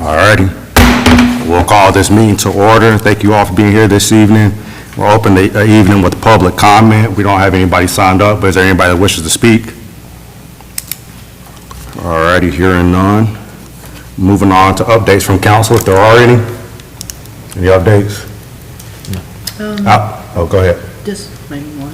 All righty. We'll call this meeting to order. Thank you all for being here this evening. We'll open the evening with public comment. We don't have anybody signed up, but is there anybody that wishes to speak? All righty, hearing none. Moving on to updates from council, if there are any. Any updates? Go ahead. Just maybe one.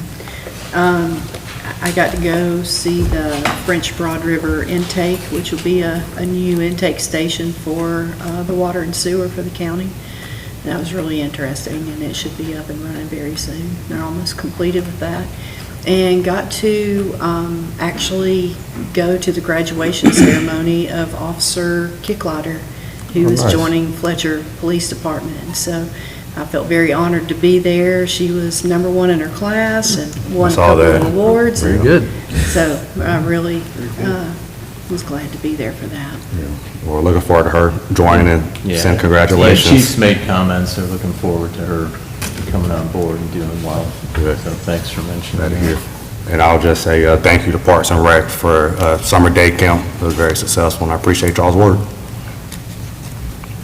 I got to go see the French Broad River intake, which will be a new intake station for the water and sewer for the county. That was really interesting, and it should be up and running very soon. They're almost completed with that. And got to actually go to the graduation ceremony of Officer Kicklighter, who is joining Fletcher Police Department. And so I felt very honored to be there. She was #1 in her class and won a couple of awards. Very good. So I really was glad to be there for that. Yeah. We're looking forward to her joining and send congratulations. Yeah, she's made comments, they're looking forward to her coming on board and doing well. Good. So thanks for mentioning Glad to that. hear. And I'll just say thank you to Parks and Rec for summer day camp. It was very successful, and I appreciate y'all's work.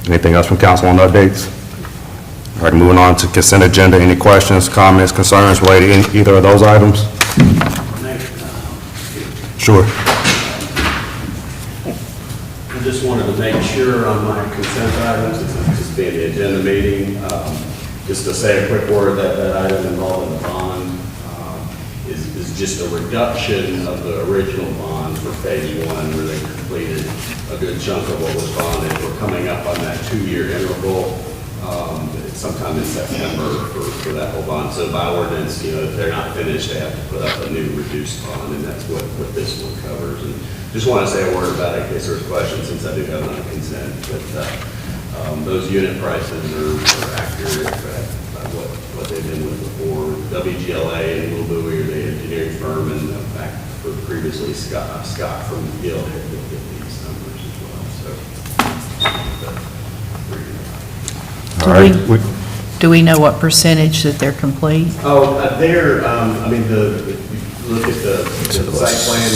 Anything else from council on updates? All right, moving on to consent agenda. Any questions, comments, concerns related to either of those items? Sure. I just wanted to make sure on my consent items, it's just being the agenda meeting, just to say a quick word that that item involving the bond is just a reduction of the original bond for phase 1, where they completed a good chunk of what was bonded. We're coming up on that 2-year interval, sometime in September for that whole bond. So by ordinance, if they're not finished, they have to put up a new reduced bond, and that's what this one covers. And just want to say a word about it in case there's questions, since I do have it on consent. But those unit prices are accurate at what they've been with before. WGLA and Will Bowie are the engineering firm, and back for previously Scott from Gill had looked at these numbers as well. So. All right. Do we know what percentage that they're complete? Oh, they're, I mean, if you look at the site plan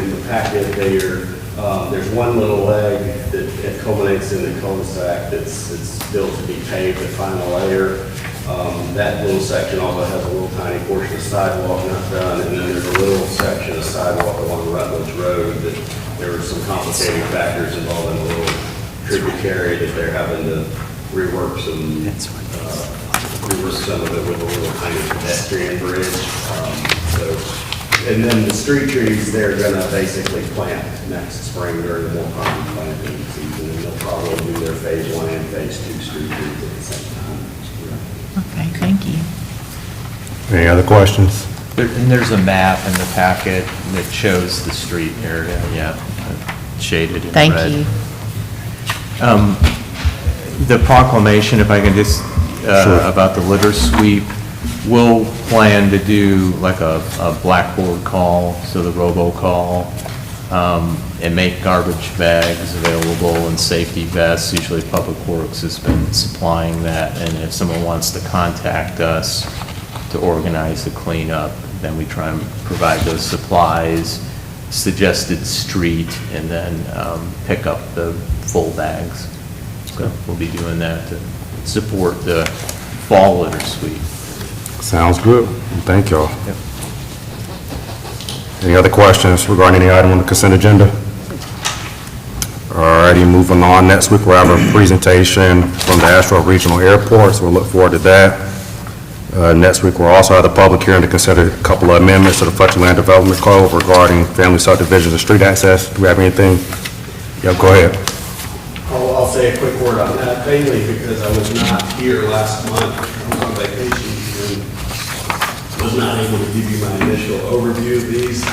in the packet, there's one little leg that it culminates in the cul-de-sac that's still to be paved, the final layer. That little section also has a little tiny portion of sidewalk not done, and then there's a little section of sidewalk along Rutledge Road that there were some complicating factors involving a little tributary that they're having to rework some of it with a little tiny pedestrian bridge. And then the street trees, they're going to basically plant next spring during the more common planting season, and they'll probably do their phase 1 and phase 2 street trees at the same time. Okay, thank you. Any other questions? And there's a map in the packet that shows the street area, shaded in red. Thank you. The proclamation, if I can just, about the litter sweep, we'll plan to do like a blackboard call, so the robocall, and make garbage bags available and safety vests. Usually Public Works has been supplying that, and if someone wants to contact us to organize the cleanup, then we try and provide those supplies, suggested street, and then pick up the full bags. So we'll be doing that to support the fall litter sweep. Sounds good. Thank y'all. Yep. Any other questions regarding any item on the consent agenda? All righty, moving on. Next week, we'll have a presentation from the Asheville Regional Airport, so we'll look forward to that. Next week, we'll also have the public hearing to consider a couple of amendments to the Fletcher Land Development Code regarding family subdivisions and street access. Do we have anything? Yep, go ahead. I'll say a quick word on that, mainly because I was not here last month. I was on vacation and was not able to give you my initial overview of these.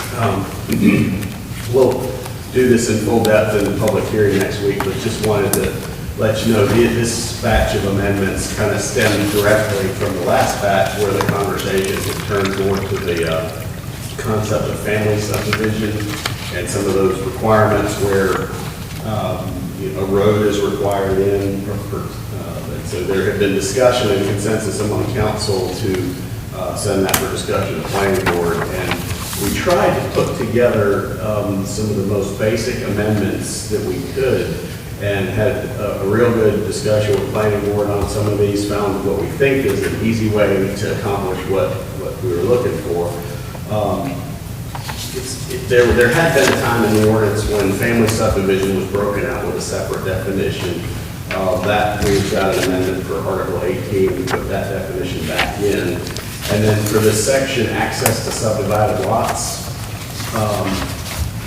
We'll do this in full depth in the public hearing next week, but just wanted to let you know this batch of amendments kind of stemmed directly from the last batch, where the conversation had turned more to the concept of family subdivision and some of those requirements where a road is required in. So there had been discussion and consensus among council to send that for discussion to the planning board, and we tried to put together some of the most basic amendments that we could and had a real good discussion with planning board on some of these, found what we think is an easy way to accomplish what we were looking for. There had been a time in the ordinance when family subdivision was broken out with a separate definition. That we've got an amendment for Article 18, we put that definition back in. And then for this section, access to subdivided lots,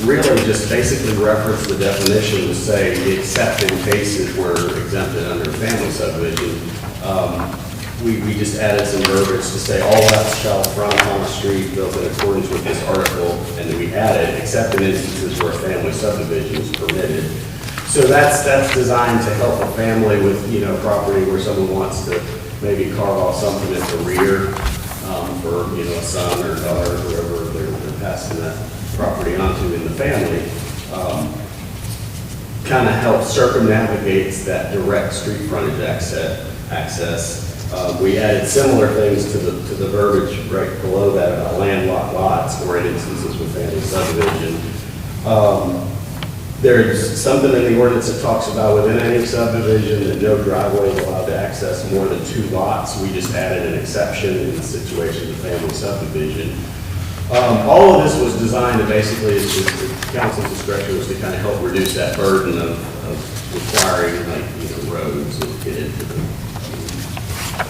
really just basically reference the definition to say, except in cases where exempted under family subdivision. We just added some verbiage to say all lots shall front on a street built in accordance with this article, and then we added, except in instances where a family subdivision is permitted. So that's designed to help a family with, property where someone wants to maybe carve off something at the rear for, a son or daughter, whoever they're passing that property onto in the family. Kind of helps circumnavigates that direct street frontage access. We added similar things to the verbiage right below that about landlocked lots or in instances with family subdivision. There's something in the ordinance that talks about within any subdivision that no driveway is allowed to access more than 2 lots. We just added an exception in the situation of family subdivision. All of this was designed to basically, the council's discretion was to kind of help reduce that burden of requiring roads to get into the,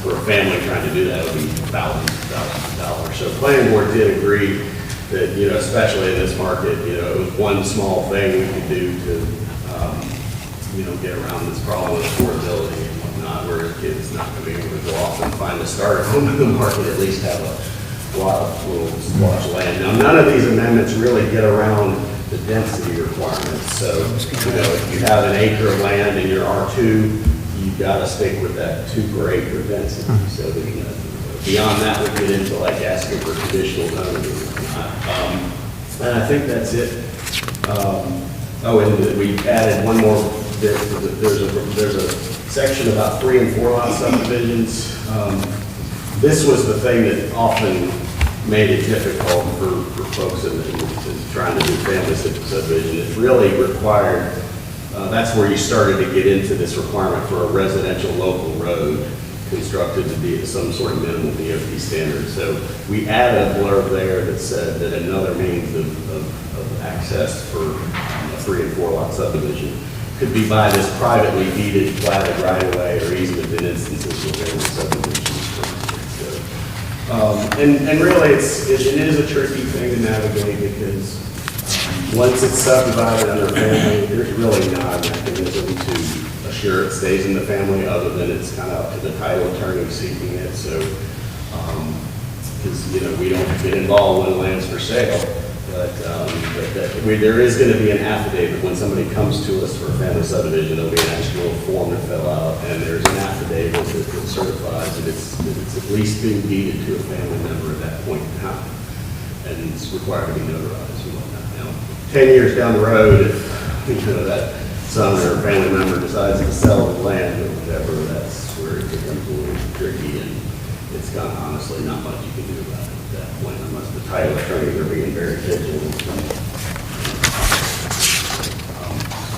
for a family trying to do that would be thousands of dollars. So planning board did agree that, especially in this market, it was one small thing we could do to, get around this problem with affordability and whatnot, where a kid's not going to be able to go off and find a starter home in the market, at least have a lot of little squash land. Now, none of these amendments really get around the density requirements. So, if you have an acre of land in your R2, you've got to stick with that 2 per acre density. So that, beyond that, we get into like asking for conditional zoning. And I think that's it. And we added one more. There's a section about 3 and 4 lot subdivisions. This was the thing that often made it difficult for folks in trying to do family subdivision. It really required, that's where you started to get into this requirement for a residential local road constructed to be at some sort of minimum DOT standard. So we added a blurb there that said that another means of access for a 3 and 4 lot subdivision could be by this privately deeded platted right-of-way or easement in instances where family subdivision is permitted. And really, it is a tricky thing to navigate because once it's subdivided under family, there's really not a mechanism to assure it stays in the family other than it's kind of up to the title attorney seeking it. So, because we don't get involved when land's for sale, but there is going to be an affidavit when somebody comes to us for a family subdivision. There'll be an actual form to fill out, and there's an affidavit that certifies that it's at least being deeded to a family member at that point in time, and it's required to be notarized and whatnot. Now, 10 years down the road, if that son or family member decides to sell the land or whatever, that's where it becomes a little tricky, and it's kind of honestly not much you can do about it at that point unless the title attorneys are being very vigilant.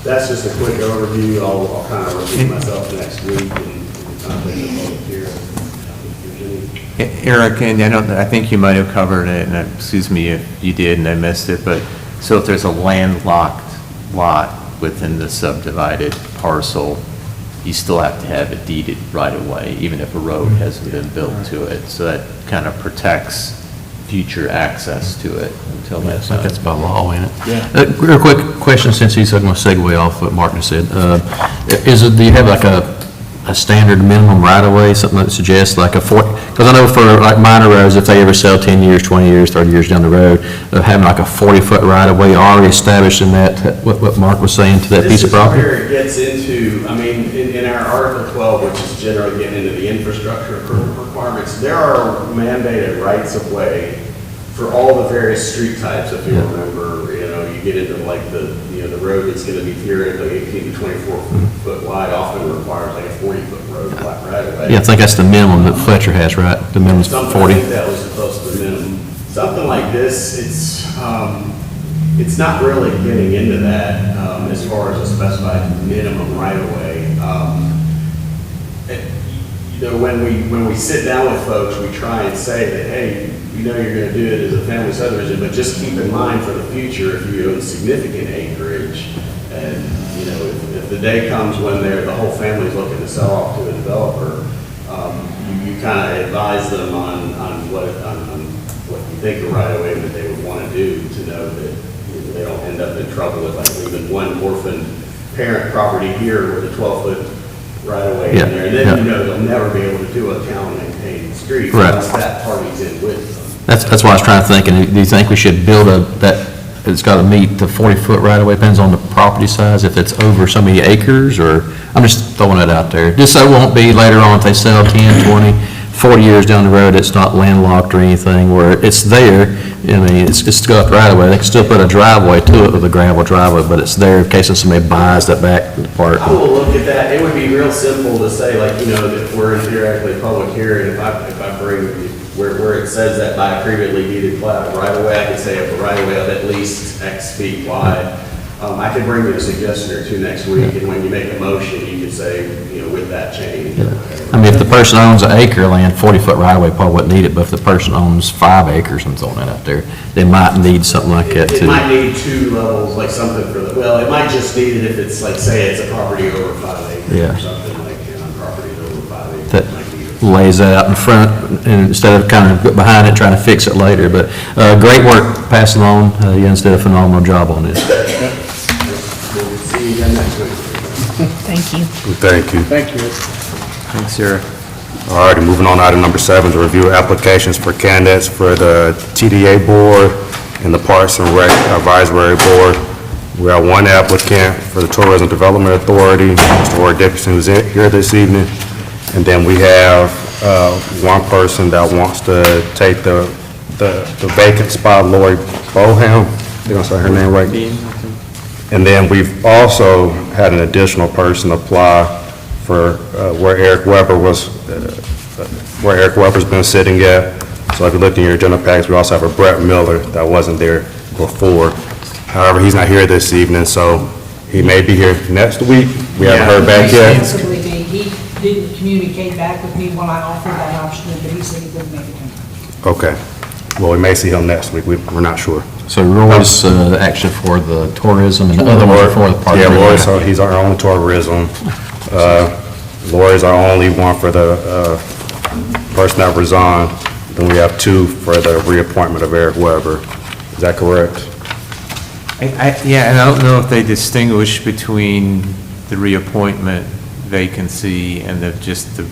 That's just a quick overview. I'll kind of repeat myself next week and kind of bring the public here. Eric, and I think you might have covered it, and excuse me if you did and I missed it, but so if there's a landlocked lot within the subdivided parcel, you still have to have it deeded right away, even if a road hasn't been built to it. So that kind of protects future access to it until I that's think done. that's by law, ain't it? Yeah. Real quick question, since he's going to segue off what Martin said. Do you have like a standard minimum right-of-way, something that suggests like because I know for like minor roads, if they ever sell 10 years, 20 years, 30 years down the road, having like a 40-foot right-of-way already established in that, what Mark was saying, to that piece of property? This is where it gets into, in our Article 12, which is generally getting into the infrastructure requirements, there are mandated rights-of-way for all the various street types, if you remember. You get into like the road that's going to be theoretically 18 to 24 foot wide often requires like a 40-foot road right away. Yeah, I think that's the minimum that Fletcher has, right? The minimum's Something 40. I think that was supposed to be minimum. Something like this, it's not really getting into that as far as a specified minimum right of way. You know, when we sit down with folks, we try and say that, hey, we know you're going to do it as a family subdivision, but just keep in mind for the future, if you own significant acreage, and, you know, if the day comes when the whole family's looking to sell off to a developer, you kind of advise them on what you think the right of way that they would want to do, to know that, you know, they don't end up in trouble with like leaving one orphan parent property here with a 12-foot right of way in Yeah, there. And then, yeah. you know, they'll never be able to do a town-maintained street Right. unless that party's in with them. That's why I was trying to think, and do you think we should build it's got to meet the 40-foot right-of-way, depends on the property size, if it's over so many acres, or, I'm just throwing it out there, just so it won't be later on, if they sell 10, 20, 40 years down the road, it's not landlocked or anything, where it's there, I mean, it's got right-of-way, they can still put a driveway to it with a gravel driveway, but it's there in case if somebody buys that back part. I will look at that. It would be real simple to say, like, you know, if we're in theoretically a public hearing, if I bring where it says that by a previously deeded plat right away, I could say if a right of way of at least X feet wide. I could bring you a suggestion or two next week, and when you make a motion, you could say, you know, with that change. I mean, if the person owns an acre of land, 40-foot right-of-way probably wouldn't need it, but if the person owns 5 acres, I'm throwing that out there, they might need something like that It too. might need 2 levels, like something for well, it might just need it if it's like, say it's a property over 5 acres Yeah. or something, like, you know, properties over 5 acres. That might need it. lays that out in front, and instead of kind of behind it, trying to fix it later. But great work passing on. You guys did a phenomenal job on this. We'll see you again next week. Thank you. Thank you. Thank you. Thanks, Sarah. All righty, moving on to item number 7, to review applications for candidates for the TDA Board and the Parks and Rec Advisory Board. We have one applicant for the Tourism Development Authority, Mr. Roy Dickerson, who's here this evening. And then we have one person that wants to take the vacant spot, Lori Boham. Did I say her name right? And then we've also had an additional person apply for where Eric Weber's been sitting at. So if you look in your agenda packs, we also have a Brett Miller that wasn't there before. However, he's not here this evening, so he may be here next week. We haven't heard back yet. Possibly be. He didn't communicate back with me when I offered that option, but he said he wouldn't make it. Okay. Well, we may see him next week. We're not sure. So Roy's action for the tourism, and the other one for the park. Yeah, Lori, so he's our only tourism. Lori's our only one for the person that resigned. Then we have 2 for the reappointment of Eric Weber. Is that correct? Yeah, and I don't know if they distinguish between the reappointment vacancy and just the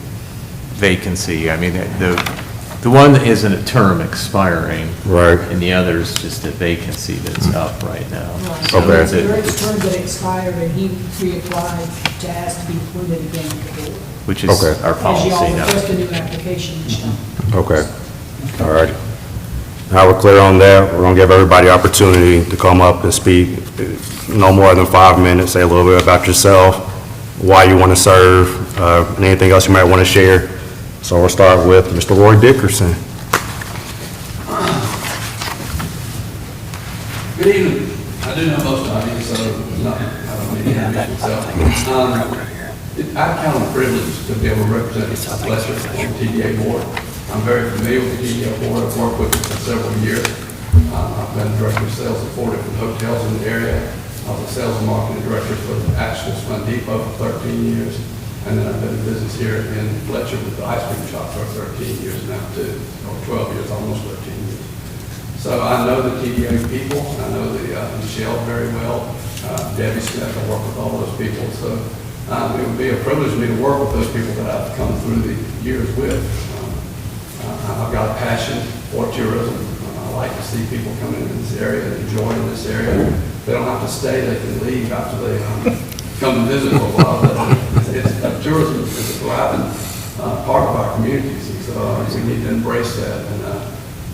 vacancy. I mean, the one that isn't a term expiring. Right. And the other is just a vacancy that's up right now. So Okay. it's a- Eric's term that expired, and he reapplied to ask to be appointed again to the board. Which is Okay. our As policy y'all now. request a new application each time. Okay. All right. Now we're clear on that. We're going to give everybody opportunity to come up and speak. No more than 5 minutes. Say a little bit about yourself, why you want to serve, and anything else you might want to share. So we'll start with Mr. Roy Dickerson. Good evening. I do know most of you, so I don't need to introduce myself. I count on a privilege to be able to represent Fletcher on the TDA board. I'm very familiar with the TDA board. I've worked with it for several years. I've been director of sales at 4 different hotels in the area. I was a sales and marketing director for Asheville Spun Depot for 13 years. And then I've been in business here in Fletcher with the ice cream shop for 13 years now too, or 12 years, almost 13 years. So I know the TDA people, I know Michelle very well, Debbie Smith, I work with all those people. So it would be a privilege for me to work with those people that I've come through the years with. I've got a passion for tourism. I like to see people come into this area and enjoying this area. They don't have to stay, they can leave after they come to visit for a while. But tourism is a thriving part of our communities, and so we need to embrace that. And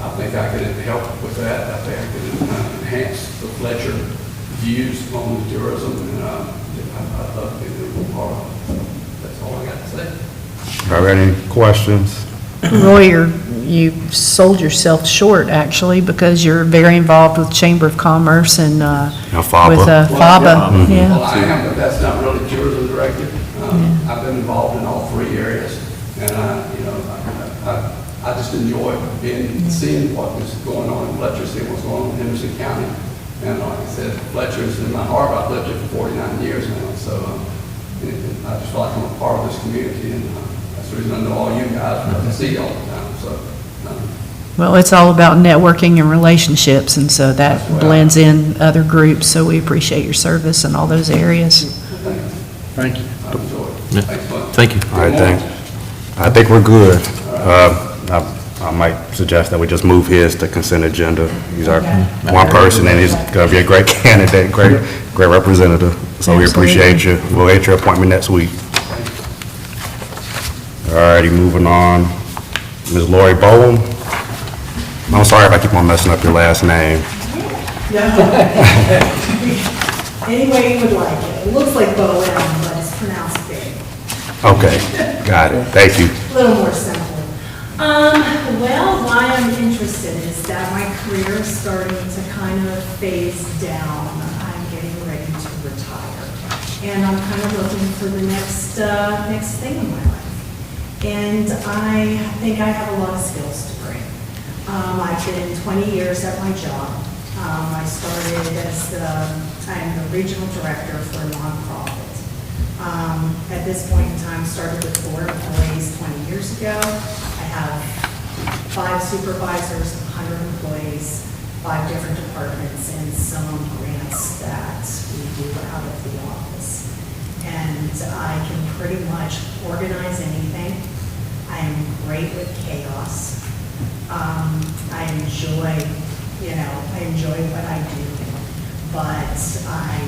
I think I can help with that. I think I can enhance the Fletcher views on the tourism, and I'd love to be a little part of it. That's all I got to say. Are there any questions? Roy, you sold yourself short, actually, because you're very involved with Chamber of Commerce and FABA. with FABA, yeah. Well, I am, but that's not really tourism directed. I've been involved in all three areas, and I just enjoy seeing what was going on in Fletcher, seeing what's going on in Henderson County. And like I said, Fletcher's in my heart. I've lived here for 49 years now, so I just feel like I'm a part of this community, and that's the reason I know all you guys, because I see you all the time, so. Well, it's all about networking and relationships, and so that That's right. blends in other groups, so we appreciate your service in all those areas. Thank you. I enjoy it. Yeah. Thanks much. Thank you. All right, thanks. I think we're good. I might suggest that we just move his to consent agenda. He's our one person, and he's going to be a great candidate, great representative. So we appreciate you. We'll get your appointment next week. All righty, moving on. Ms. Lori Bowen. I'm sorry if I keep on messing up your last name. Any way you would like it. It looks like Bowen, but it's pronounced big. Okay, got it. Thank you. A little more simple. Well, why I'm interested is that my career is starting to kind of phase down. I'm getting ready to retire. And I'm kind of looking for the next thing in my life. And I think I have a lot of skills to bring. I've been 20 years at my job. I started as I'm the regional director for a nonprofit. At this point in time, started with 4 employees 20 years ago. I have 5 supervisors, 100 employees, 5 different departments, and some grants that we do out of the office. And I can pretty much organize anything. I am great with chaos. I enjoy what I do, but I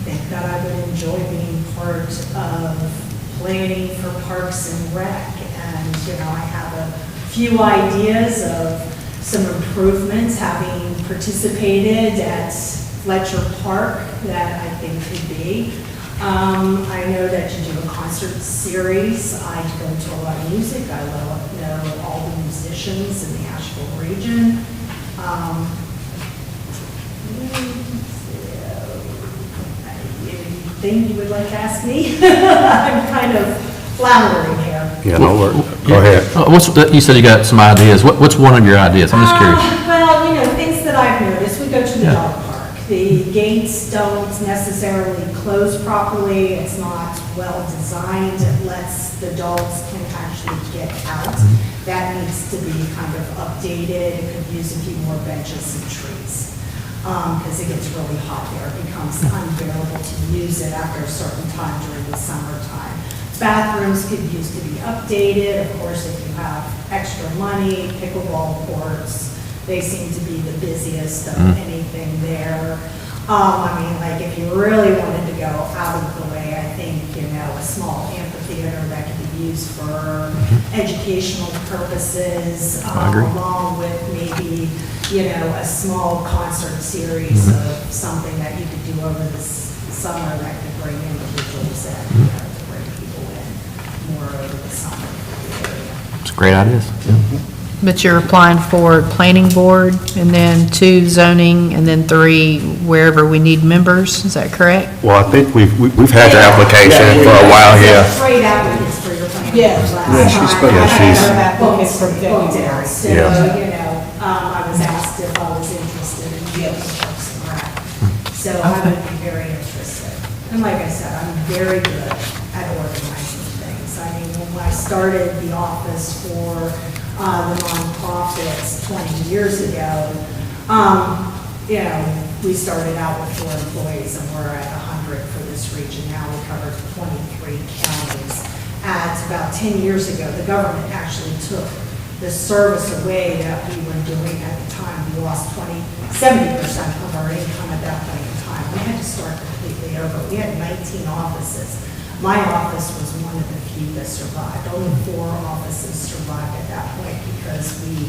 think that I would enjoy being part of planning for Parks and Rec. And, I have a few ideas of some improvements, having participated at Fletcher Park that I think could be. I know that you do a concert series. I go to a lot of music. I know all the musicians in the Asheville region. Anything you would like to ask me? I'm kind of floundering here. Yeah, no worries. Go ahead. You said you got some ideas. What's one of your ideas? I'm just curious. Well, things that I've noticed. We go to the Yeah. dog park. The gates don't necessarily close properly. It's not well designed. It lets the dogs can actually get out. That needs to be kind of updated. It could use a few more benches and trees. Because it gets really hot there. It becomes unbearable to use it after a certain time during the summertime. Bathrooms could use to be updated. Of course, if you have extra money, pickleball courts, they seem to be the busiest of anything there. If you really wanted to go out of the way, I think, a small amphitheater that could be used for educational purposes, along with maybe, a small concert series of something that you could do over the summer that could bring individuals in, to bring people in more over the summer for the area. It's great ideas. But you're applying for planning board, and then 2 zoning, and then 3 wherever we need members, is that correct? Well, I think we've had your application for a while here. Great applicants for your plan. Yes. Yeah, she's spoke- yeah, she's- Applicants from Booked out. So, Yeah. I was asked if I was interested in being Parks and Rec. So I would be very interested. And like I said, I'm very good at organizing things. When I started the office for the nonprofits 20 years ago, we started out with 4 employees, and we're at 100 for this region. Now we cover 23 counties. At about 10 years ago, the government actually took the service away that we were doing at the time. We lost 70% of our income at that point in time. We had to start completely over. We had 19 offices. My office was one of the few that survived. Only 4 offices survived at that point because we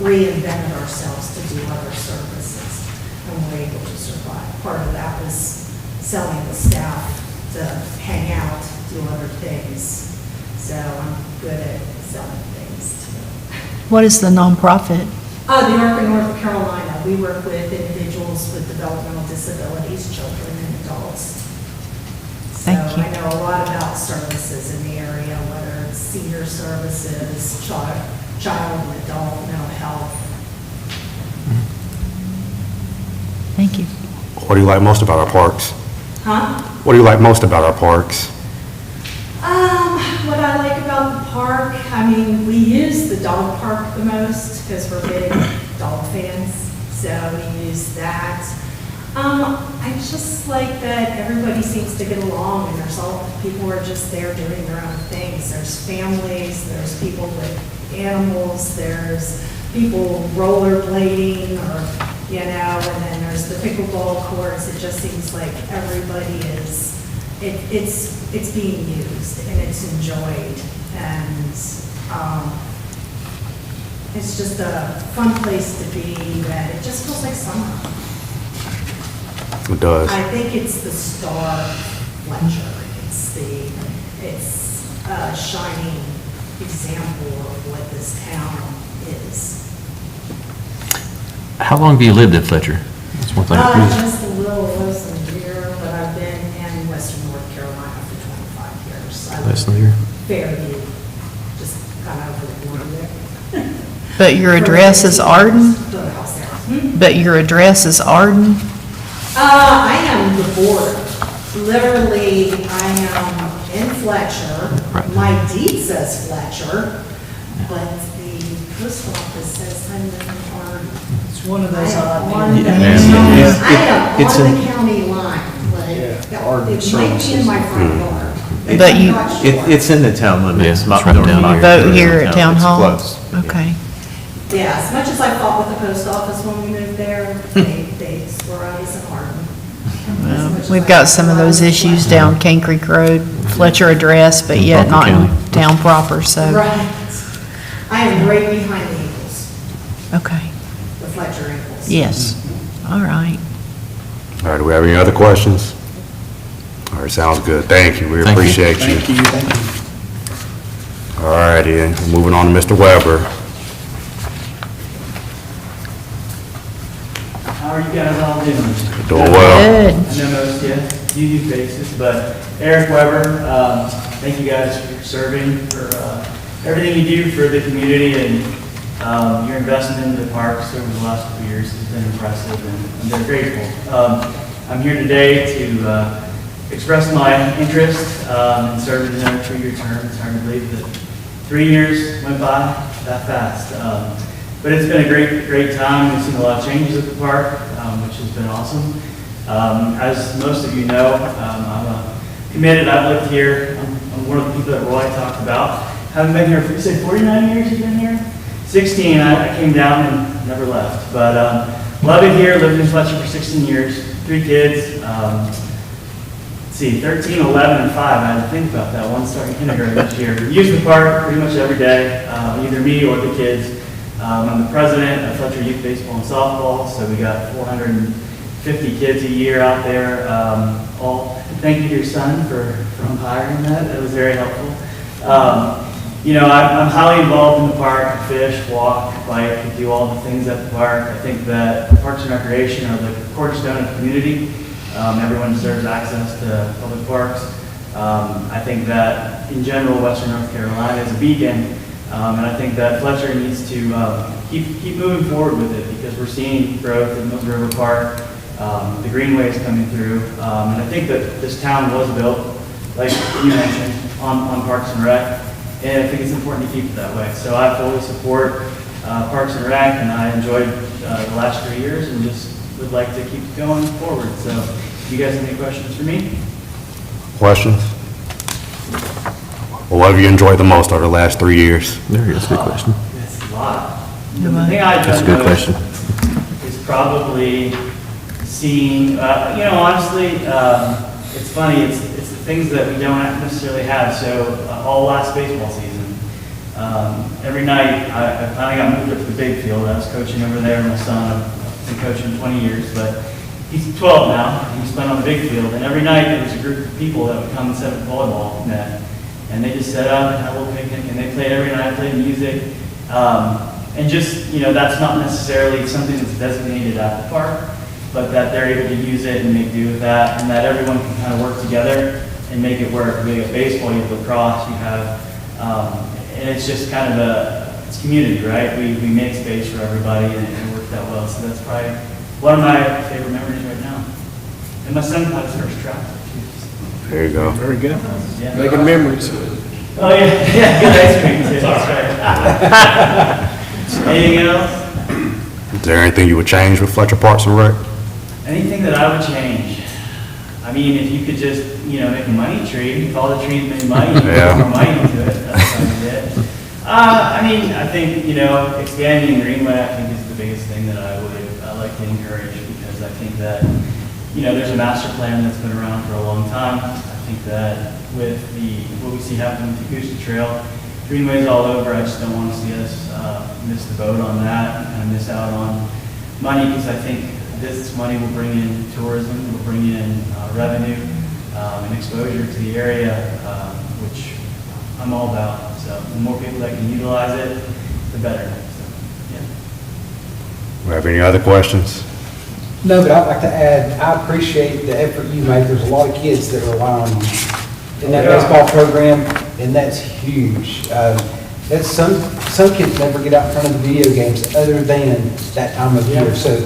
reinvented ourselves to do other services, and were able to survive. Part of that was selling the staff to hang out, do other things. So I'm good at selling things What is the nonprofit? The ARC in North Carolina, we work with individuals with developmental disabilities, children and adults. Thank you. So I know a lot about services in the area, whether it's senior services, child and adult mental health. Thank you. What do you like most about our parks? Huh? What do you like most about our parks? What I like about the park, I mean, we use the dog park the most because we're big dog fans, so we use that. I just like that everybody seems to get along and people are just there doing their own things. There's families, there's people with animals, there's people rollerblading or, you know, and then there's the pickleball courts. It just seems like everybody is, it's being used and it's enjoyed, and it's just a fun place to be, that it just feels like summer. It does. I think it's the Star Fletcher. It's a shining example of what this town is. How long have you lived in Fletcher? That's one thing. Just a little less than a year, but I've been in Western North Carolina for 25 years. I Less live than a year. Fairview, just kind of over the border there. But your address is Arden? Built a house there. But your address is Arden? I am the border. Literally, I am in Fletcher. Right. My deed says Fletcher, but the post office says I'm in Arden. It's one of I those am odd on things. the Yeah. I am It's on in- the county line, but it might be in my front yard. But you- I'm not sure. It's in the town limits. Yeah, it's not right north down of here. Vote here at It's Town Hall? close. Okay. Yeah, as much as I fought with the post office when we moved there, they swore I was in Arden. As much as We've I got some of those fought- issues down Cane Creek Road, Fletcher address, but yet not in town proper, so, Right. I am right behind the Eagles, okay. the Fletcher Eagles. Yes. All right. All right, do we have any other questions? All right, sounds good. Thank you. We Thank you. appreciate you. All righty, and moving on to Mr. Weber. How are you guys all doing? Doing well. Good. I know most of you do faces, but Eric Weber, thank you guys for serving, for everything you do for the community, and your investment in the parks over the last couple of years has been impressive, and I'm very grateful. I'm here today to express my interest in serving another 2-year term. It's hard to believe that 3 years went by that fast. But it's been a great time. We've seen a lot of changes at the park, which has been awesome. As most of you know, I'm committed. I've lived here. I'm one of the people that Roy talked about. Haven't been here for, you said 49 years you've been here? 16, I came down and never left. But love it here. Lived in Fletcher for 16 years, 3 kids. Let's see, 13, 11, and 5. I had to think about that. One starting kindergarten this year. We use the park pretty much every day, either me or the kids. I'm the president of Fletcher Youth Baseball and Softball, so we got 450 kids a year out there. Thank you to your son for umpiring that. That was very helpful. You know, I'm highly involved in the park. I fish, walk, bike, do all the things at the park. I think that Parks and Recreation are the cornerstone of the community. Everyone deserves access to public parks. I think that, in general, Western North Carolina is a beacon, and I think that Fletcher needs to keep moving forward with it, because we're seeing growth in Mills River Park, the greenway is coming through, and I think that this town was built, like you mentioned, on Parks and Rec, and I think it's important to keep it that way. So I fully support Parks and Rec, and I enjoyed the last 3 years, and just would like to keep going forward. So, do you guys have any questions for me? Questions? Well, what have you enjoyed the most over the last 3 years? There you go, that's a good question. That's a lot. The thing I've That's a done good most question. is probably seeing, you know, honestly, it's funny, it's the things that we don't necessarily have. So all last baseball season, every night, I finally got moved up to the big field. I was coaching over there with my son. I've been coaching 20 years, but he's 12 now. He's playing on the big field, and every night there was a group of people that would come and set up a volleyball net, and they just set up and had a little picnic, and they played every night, played music. And just, that's not necessarily something that's designated at the park, but that they're able to use it and make do with that, and that everyone can kind of work together and make it work. We have baseball, you have lacrosse, you have, and it's just kind of it's community, right? We make space for everybody, and it worked out well. So that's probably one of my favorite memories right now. And my son caught his first trout. There you go. Very good. Yeah. Making memories. Oh, yeah, yeah, good ice cream too, that's right. Anything else? Is there anything you would change with Fletcher Parks and Rec? Anything that I would change? I mean, if you could just, make a money tree, if all the trees made money, you Yeah. put more money into it, that's probably it. I mean, I think, expanding Greenway, I think is the biggest thing that I would like to encourage, because I think that, there's a master plan that's been around for a long time. I think that with what we see happening with the Coosa Trail, Greenway's all over. I just don't want to see us miss the boat on that and kind of miss out on money, because I think this money will bring in tourism, will bring in revenue and exposure to the area, which I'm all about. So the more people that can utilize it, the better. So, yeah. Do you have any other questions? No, but I'd like to add, I appreciate the effort you make. There's a lot of kids that rely on you in that baseball program, and that's huge. That's some kids never get out in front of the video games other than that time of year. So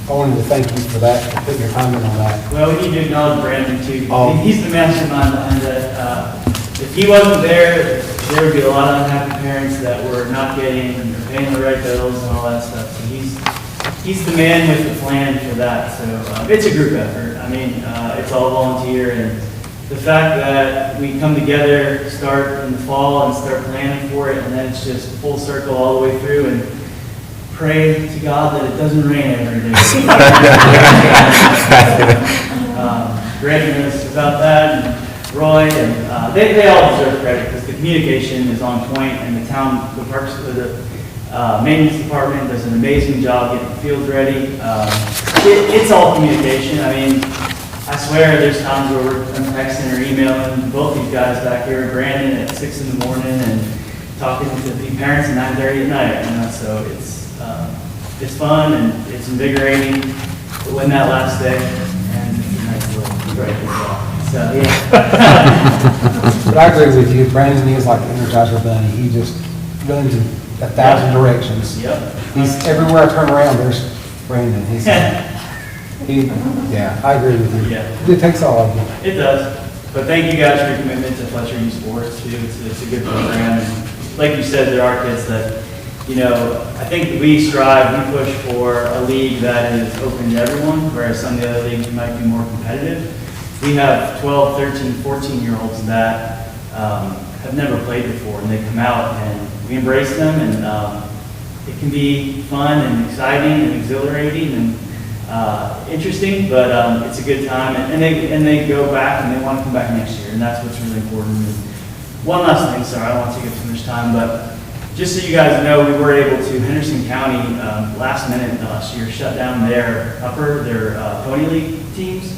I wanted to thank you for that, for putting your time in on that. Well, we need to acknowledge Brandon too. Oh. He's the mastermind behind that. If he wasn't there, there would be a lot of unhappy parents that were not getting or paying the right bills and all that stuff. So he's the man with the plan for that. So it's a group effort. I mean, it's all volunteer, and the fact that we come together, start in the fall and start planning for it, and then it's just full circle all the way through, and pray to God that it doesn't rain every day. Greg knows about that, and Roy, and they all deserve credit, because the communication is on point, and the parks, the maintenance department does an amazing job getting the fields ready. It's all communication. I mean, I swear there's times where I'm texting or emailing both these guys back here, Brandon at 6 in the morning, and talking to the parents at 9:30 at night. So it's fun and it's invigorating to win that last day, and it's a nice little break as well. So, yeah. But I agree with you. Brandon is like the Energizer Bunny. He just runs in 1,000 directions. Yep. He's everywhere I turn around, there's Brandon. Yeah, I agree with you. Yeah. It takes all of you. It does. But thank you guys for your commitment to Fletcher Youth Sports too. It's a good program. And like you said, there are kids that, I think we strive, we push for a league that is open to everyone, whereas some of the other leagues might be more competitive. We have 12, 13, 14-year-olds that have never played before, and they come out and we embrace them, and it can be fun and exciting and exhilarating and interesting, but it's a good time, and they go back and they want to come back next year, and that's what's really important. And one last thing, sorry, I don't want to take up too much time, but just so you guys know, we were able to, Henderson County, last minute last year, shut down their Pony League teams.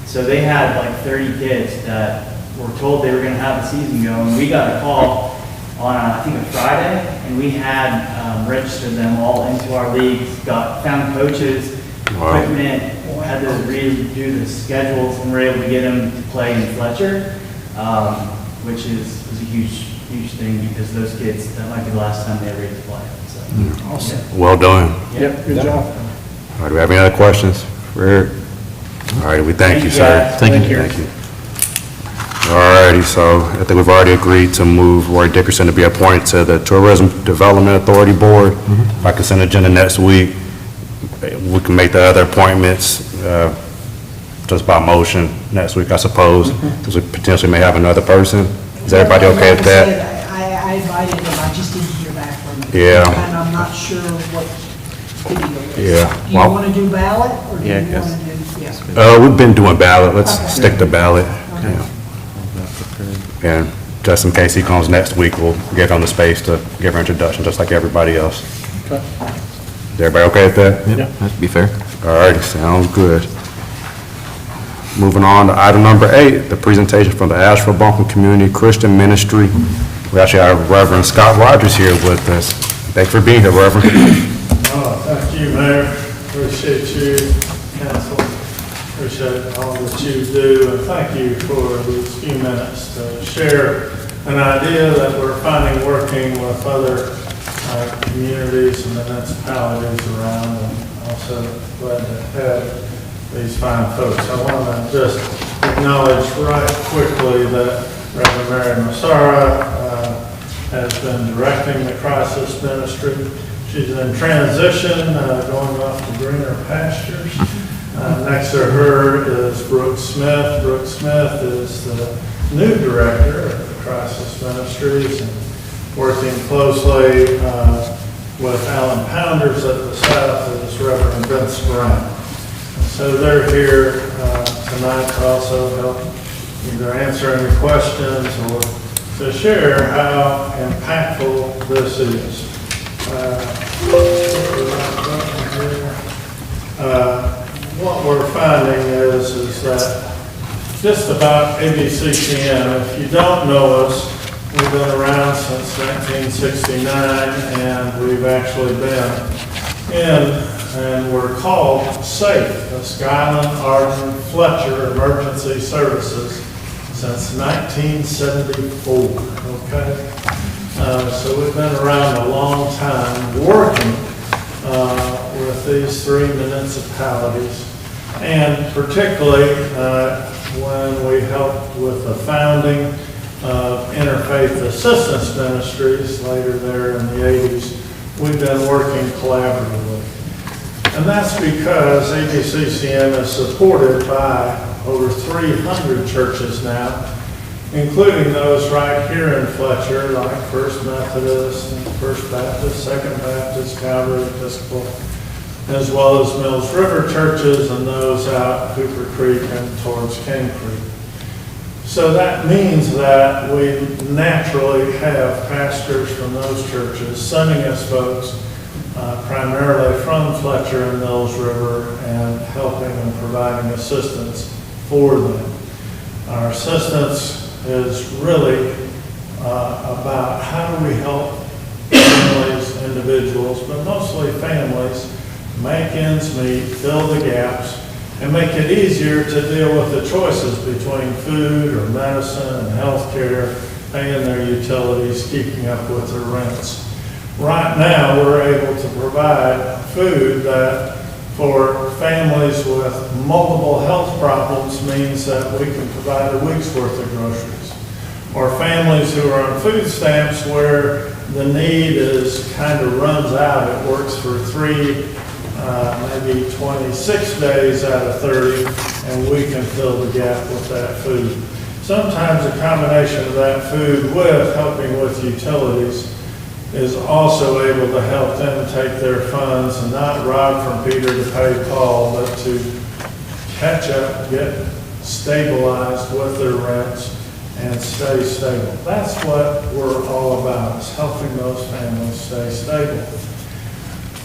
So they had like 30 kids that were told they were going to have the season going. We got a call on, I think, a Friday, and we had registered them all into our leagues, found coaches, Wow. equipment, had to redo the schedules, and were able to get them to play in Fletcher, which was a huge thing, because those kids, that might be the last time they ever get to play. So, Awesome. Well done. Yep, good job. All right, do we have any other questions for Eric? All right, we thank you, sir. guys. Thank you. Thank you. All righty, so I think we've already agreed to move Roy Dickerson to be appointed to the Tourism Development Authority Board. By consent agenda next week, we can make the other appointments just by motion next week, I suppose, because we potentially may have another person. Is everybody okay with that? I invited him, I just didn't hear back from him. Yeah. And I'm not sure what video it is. Yeah. Do you Well- want to do ballot, or do Yeah, you I guess. want to do, yeah? We've been doing ballot, let's Okay. stick to ballot. Okay. Yeah. And just in case he comes next week, we'll give him the space to give her introduction, just like everybody else. Okay. Is everybody okay with that? Yeah, that'd be fair. All righty, sounds good. Moving on to item number 8, the presentation from the Asheville Buncombe Community Christian Ministry. We actually have Reverend Scott Rogers here with us. Thanks for being here, Reverend. Oh, thank you, Mayor. Appreciate you, council. Appreciate all that you do, and thank you for these few minutes to share an idea that we're finding working with other communities and municipalities around, and also glad to have these fine folks. I want to just acknowledge right quickly that Reverend Mary Massara has been directing the crisis ministry. She's in transition, going off to greener pastures. Next to her is Brooke Smith. Brooke Smith is the new director of the Crisis Ministries and working closely with Alan Pounders at the South is Reverend Vince Brown. So they're here tonight to also help either answer any questions or to share how impactful this is. What we're finding is that just about ABCCM, if you don't know us, we've been around since 1969, and we've actually been in, and we're called SAFE, the Skyland Arden Fletcher Emergency Services, since 1974, okay? So we've been around a long time working with these three municipalities, and particularly when we helped with the founding of Interfaith Assistance Ministries later there in the 80s, we've been working collaboratively. And that's because ABCCM is supported by over 300 churches now, including those right here in Fletcher, like First Methodist, and First Baptist, Second Baptist, Calvary Episcopal, as well as Mills River churches and those out Hooper Creek and towards King Creek. So that means that we naturally have pastors from those churches sending us folks primarily from Fletcher and Mills River and helping and providing assistance for them. Our assistance is really about how do we help families, individuals, but mostly families, make ends meet, fill the gaps, and make it easier to deal with the choices between food or medicine and health care, paying their utilities, keeping up with their rents. Right now, we're able to provide food that for families with multiple health problems means that we can provide a week's worth of groceries. Or families who are on food stamps where the need is kind of runs out. It works for 3, maybe 26 days out of 30, and we can fill the gap with that food. Sometimes a combination of that food with helping with utilities is also able to help them take their funds and not rob from Peter to pay Paul, but to catch up, get stabilized with their rents, and stay stable. That's what we're all about, is helping those families stay stable.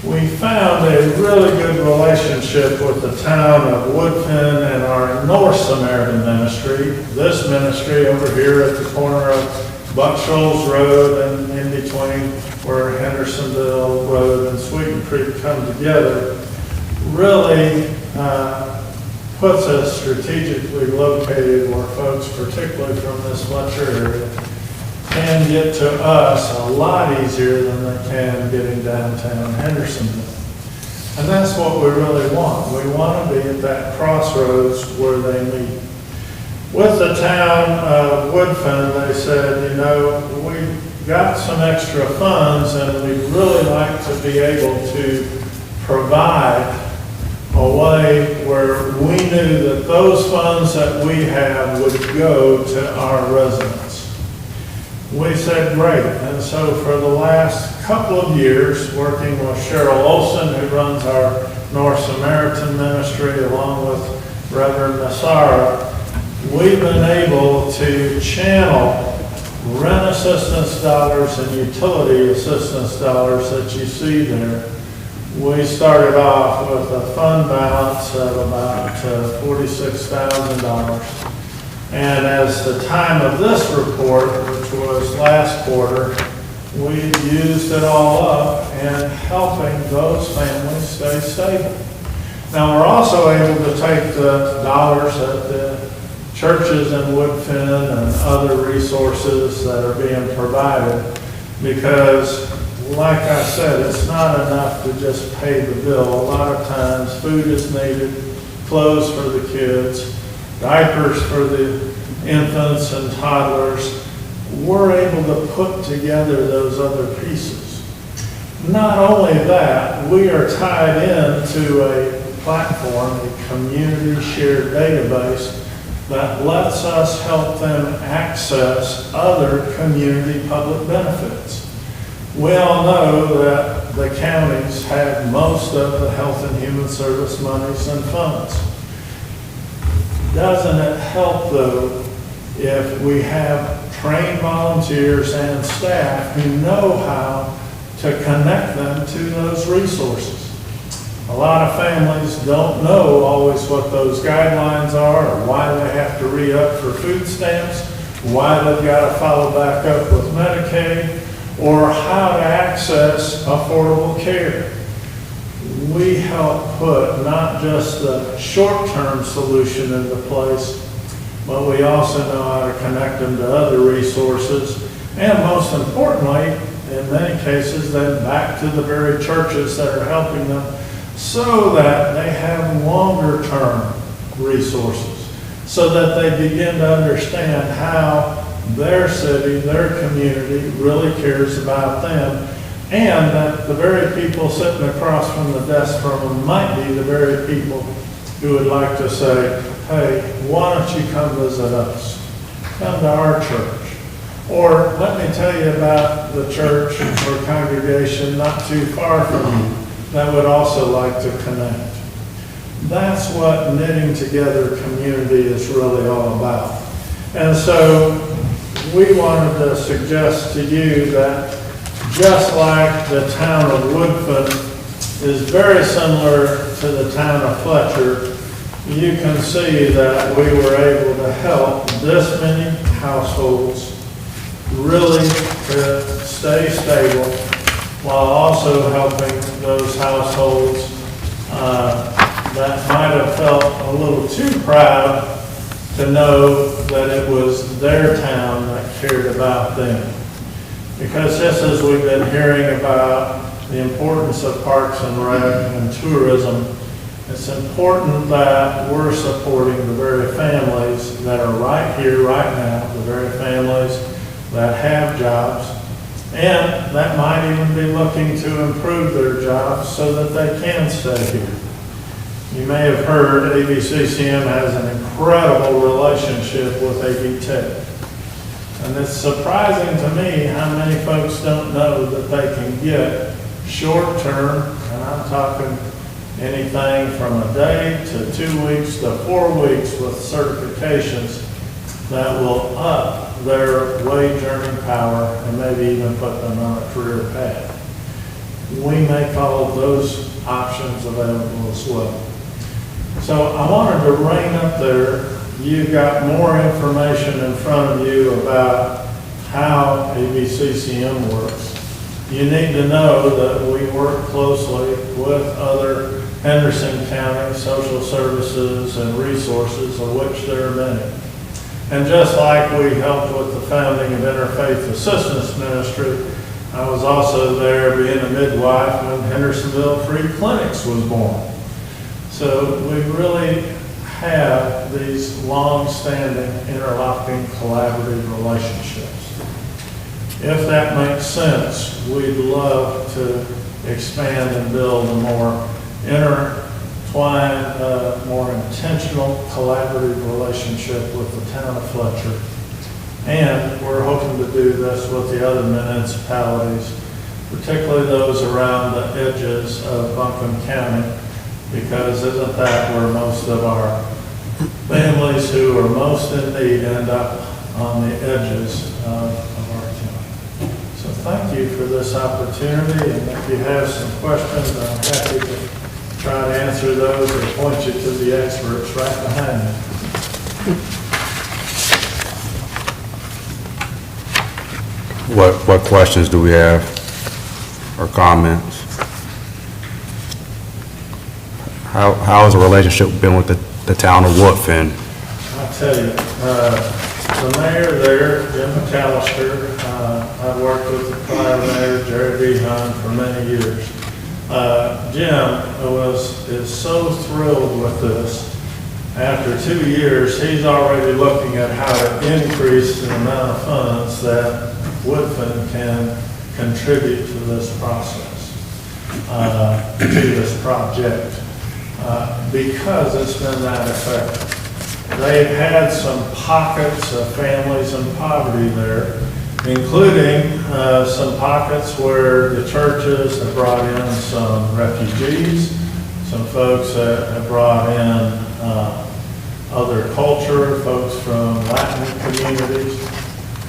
We found a really good relationship with the town of Woodfin and our North Samaritan ministry. This ministry over here at the corner of Buck Shoals Road and in between where Hendersonville Road and Sweeten Creek come together really puts us strategically located where folks, particularly from this Fletcher area, can get to us a lot easier than they can getting downtown Hendersonville. And that's what we really want. We want to be at that crossroads where they meet. With the town of Woodfin, they said, you know, we got some extra funds and we'd really like to be able to provide a way where we knew that those funds that we have would go to our residents. We said, great. And so for the last couple of years, working with Cheryl Olson, who runs our North Samaritan ministry, along with Reverend Massara, we've been able to channel rent assistance dollars and utility assistance dollars that you see there. We started off with a fund balance of about $46,000. And as the time of this report, which was last quarter, we used it all up in helping those families stay stable. Now, we're also able to take the dollars that the churches in Woodfin and other resources that are being provided, because, like I said, it's not enough to just pay the bill. A lot of times, food is needed, clothes for the kids, diapers for the infants and toddlers. We're able to put together those other pieces. Not only that, we are tied into a platform, a community shared database that lets us help them access other community public benefits. We all know that the counties have most of the health and human service monies and funds. Doesn't it help, though, if we have trained volunteers and staff who know how to connect them to those resources? A lot of families don't know always what those guidelines are, or why they have to re-up for food stamps, why they've got to follow back up with Medicaid, or how to access affordable care. We help put not just the short-term solution into place, but we also know how to connect them to other resources, and most importantly, in many cases, then back to the very churches that are helping them, so that they have longer-term resources, so that they begin to understand how their city, their community really cares about them, and that the very people sitting across from the desk from them might be the very people who would like to say, hey, why don't you come visit us? Come to our church. Or let me tell you about the church or congregation not too far from you that would also like to connect. That's what knitting together community is really all about. And so we wanted to suggest to you that just like the town of Woodfin is very similar to the town of Fletcher, you can see that we were able to help this many households really to stay stable, while also helping those households that might have felt a little too proud to know that it was their town that cared about them. Because just as we've been hearing about the importance of parks and rec and tourism, it's important that we're supporting the very families that are right here, right now, the very families that have jobs, and that might even be looking to improve their jobs so that they can stay here. You may have heard ABCCM has an incredible relationship with AV Tech. And it's surprising to me how many folks don't know that they can get short-term, and I'm talking anything from a day to 2 weeks to 4 weeks with certifications that will up their wage earning power and maybe even put them on a career path. We make all of those options available as well. So I wanted to rein up there. You've got more information in front of you about how ABCCM works. You need to know that we work closely with other Henderson County social services and resources, of which there are many. And just like we helped with the founding of Interfaith Assistance Ministry, I was also there being a midwife when Hendersonville Free Clinics was born. So we really have these long-standing, interlocking, collaborative relationships. If that makes sense, we'd love to expand and build a more intertwined, more intentional, collaborative relationship with the town of Fletcher. And we're hoping to do this with the other municipalities, particularly those around the edges of Buncombe County, because isn't that where most of our families who are most in need end up, on the edges of our county. So thank you for this opportunity, and if you have some questions, I'm happy to try to answer those or point you to the experts right behind me. What questions do we have or comments? How has the relationship been with the town of Woodfin? I'll tell you, the mayor there, Jim McAllister, I've worked with the prior mayor, Jerry B. Hunt, for many years. Jim is so thrilled with this. After 2 years, he's already looking at how to increase the amount of funds that Woodfin can contribute to this process, to this project, because it's been that effective. They've had some pockets of families in poverty there, including some pockets where the churches have brought in some refugees, some folks that have brought in other culture, folks from Latin communities,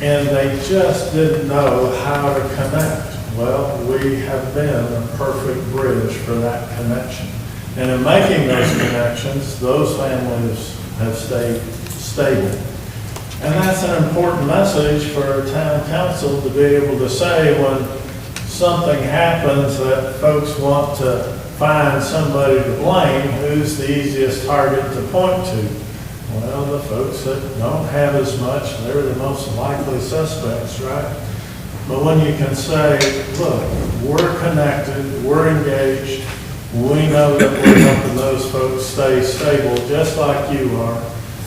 and they just didn't know how to connect. Well, we have been a perfect bridge for that connection. And in making those connections, those families have stayed stable. And that's an important message for a town council to be able to say when something happens that folks want to find somebody to blame, who's the easiest target to point to? Well, the folks that don't have as much, they're the most likely suspects, right? But when you can say, look, we're connected, we're engaged, we know that we're helping those folks stay stable just like you are.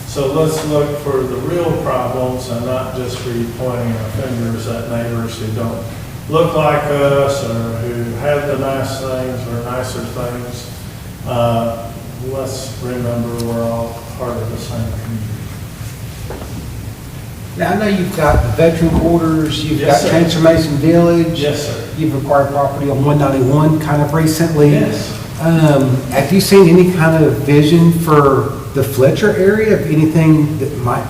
So let's look for the real problems and not just be pointing our fingers at neighbors who don't look like us or who have the nice things or nicer things. Let's remember we're all part of the same community. Now, I know you've got the veteran quarters, you've Yes, got sir. Transformation Village. Yes, sir. You've acquired property on 191 kind of recently. Yes. Have you seen any kind of vision for the Fletcher area, of anything that might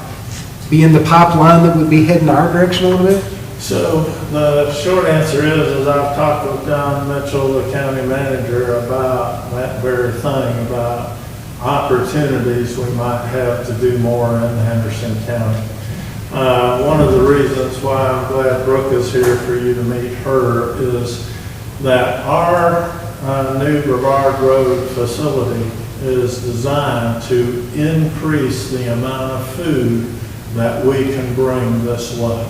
be in the pipeline that would be heading our direction a little bit? So the short answer is I've talked with Don Mitchell, the county manager, about that very thing, about opportunities we might have to do more in Henderson County. One of the reasons why I'm glad Brooke is here for you to meet her is that our new Brevard Road facility is designed to increase the amount of food that we can bring this way.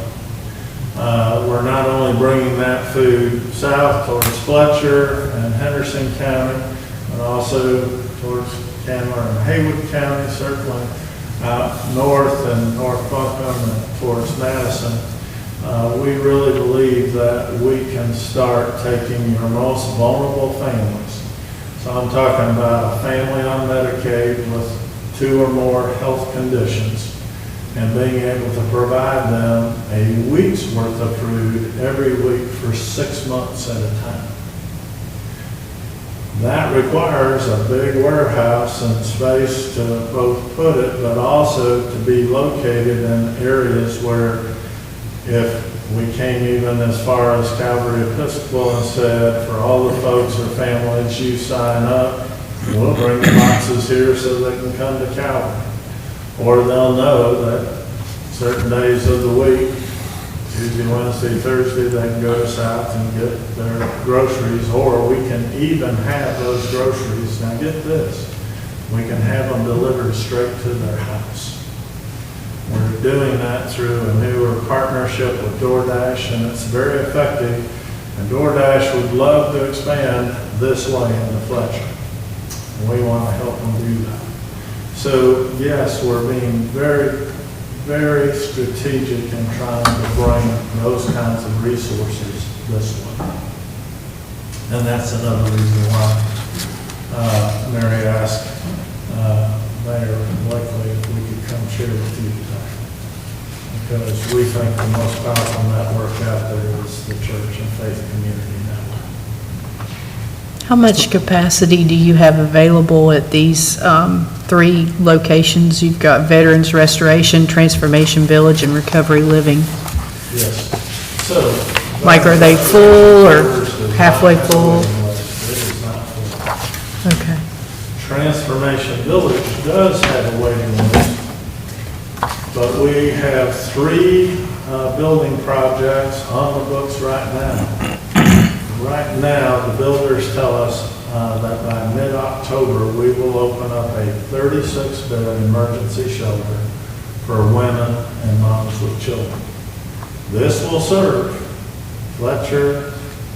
We're not only bringing that food south towards Fletcher and Henderson County, but also towards Candler and Haywood County, certainly out north and North Buncombe and towards Madison. We really believe that we can start taking your most vulnerable families. So I'm talking about a family on Medicaid with 2 or more health conditions, and being able to provide them a week's worth of food every week for 6 months at a time. That requires a big warehouse and space to both put it, but also to be located in areas where if we came even as far as Calvary Episcopal and said, for all the folks or families you sign up, we'll bring the boxes here so they can come to Calvary. Or they'll know that certain days of the week, Tuesday, Wednesday, Thursday, they can go south and get their groceries, or we can even have those groceries, now get this, we can have them delivered straight to their house. We're doing that through a newer partnership with DoorDash, and it's very effective, and DoorDash would love to expand this way into Fletcher. And we want to help them do that. So yes, we're being very, very strategic in trying to bring those kinds of resources this way. And that's another reason why Mary asked Mayor Blakely if we could come share with you today. Because we think the most powerful network out there is the church and faith community network. How much capacity do you have available at these 3 locations? You've got Veterans Restoration, Transformation Village, and Recovery Living. Yes. So. Like, are they full or halfway full? It is not full. Okay. Transformation Village does have a waiting list, but we have 3 building projects on the books right now. Right now, the builders tell us that by mid-October, we will open up a 36-bed emergency shelter for women and moms with children. This will serve Fletcher,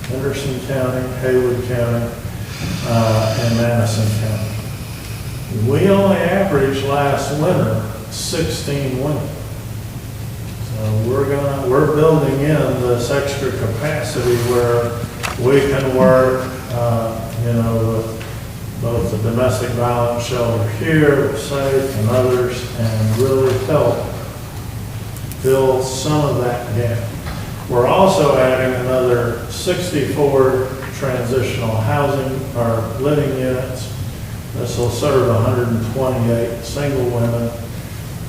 Henderson County, Haywood County, and Madison County. We only averaged last winter 16 women. So we're building in this extra capacity where we can work, with both the domestic violence shelter here, with SAFE and others, and really help fill some of that gap. We're also adding another 64 transitional housing or living units. This will serve 128 single women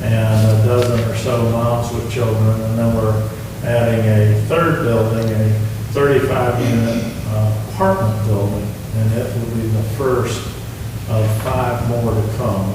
and a dozen or so moms with children. And then we're adding a third building, a 35-unit apartment building, and it will be the first of 5 more to come.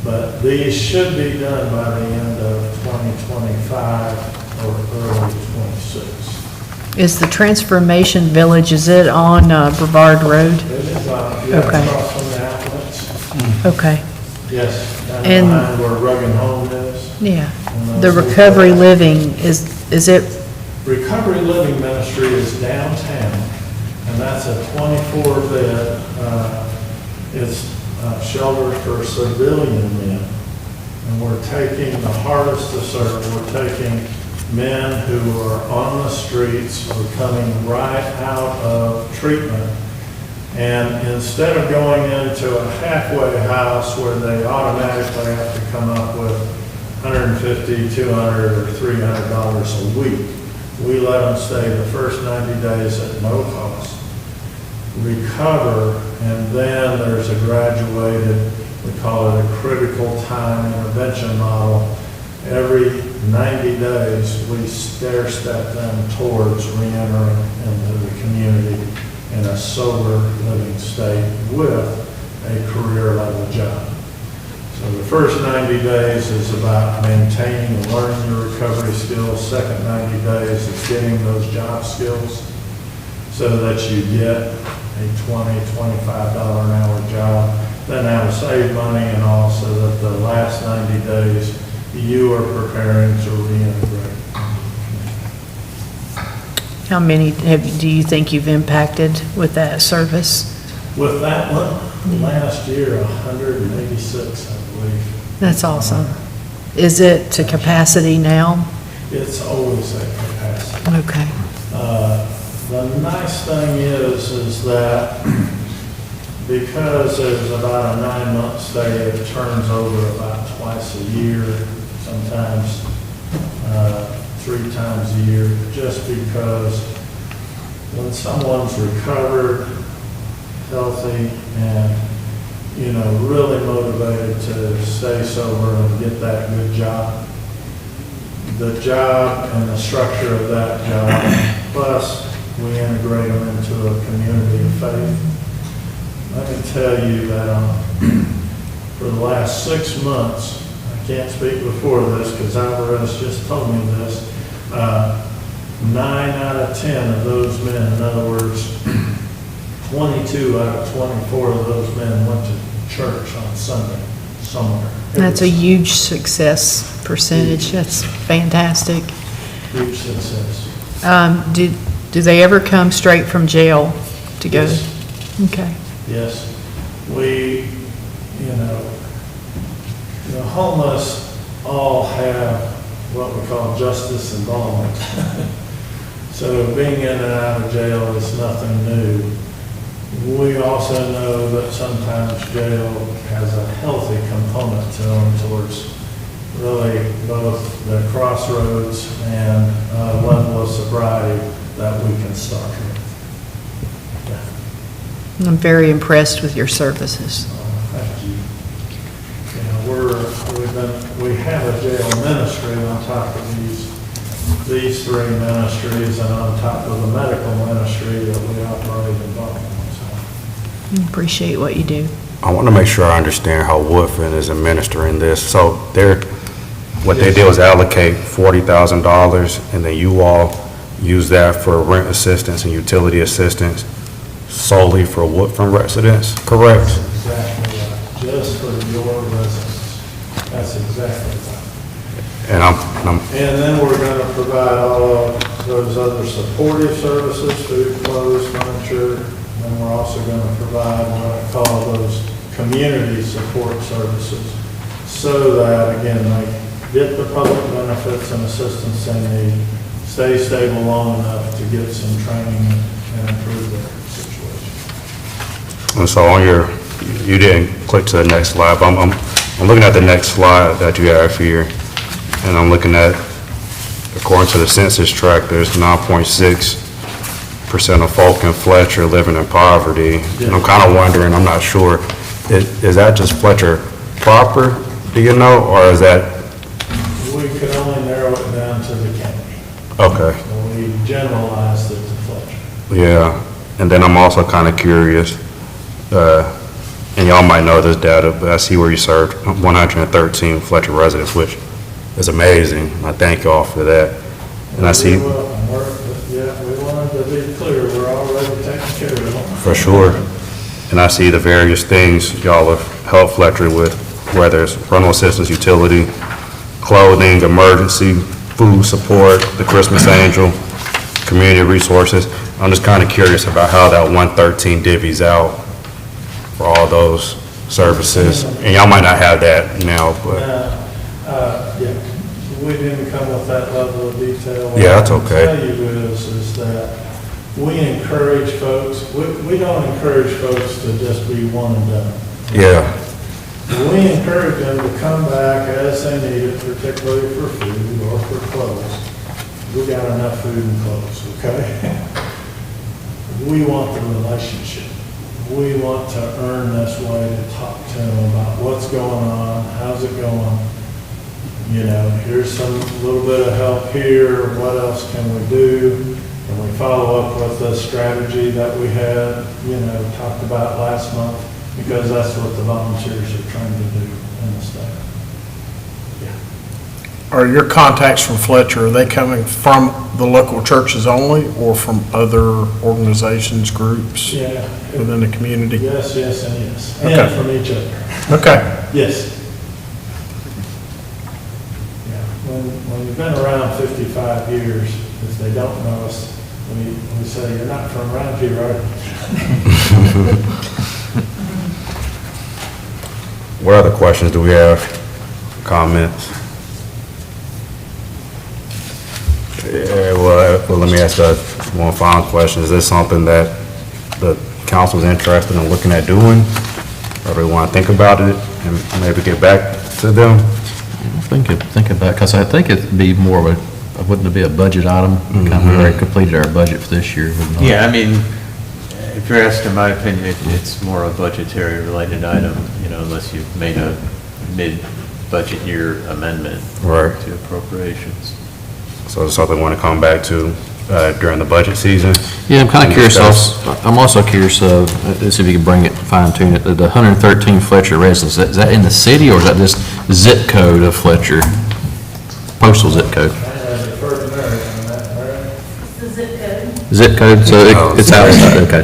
But these should be done by the end of 2025 or early 26. Is the Transformation Village, is it on Brevard Road? It is Okay. across from the outlets. Okay, Yes, down And- behind where Rug and Home is. yeah. And The those- Recovery Living, is it, Recovery Living Ministry is downtown, and that's a 24-bed, it's shelter for civilian men. And we're taking the hardest to serve, we're taking men who are on the streets, or coming right out of treatment. And instead of going into a halfway house where they automatically have to come up with $150, $200, or $300 a week, we let them stay the first 90 days at no cost, recover, and then there's a graduated, we call it a critical time intervention model. Every 90 days, we stair-step them towards reentering into the community in a sober living state with a career-level job. So the first 90 days is about maintaining and learning your recovery skills. Second 90 days is getting those job skills so that you get a $20, $25 an hour job, then how to save money, and also that the last 90 days you are preparing to reintegrate. how many do you think you've impacted with that service? With that one, last year, 186, I believe. That's awesome. Is it to capacity now? It's always at capacity. Okay. The nice thing is that because there's about a 9-month stay, it turns over about twice a year, sometimes 3 times a year, just because when someone's recovered, healthy, and, really motivated to stay sober and get that good job, the job and the structure of that job, plus we integrate them into a community of faith. I can tell you that for the last 6 months, I can't speak before this because Alvarez just told me this, 9 out of 10 of those men, in other words, 22 out of 24 of those men went to church on Sunday somewhere. That's a huge success percentage. That's fantastic. Huge success. Do they ever come straight from jail to go? Yes. Okay. Yes, we, the homeless all have what we call justice involvement. So being in and out of jail is nothing new. We also know that sometimes jail has a healthy component to them towards really both the crossroads and level of sobriety that we can start with. I'm very impressed with your services. Thank you. We have a jail ministry on top of these 3 ministries and on top of the medical ministry that we operate in Baltimore. Appreciate what you do. I want to make sure I understand how Woodfin is administering this. So they're What they did was allocate $40,000, and then you all use that for rent assistance and utility assistance solely for Woodford residents, correct? Exactly right, just for your residents. That's exactly right. And I'm, And then we're gonna provide all of those other supportive services, food, clothes, furniture. And then we're also gonna provide what I call those community support services, so that, again, they get the public benefits and assistance they need, stay stable long enough to get some training and improve their situation. and so on your, you didn't click to the next slide, but I'm looking at the next slide that you have here, and I'm looking at, according to the census tract, there's 9.6% of folk in Fletcher living in poverty. And I'm kind of wondering, I'm not sure, is that just Fletcher proper, do you know, or is that, We could only narrow it down to the county. okay, So we generalized it to Fletcher. yeah. And then I'm also kind of curious, and y'all might know this data, but I see where you served 113 Fletcher residents, which is amazing. I thank y'all for that. And I see, We wanted to be clear, we're already taking care of them. for sure, and I see the various things y'all have helped Fletcher with, whether it's rental assistance, utility, clothing, emergency, food support, the Christmas Angel, community resources. I'm just kind of curious about how that 113 divvies out for all those services. And y'all might not have that now, but, Yeah, we didn't come with that level of detail. Yeah, that's okay. What I can tell you is that we encourage folks, we don't encourage folks to just be one and done. yeah, We encourage them to come back as they need it, particularly for food or for clothes. We got enough food and clothes, okay? We want the relationship. We want to earn this way to talk to them about what's going on, how's it going? You know, here's some little bit of help here, what else can we do? Can we follow up with the strategy that we had, talked about last month? Because that's what the volunteers are trying to do in the state. Are your contacts from Fletcher, are they coming from the local churches only or from other organizations, groups Yeah. within the community? Yes, yes, and yes. Okay. And from each other. Okay. Yes. Yeah. When you've been around 55 years, if they don't know us, we say, you're not from around here, are you? what other questions do we have? Comments? Yeah, well, let me ask one final question. Is this something that the council's interested in looking at doing? Or do we want to think about it and maybe get back to them? Think about, because I think it'd be more of a, wouldn't it be a budget item? Kind of already completed our budget for this year. wouldn't it? Yeah, I mean, if you're asking my opinion, it's more a budgetary related item, unless you've made a mid-budget year amendment Right. to appropriations. So it's something we want to come back to during the budget season? Yeah, I'm kind of And curious, discuss. I'm also curious, let's see if you can bring it, fine tune it, the 113 Fletcher residents, is that in the city or is that just zip code of Fletcher? Postal zip code? I defer to Mary on that, Mary. The zip code. Zip code, so it's outside, okay.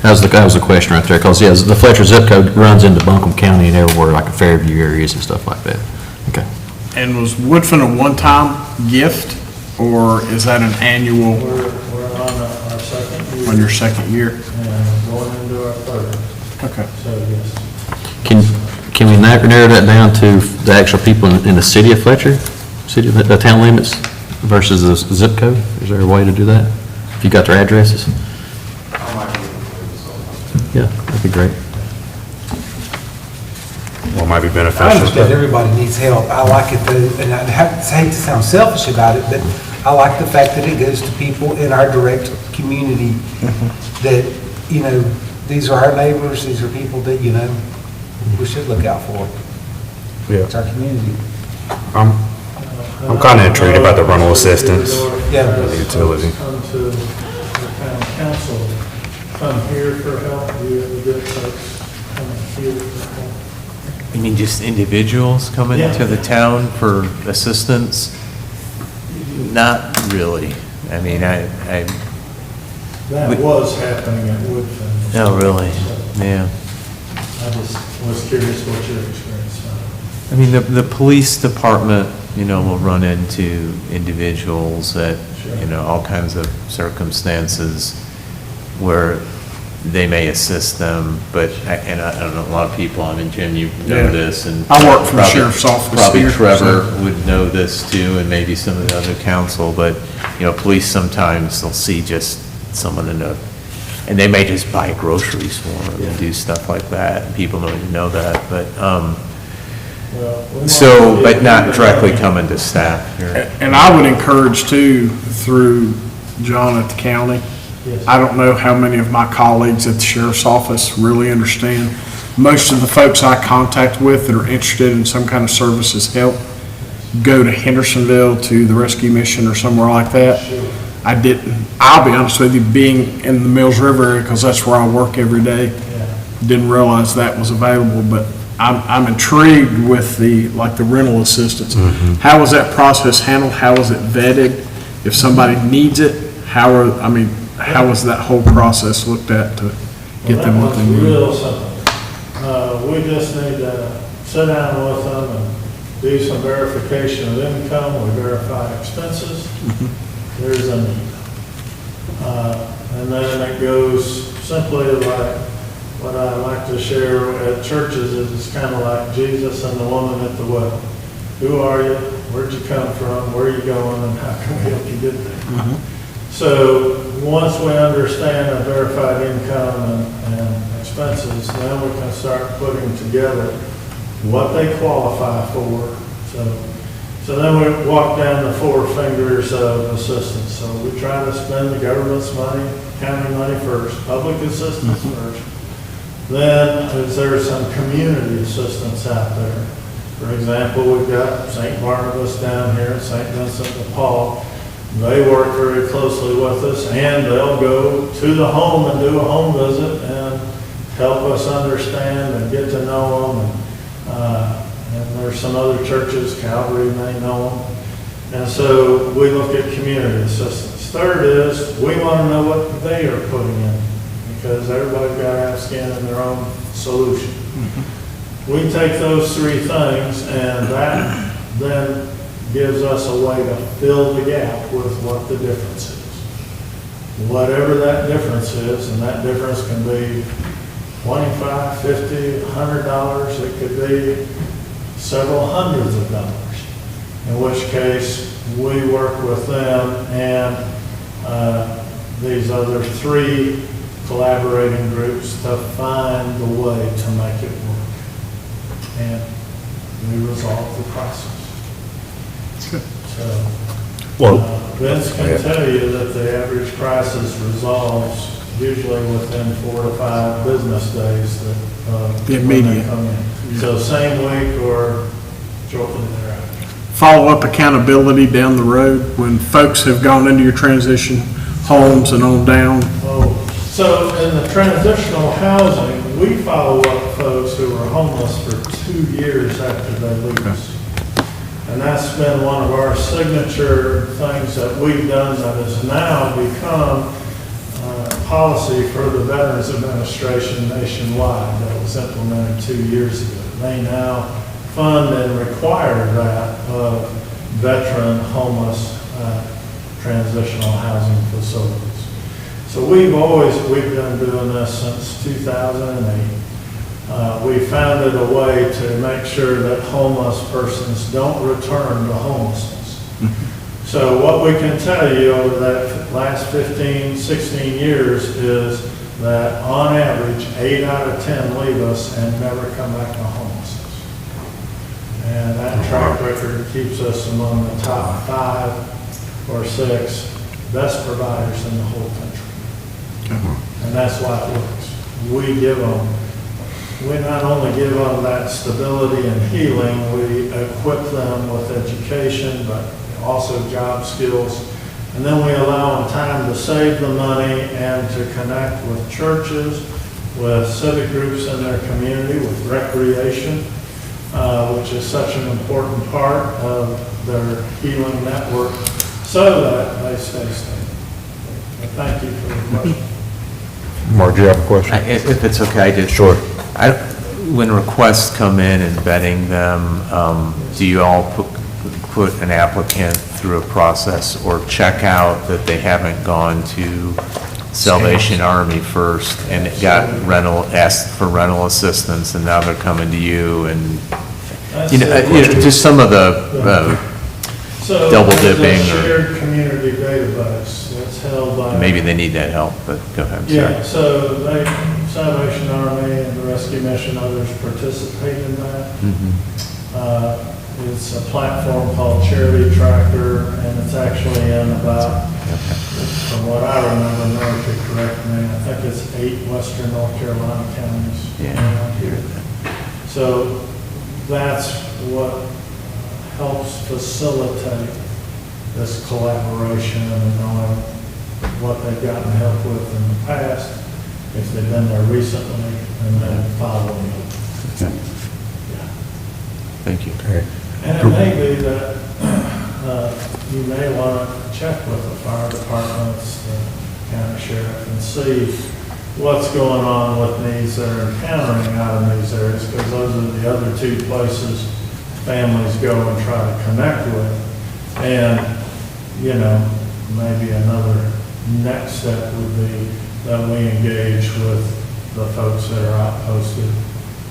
That was the question right there, because, yeah, the Fletcher zip code runs into Buncombe County and everywhere, like Fairview areas and stuff like that. Okay. And was Woodfin a one-time gift or is that an annual We're on our second year. on your second year? And going into our third, Okay. so yes. Can we narrow that down to the actual people in the city of Fletcher? City, the town limits versus the zip code? Is there a way to do that? If you got their addresses? Yeah, that'd be great. What might be I beneficial? understand everybody needs help. I like it, and I hate to sound selfish about it, but I like the fact that it goes to people in our direct community that, these are our neighbors, these are people that, we should look out for. Yeah. It's our community. I'm kind of intrigued about the rental assistance. Yeah. The utility. Come to the town council, come here for help, you have the good folks come here for help. I mean, just individuals coming Yeah. to the town for assistance? Not really. I mean, That was happening at Woodfin. oh, really? Yeah. I just was curious what your experience was. I mean, the police department, will run into individuals that, all kinds of circumstances where they may assist them, but, I don't know, a lot of people, I mean, Jim, you know Yeah. this, and. I work for the probably- sheriff's office Probably here, Trevor so- would know this too, and maybe some of the other council, but, police sometimes, they'll see just someone and they may just buy groceries for them and do stuff like that, and people don't even know that, but, Well, we want so, to but be- not directly coming to staff here. And I would encourage too, through John at the county, Yes. I don't know how many of my colleagues at the sheriff's office really understand. Most of the folks I contact with that are interested in some kind of services help go to Hendersonville to the rescue mission or somewhere like that. I'll be honest with you, being in the Mills River area, because that's where I work every day, didn't realize that was available, but I'm intrigued with the rental assistance. How was that process handled? How was it vetted? If somebody needs it, how was that whole process looked at to get them what they Well, that need? one's real simple. We just need to sit down with them and do some verification of income, we verify expenses, there's a need. And then it goes simply like, what I like to share at churches is it's kind of like Jesus and the woman at the well. Who are you? Where'd you come from? Where are you going? And how can we help you get there? So once we understand and verified income and expenses, then we can start putting together what they qualify for. So then we walk down the four fingers of assistance. So we try to spend the government's money, county money first, public assistance first. Then is there some community assistance out there? For example, we've got St. Barnabas down here, St. Vincent de Paul. They work very closely with us, and they'll go to the home and do a home visit and help us understand and get to know them. And there's some other churches, Calvary may know them. And so we look at community assistance. Third is, we want to know what they are putting in, because everybody's got to have skin in their own solution. We take those three things, and that then gives us a way to fill the gap with what the difference is. Whatever that difference is, and that difference can be $25, $50, $100, it could be several hundreds of dollars, in which case we work with them and these other three collaborating groups to find the way to make it work. And we resolve the process. So, Vince can tell you that the average crisis resolves usually within 4 to 5 business days that, The when they immediate. come in. So same week or shortly thereafter. Follow-up accountability down the road when folks have gone into your transition homes and on down. So in the transitional housing, we follow up folks who are homeless for 2 years after they leave us. And that's been one of our signature things that we've done that has now become policy for the Veterans Administration nationwide that was implemented 2 years ago. They now fund and require that of veteran homeless transitional housing facilities. So we've been doing this since 2008. We founded a way to make sure that homeless persons don't return to homelessness. So what we can tell you over that last 15, 16 years is that on average, 8 out of 10 leave us and never come back to homelessness. And that track record keeps us among the top 5 or 6 best providers in the whole country. And that's why it works. We not only give them that stability and healing, we equip them with education, but also job skills. And then we allow them time to save the money and to connect with churches, with civic groups in their community, with recreation. which is such an important part of their healing network, so that they stay stable. But thank you for the question. Mark, do you have a question? If it's okay, just. Sure. When requests come in and vetting them, do you all put an applicant through a process or check out that they haven't gone to Salvation Army first and asked for rental assistance and now they're coming to you and, just some of the double dipping So or there's a shared community database that's held by. maybe they need that help, but go ahead, I'm Yeah, sorry. so Salvation Army and the Rescue Mission, others participate in that. It's a platform called Charity Tracker, and it's actually in about, from what I remember, Mary could correct me, I think it's 8 western North Carolina counties around here. So that's what helps facilitate this collaboration and knowing what they've gotten help with in the past, if they've been there recently, and then following up. Thank you. And it may be that you may want to check with the fire departments, the county sheriff, and see what's going on with needs they're encountering out in these areas, because those are the other 2 places families go and try to connect with. And, maybe another next step would be that we engage with the folks that are outposted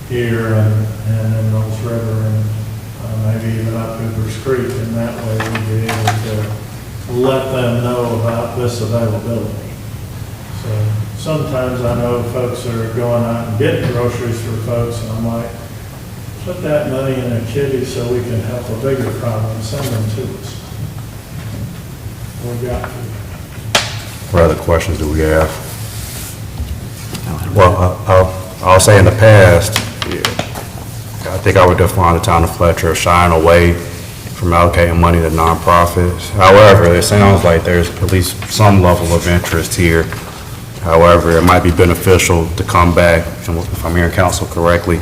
here and in Knowles River and maybe even up Cooper's Creek, and that way we'd be able to let them know about this availability. So sometimes I know folks are going out and getting groceries for folks, and I'm like, put that money in a kitty so we can help a bigger problem, send them to us. We got to. What other questions do we have? Well, I'll say in the past, I think I would define the town of Fletcher as shying away from allocating money to nonprofits. However, it sounds like there's at least some level of interest here. However, it might be beneficial to come back, if I'm hearing council correctly,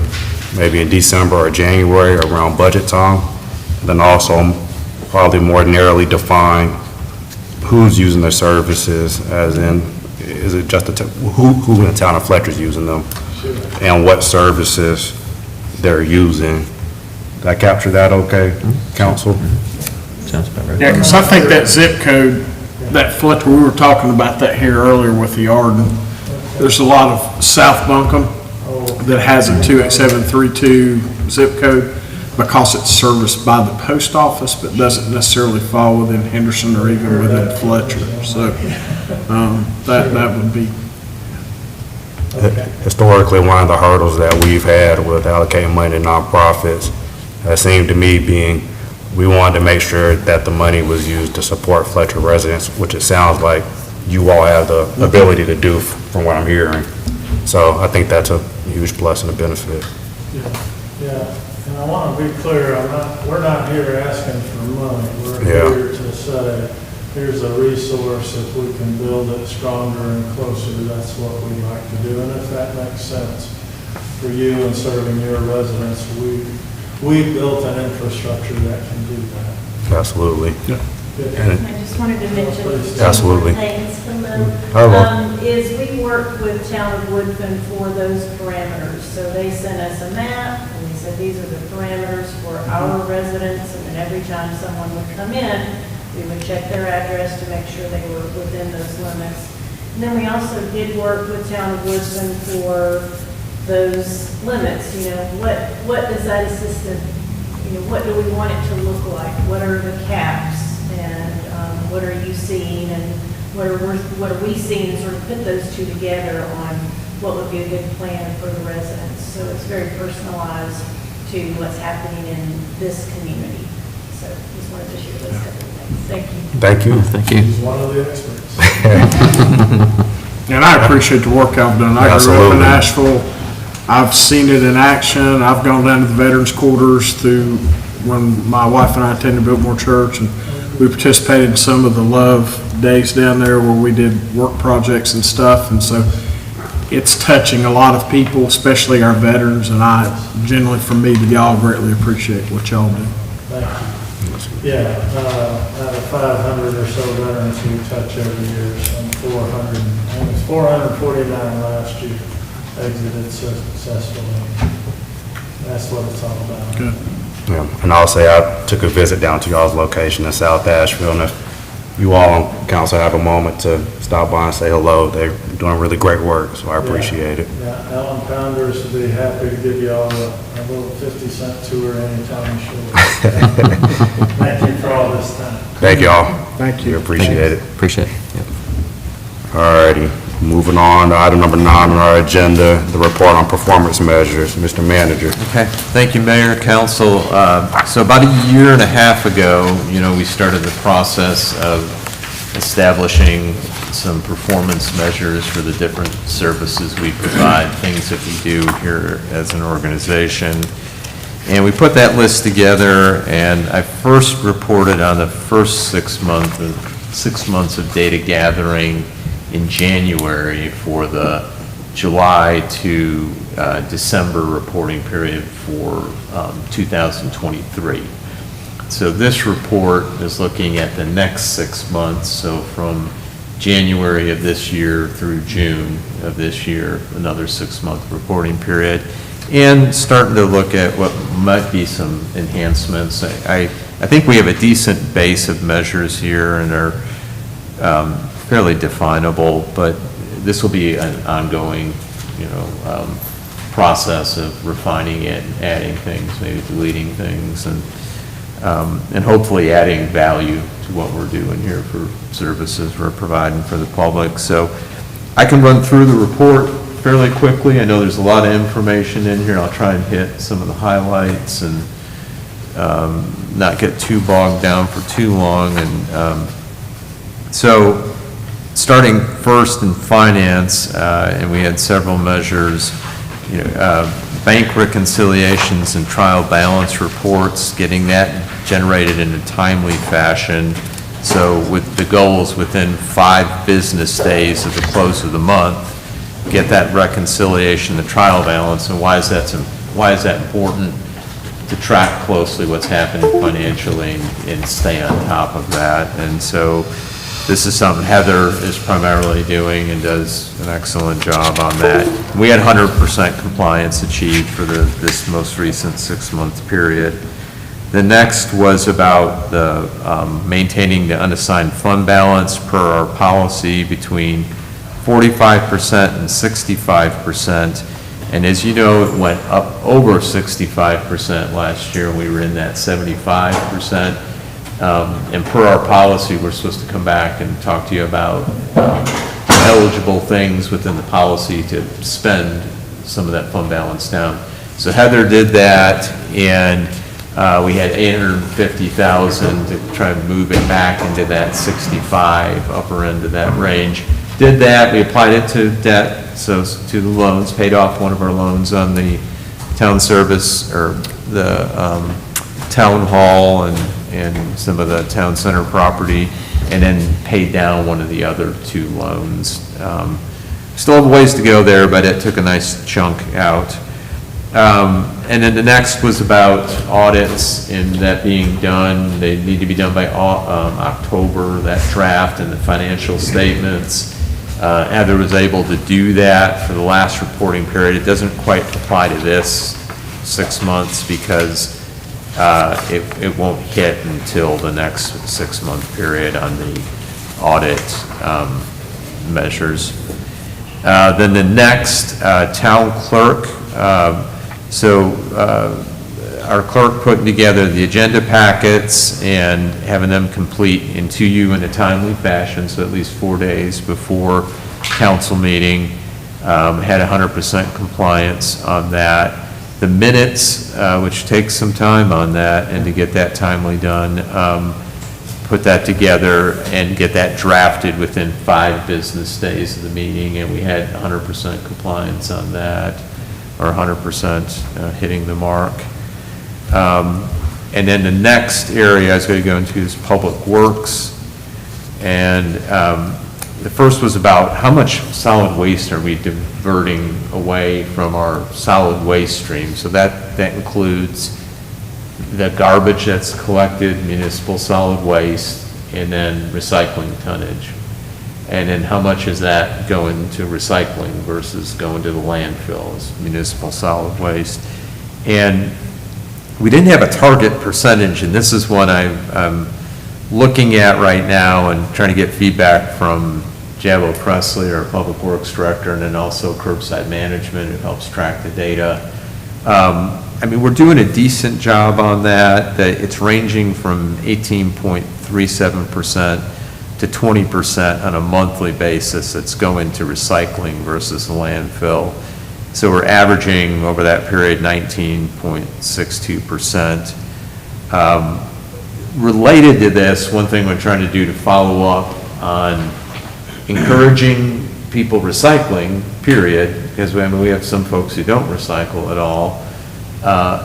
maybe in December or January around budget time. Then also probably more narrowly define who's using their services, as in, is it just who in the town of Fletcher is using them? And what services they're using. Did I capture that okay, council? Sounds about right. Yeah, because I think that zip code, that Fletcher, we were talking about that here earlier with the Arden. There's a lot of South Buncombe that has a 28732 zip code because it's serviced by the post office, but doesn't necessarily fall within Henderson or even within Fletcher. So that would be. Historically, one of the hurdles that we've had with allocating money to nonprofits seemed to me being, we wanted to make sure that the money was used to support Fletcher residents, which it sounds like you all have the ability to do from what I'm hearing. So I think that's a huge plus and a benefit. Yeah, and I want to be clear, we're not here asking for money. We're Yeah. here to say, here's a resource, if we can build it stronger and closer, that's what we'd like to do. And if that makes sense for you and serving your residents, we built an infrastructure that can do that. Absolutely. Good. And I just wanted to mention Absolutely. two more things from them. Hello. Is we work with Town of Woodfin for those parameters. So they sent us a map, and they said these are the parameters for our residents, and then every time someone would come in, we would check their address to make sure they were within those limits. And then we also did work with Town of Woodfin for those limits, what does that assistant, what do we want it to look like? What are the caps? And what are you seeing, and what are we seeing, and sort of put those two together on what would be a good plan for the residents. So it's very personalized to what's happening in this community. So just wanted to share those couple of things. Thank you. thank you. Thank you. He's one of the experts. And I appreciate the work y'all done. I grew up Absolutely. in Nashville. I've seen it in action. I've gone down to the Veterans Quarters through when my wife and I attended Biltmore Church, and we participated in some of the Love Days down there where we did work projects and stuff. And so it's touching a lot of people, especially our veterans, and I generally, from me to y'all, greatly appreciate what y'all do. Thank you. Yeah, out of 500 or so veterans we touch every year, some 400, and it's 449 last year exited successfully. That's what it's all about. Good. Yeah, and I'll say I took a visit down to y'all's location in South Asheville, and if you all on council have a moment to stop by and say hello, they're doing really great work, so I appreciate it. Yeah, Alan Pounders would be happy to give you all a little 50-cent tour anytime you show. Thank you for all this time. Thank y'all. Thank you. We appreciate it. Appreciate it. Yep. All righty, moving on to item number 9 on our agenda, the report on performance measures. Mr. Manager. Okay, thank you, Mayor, Council. So about a year and a half ago, we started the process of establishing some performance measures for the different services we provide, things that we do here as an organization. And we put that list together, and I first reported on the first 6 months of data gathering in January for the July to December reporting period for 2023. So this report is looking at the next 6 months, so from January of this year through June of this year, another 6-month reporting period, and starting to look at what might be some enhancements. I think we have a decent base of measures here and are fairly definable, but this will be an ongoing, process of refining it, adding things, maybe deleting things, and hopefully adding value to what we're doing here for services we're providing for the public. So I can run through the report fairly quickly. I know there's a lot of information in here. I'll try and hit some of the highlights and not get too bogged down for too long. And so starting first in finance, and we had several measures, bank reconciliations and trial balance reports, getting that generated in a timely fashion. So with the goals within 5 business days of the close of the month, get that reconciliation, the trial balance, and why is that important? To track closely what's happening financially and stay on top of that. And so this is something Heather is primarily doing and does an excellent job on that. We had 100% compliance achieved for this most recent 6-month period. The next was about the maintaining the unassigned fund balance per our policy between 45% and 65%. And as you know, it went up over 65% last year. We were in that 75%. And per our policy, we're supposed to come back and talk to you about eligible things within the policy to spend some of that fund balance down. So Heather did that, and we had $850,000 to try and move it back into that 65 upper end of that range. Did that, we applied it to debt, so to the loans, paid off one of our loans on the town service, or the town hall and some of the town center property, and then paid down one of the other 2 loans. Still have a ways to go there, but it took a nice chunk out. And then the next was about audits and that being done. They need to be done by October, that draft and the financial statements. Heather was able to do that for the last reporting period. It doesn't quite apply to this 6 months because it won't hit until the next 6-month period on the audit measures. Then the next, town clerk. Our clerk putting together the agenda packets and having them complete into you in a timely fashion, so at least 4 days before council meeting, had 100% compliance on that. The minutes, which takes some time on that, and to get that timely done, put that together and get that drafted within 5 business days of the meeting, and we had 100% compliance on that, or 100% hitting the mark. And then the next area I was going to go into is public works. And the first was about how much solid waste are we diverting away from our solid waste stream? So that includes the garbage that's collected, municipal solid waste, and then recycling tonnage. And then how much is that going to recycling versus going to the landfill as municipal solid waste? And we didn't have a target percentage, and this is what I'm looking at right now and trying to get feedback from Jabo Presley, our Public Works Director, and then also Curbside Management, who helps track the data. I mean, we're doing a decent job on that. It's ranging from 18.37% to 20% on a monthly basis that's going to recycling versus landfill. So we're averaging over that period 19.62%. Related to this, one thing we're trying to do to follow up on encouraging people recycling, period, because we have some folks who don't recycle at all.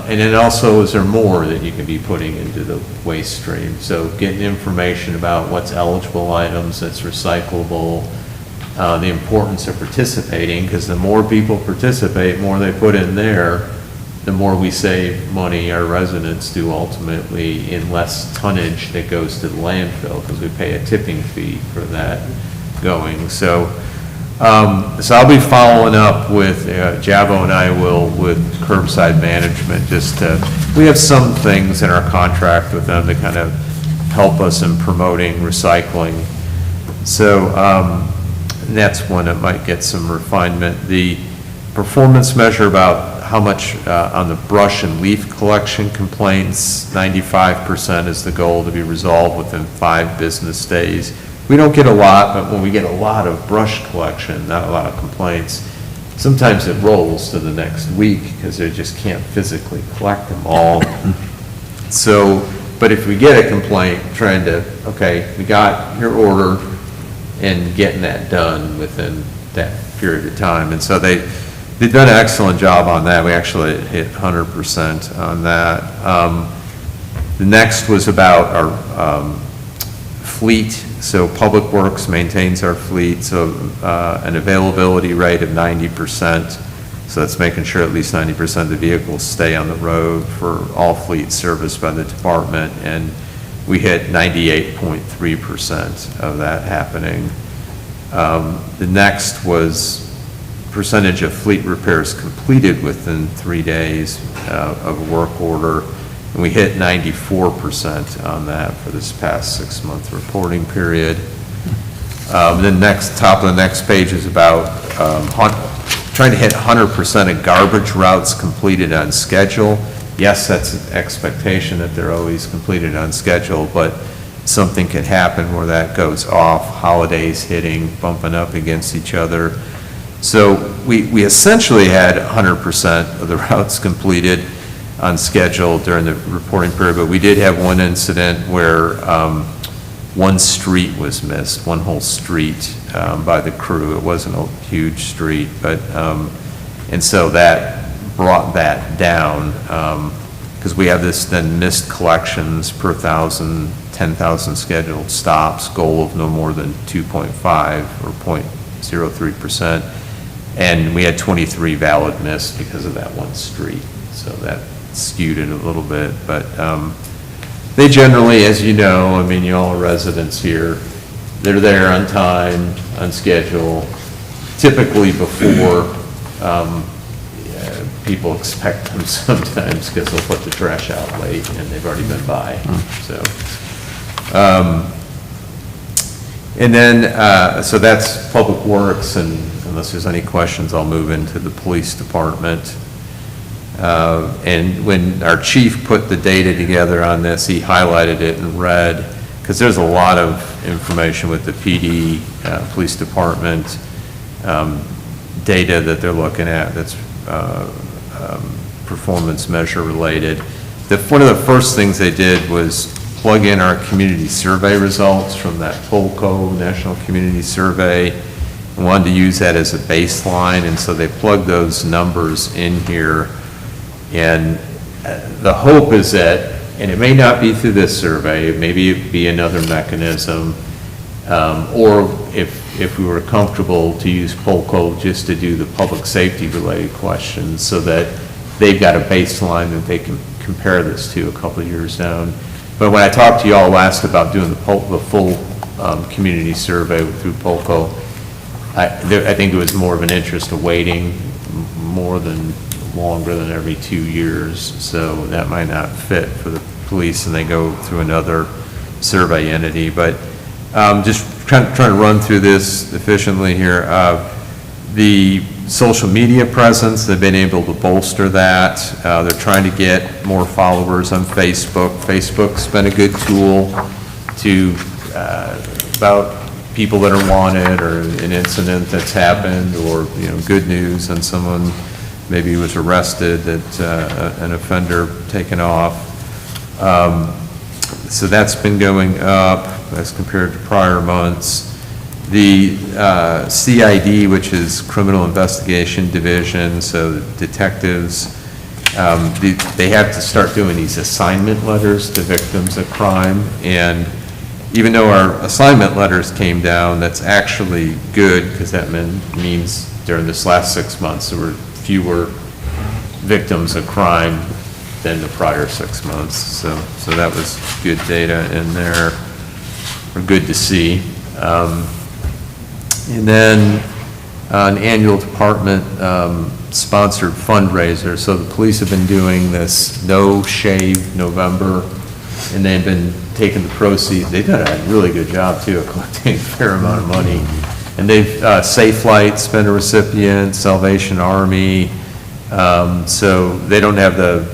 And then also, is there more that you can be putting into the waste stream? So getting information about what's eligible items, that's recyclable, the importance of participating, because the more people participate, more they put in there, the more we save money, our residents do ultimately, in less tonnage that goes to the landfill, because we pay a tipping fee for that going. So I'll be following up with, Jabo and I will, with Curbside Management, we have some things in our contract with them to kind of help us in promoting recycling. So that's one that might get some refinement. The performance measure about how much on the brush and leaf collection complaints, 95% is the goal to be resolved within 5 business days. We don't get a lot, but when we get a lot of brush collection, not a lot of complaints, sometimes it rolls to the next week because they just can't physically collect them all. So, but if we get a complaint, trying to, okay, we got your order, and getting that done within that period of time. And so they've done an excellent job on that. We actually hit 100% on that. The next was about our fleet. So Public Works maintains our fleet, so an availability rate of 90%. So that's making sure at least 90% of the vehicles stay on the road for all fleet serviced by the department. And we hit 98.3% of that happening. The next was percentage of fleet repairs completed within 3 days of a work order, and we hit 94% on that for this past 6-month reporting period. Then top of the next page is about trying to hit 100% of garbage routes completed on schedule. Yes, that's an expectation that they're always completed on schedule, but something could happen where that goes off, holidays hitting, bumping up against each other. So we essentially had 100% of the routes completed on schedule during the reporting period, but we did have one incident where one street was missed, one whole street by the crew. It wasn't a huge street, but, and so that brought that down, because we have this then missed collections per 1,000, 10,000 scheduled stops, goal of no more than 2.5 or 0.03%. And we had 23 valid missed because of that one street. So that skewed it a little bit, but they generally, as you know, I mean, you all are residents here, they're there on time, on schedule, typically before people expect them sometimes, because they'll put the trash out late and they've already been by, so. And then, so that's Public Works, and unless there's any questions, I'll move into the Police Department. And when our chief put the data together on this, he highlighted it in red, because there's a lot of information with the PD, Police Department, data that they're looking at that's performance measure related. One of the first things they did was plug in our community survey results from that Polco National Community Survey, and wanted to use that as a baseline, and so they plugged those numbers in here. And the hope is that, and it may not be through this survey, maybe it be another mechanism, Or if we were comfortable to use Polco just to do the public safety related questions so that they've got a baseline that they can compare this to a couple of years down. But when I talked to you all last about doing the full community survey through Polco, I think there was more of an interest of waiting longer than every 2 years, so that might not fit for the police, and they go through another survey entity. But just trying to run through this efficiently here. The social media presence, they've been able to bolster that. They're trying to get more followers on Facebook. Facebook's been a good tool to, about people that are wanted, or an incident that's happened, or, good news on someone maybe was arrested, that an offender taken off. So that's been going up as compared to prior months. The CID, which is Criminal Investigation Division, so detectives, they have to start doing these assignment letters to victims of crime. And even though our assignment letters came down, that's actually good, because that means during this last 6 months, there were fewer victims of crime than the prior 6 months. So that was good data in there, or good to see. And then an annual department sponsored fundraiser. So the police have been doing this No Shave November, and they've been taking the proceeds. They've done a really good job too of collecting a fair amount of money. And they've, Safe Light's been a recipient, Salvation Army. So they don't have the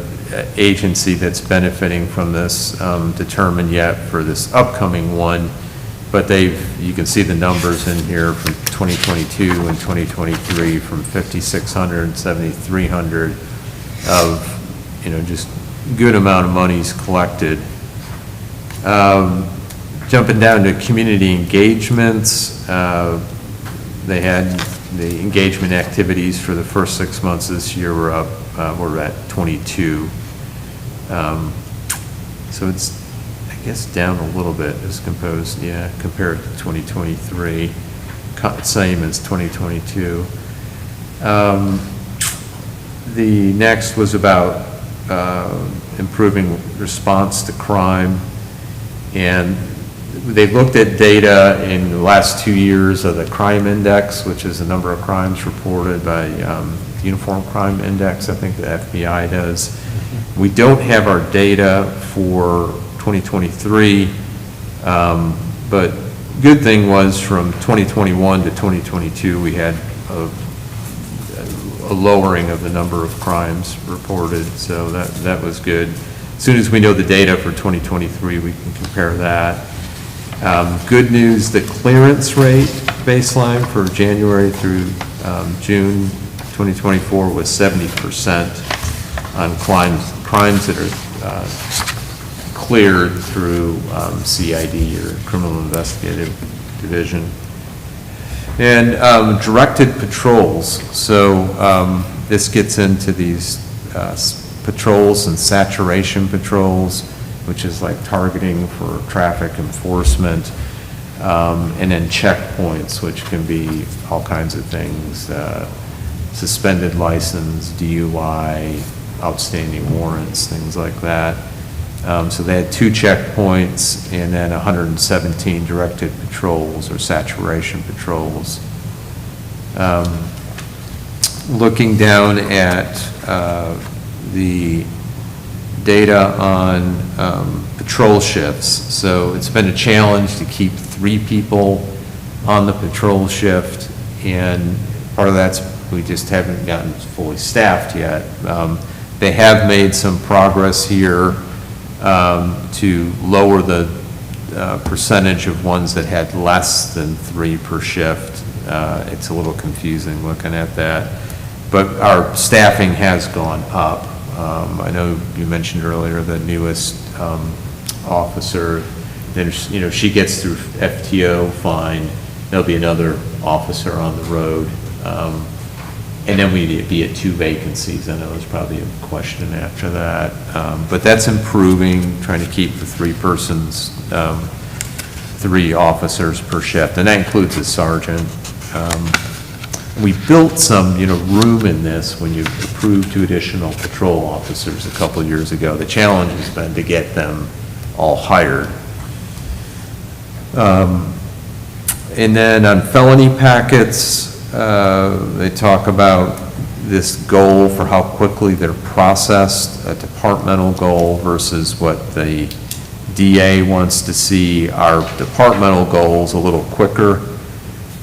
agency that's benefiting from this determined yet for this upcoming one. But you can see the numbers in here from 2022 and 2023, from 5,600 and 7,300 of, just good amount of monies collected. Jumping down to community engagements, they had the engagement activities for the first 6 months this year were up, we're at 22. So it's, I guess, down a little bit as compared to 2023, same as 2022. The next was about improving response to crime, and they've looked at data in the last 2 years of the crime index, which is the number of crimes reported by Uniform Crime Index, I think the FBI does. We don't have our data for 2023, but good thing was from 2021 to 2022, we had a lowering of the number of crimes reported, so that was good. As soon as we know the data for 2023, we can compare that. Good news, the clearance rate baseline for January through June 2024 was 70% on crimes that are cleared through CID, or Criminal Investigative Division. And directed patrols. So this gets into these patrols and saturation patrols, which is like targeting for traffic enforcement, and then checkpoints, which can be all kinds of things, suspended license, DUI, outstanding warrants, things like that. So they had 2 checkpoints and then 117 directed patrols or saturation patrols. Looking down at the data on patrol shifts. So it's been a challenge to keep 3 people on the patrol shift, and part of that's we just haven't gotten fully staffed yet. They have made some progress here to lower the percentage of ones that had less than 3 per shift. It's a little confusing looking at that, but our staffing has gone up. I know you mentioned earlier the newest officer, then, she gets through FTO fine. There'll be another officer on the road. And then we'd be at 2 vacancies. I know there's probably a question after that. But that's improving, trying to keep the 3 persons 3 officers per shift, and that includes a sergeant. We built some, room in this when you approved 2 additional patrol officers a couple of years ago. The challenge has been to get them all hired. And then on felony packets, they talk about this goal for how quickly they're processed, a departmental goal versus what the DA wants to see. Our departmental goal's a little quicker,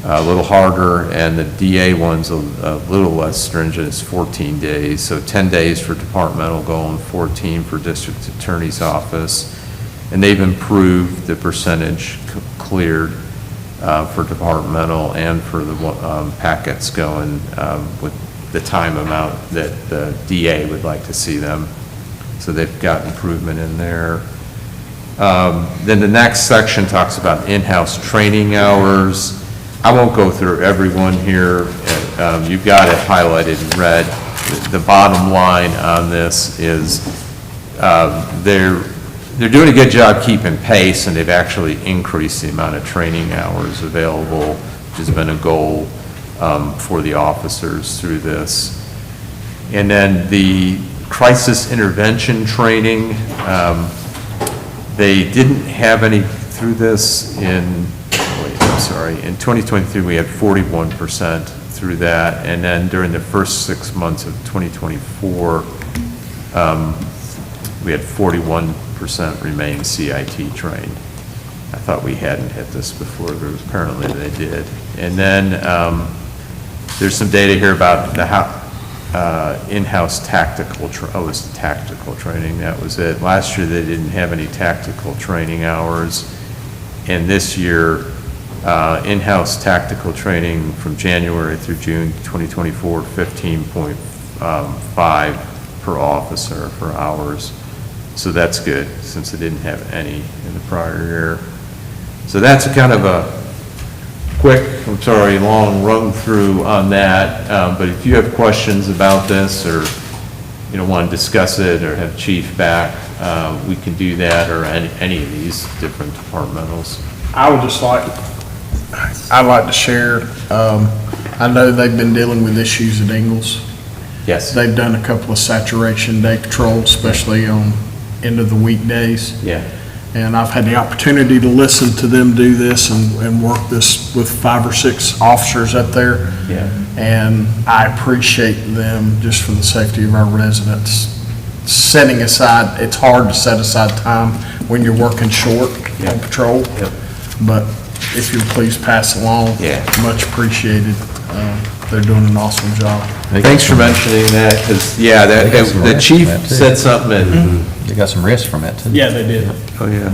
a little harder, and the DA one's a little less stringent, it's 14 days. So 10 days for departmental goal and 14 for district attorney's office. And they've improved the percentage cleared for departmental and for the packets going with the time amount that the DA would like to see them. So they've got improvement in there. Then the next section talks about in-house training hours. I won't go through every one here. You've got it highlighted in red. The bottom line on this is they're doing a good job keeping pace, and they've actually increased the amount of training hours available, which has been a goal for the officers through this. And then the crisis intervention training, they didn't have any through this in 2023 we had 41% through that, and then during the first 6 months of 2024, we had 41% remain CIT trained. I thought we hadn't hit this before, but apparently they did. And then there's some data here about the in-house tactical, tactical training, that was it. Last year they didn't have any tactical training hours, and this year in-house tactical training from January through June 2024, 15.5 per officer for hours. So that's good, since they didn't have any in the prior year. So that's a kind of a quick, long run through on that. But if you have questions about this, or want to discuss it, or have Chief back, we can do that, or any of these different departmentals. I'd like to share, I know they've been dealing with issues at Ingalls. Yes. They've done a couple of saturation day patrols, especially on end of the weekdays. Yeah. And I've had the opportunity to listen to them do this and work this with 5 or 6 officers up there. Yeah. And I appreciate them, just for the safety of our residents, setting aside, it's hard to set aside time when you're working short on patrol. Yep. But if you'll please pass along. Yeah. Much appreciated. They're doing an awesome job. Thanks for mentioning that, because, the chief said something, and They got some risk from it, too. Yeah, they did. oh, yeah.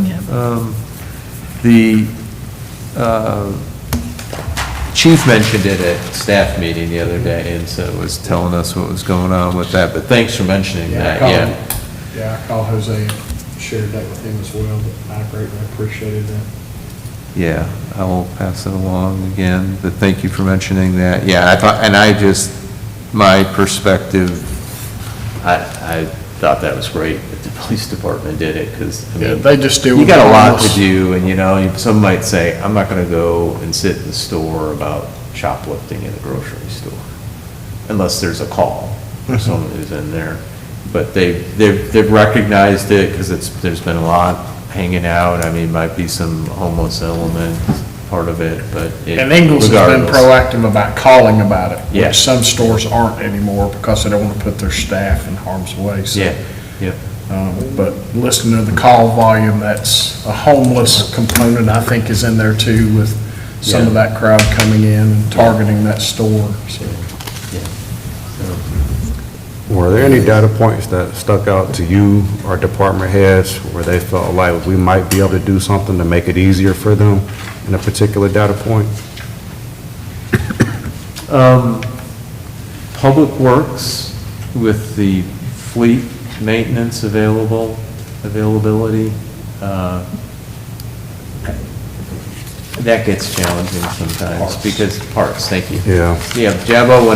The chief mentioned it at staff meeting the other day, and so was telling us what was going on with that, but thanks for mentioning that, yeah. Yeah, I called Jose and shared that with him as well, but I greatly appreciated that. Yeah, I will pass it along again, but thank you for mentioning that. Yeah, my perspective, I thought that was great that the police department did it, because, They just do. you got a lot to do, and, some might say, I'm not gonna go and sit in the store about shoplifting in a grocery store, unless there's a call for someone who's in there. But they've recognized it, because there's been a lot hanging out. Might be some homeless element part of it, but And Ingalls has been regardless. proactive about calling about it, Yeah. which some stores aren't anymore because they don't want to put their staff in harm's way. So, Yeah, yeah. But listening to the call volume, that's a homeless component, I think, is in there too, with some of that crowd coming in and targeting that store, so. Were there any data points that stuck out to you or department heads where they felt like we might be able to do something to make it easier for them in a particular data point? Public Works with the fleet maintenance availability, that gets challenging sometimes, because parts, thank you. Yeah. Yeah, Jabbo,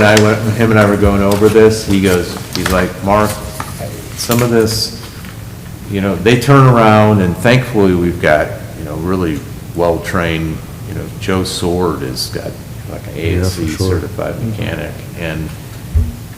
him and I were going over this, he's like, Mark, some of this, they turn around, and thankfully we've got, really well-trained, Joe Sword has got like an Yeah, for ASC sure. certified mechanic, and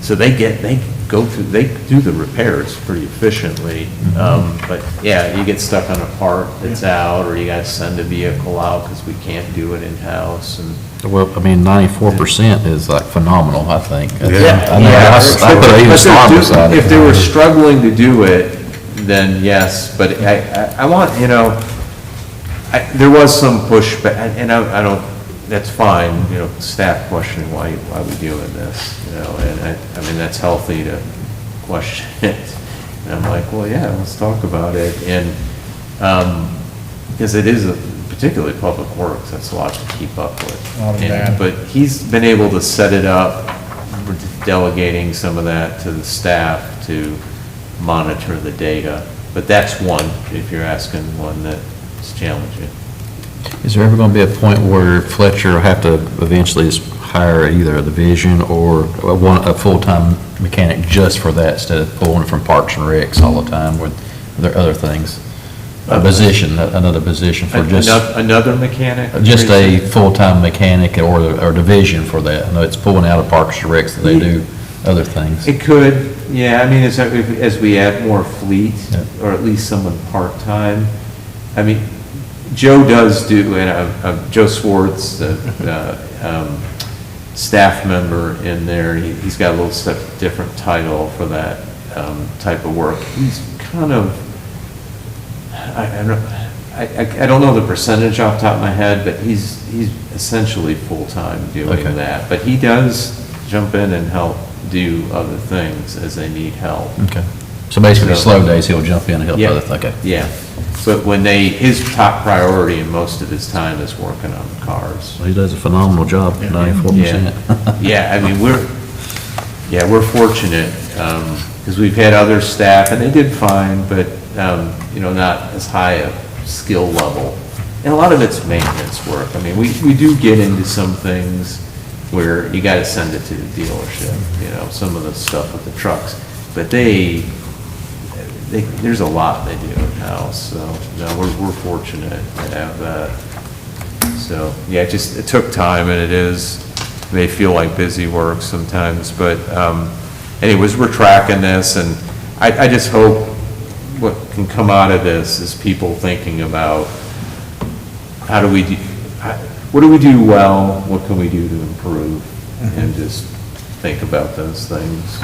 so they do the repairs pretty efficiently. But yeah, you get stuck on a part that's out, or you gotta send a vehicle out because we can't do it in-house, and. Well, I mean, 94% is like phenomenal, I think. I mean, Yeah, I put even but star beside it. if they were struggling to do it, then yes, but I want, there was some pushback, and I don't, that's fine, staff questioning why we doing this, and I mean, that's healthy to question it. And I'm like, well, yeah, let's talk about it, and, because it is particularly public works, that's a lot to keep up with. But he's been able to set it up, we're delegating some of that to the staff to monitor the data. But that's one, if you're asking one that's challenging. Is there ever going to be a point where Fletcher will have to eventually just hire either a division or a full-time mechanic just for that instead of pulling from Parks and Recs all the time with their other things? Another position for just... Another mechanic? Just a full-time mechanic or division for that. I know it's pulling out of Parks and Recs that they do other things. It could, yeah, I mean, as we add more fleet, or at least someone part-time, I mean, Joe does do, and Joe Swartz, staff member in there, he's got a little different title for that type of work. He's kind of, I don't know the percentage off the top of my head, but he's essentially full-time doing that. But he does jump in and help do other things as they need help. Okay. So basically, slow days, he'll jump in and help other, okay. Yeah, but his top priority in most of his time is working on the cars. Well, he does a phenomenal job, 94%. Yeah, I mean, we're fortunate, because we've had other staff, and they did fine, but, not as high a skill level. And a lot of it's maintenance work. I mean, we do get into some things where you gotta send it to the dealership, some of the stuff with the trucks. But there's a lot they do in-house, so, we're fortunate to have that. So, yeah, it took time, and it may feel like busy work sometimes, but, anyways, we're tracking this, and I just hope what can come out of this is people thinking about what do we do well, what can we do to improve, and just think about those things.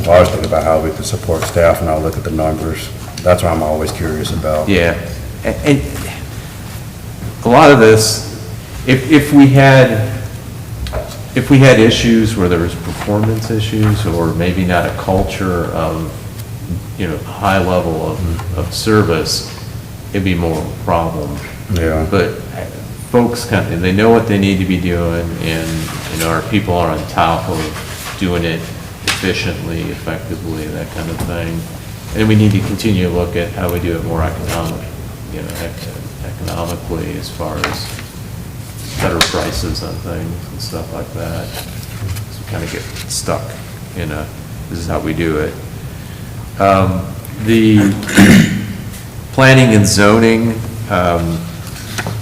I always think about how we can support staff, and I'll look at the numbers. That's what I'm always curious about. Yeah, and a lot of this, if we had issues where there was performance issues, or maybe not a culture of, high level of service, it'd be more of a problem. Yeah. But folks they know what they need to be doing, and, our people are on top of doing it efficiently, effectively, that kind of thing. And we need to continue to look at how we do it more economically, as far as better prices on things and stuff like that. So we kind of get stuck in this is how we do it. The planning and zoning,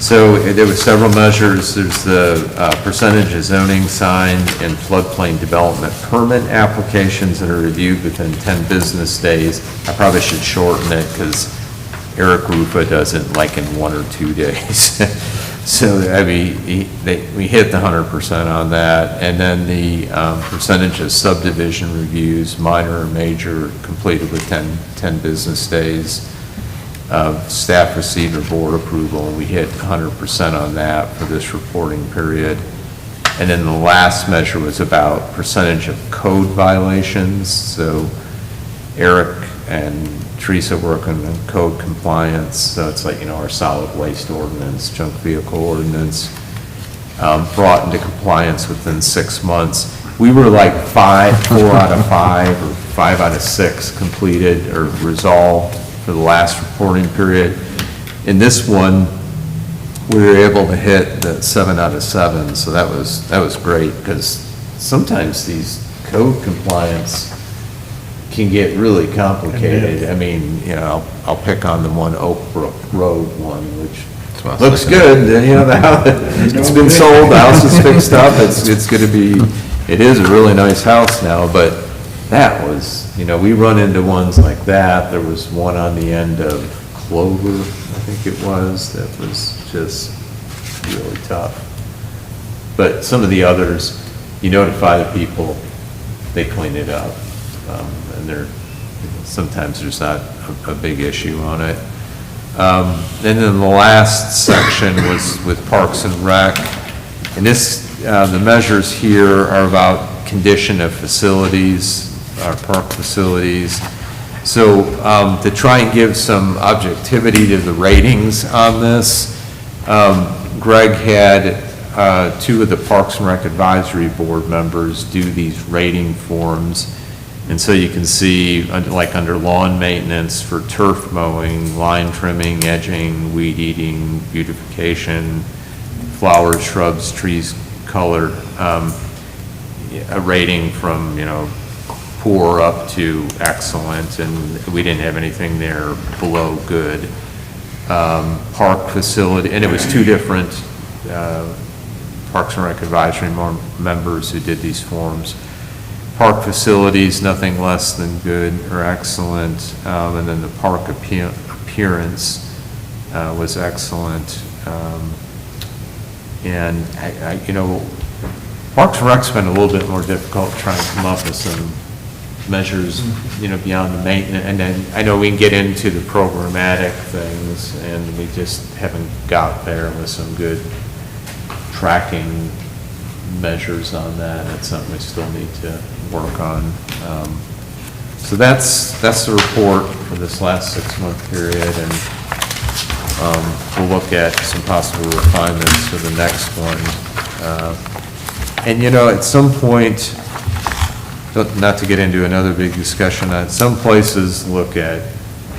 so there were several measures. There's the percentage of zoning signed and floodplain development permit applications that are reviewed within 10 business days. I probably should shorten it because Eric Rufa does it like in 1 or 2 days. So, I mean, we hit the 100% on that. And then the percentage of subdivision reviews, minor or major, completed with 10 business days. Staff received or board approval, and we hit 100% on that for this reporting period. And then the last measure was about percentage of code violations. So Eric and Teresa working on code compliance, so it's like, our solid waste ordinance, junk vehicle ordinance, brought into compliance within 6 months. We were like 4 out of 5, or 5 out of 6 completed or resolved for the last reporting period. In this one, we were able to hit the 7 out of 7, so that was great, because sometimes these code compliance can get really complicated. I mean, I'll pick on the one Oak Brook Road one, which why I was looks thinking. good, you know, the house, it's been sold, the house is fixed up, it's gonna be, it is a really nice house now, but that was, you know, we run into ones like that. There was one on the end of Clover, I think it was, that was just really tough. But some of the others, you notify the people, they clean it up, and sometimes there's not a big issue on it. And then the last section was with Parks and Rec. And this, the measures here are about condition of facilities, our park facilities. So to try and give some objectivity to the ratings on this, Greg had two of the Parks and Rec Advisory Board members do these rating forms. And so you can see, like under lawn maintenance for turf mowing, line trimming, edging, weed eating, beautification, flowers, shrubs, trees, color, a rating from, you know, poor up to excellent, and we didn't have anything there below good. Park facility, and it was two different Parks and Rec Advisory members who did these forms. Park facilities, nothing less than good or excellent, and then the park appearance was excellent. And you know, Parks and Rec's been a little bit more difficult trying to come up with some measures, you know, beyond the maintenance. And then I know we can get into the programmatic things, and we just haven't got there with some good tracking measures on that. That's something we still need to work on. So that's the report for this last 6-month period, and we'll look at some possible refinements for the next one. And you know, at some point, not to get into another big discussion, some places look at,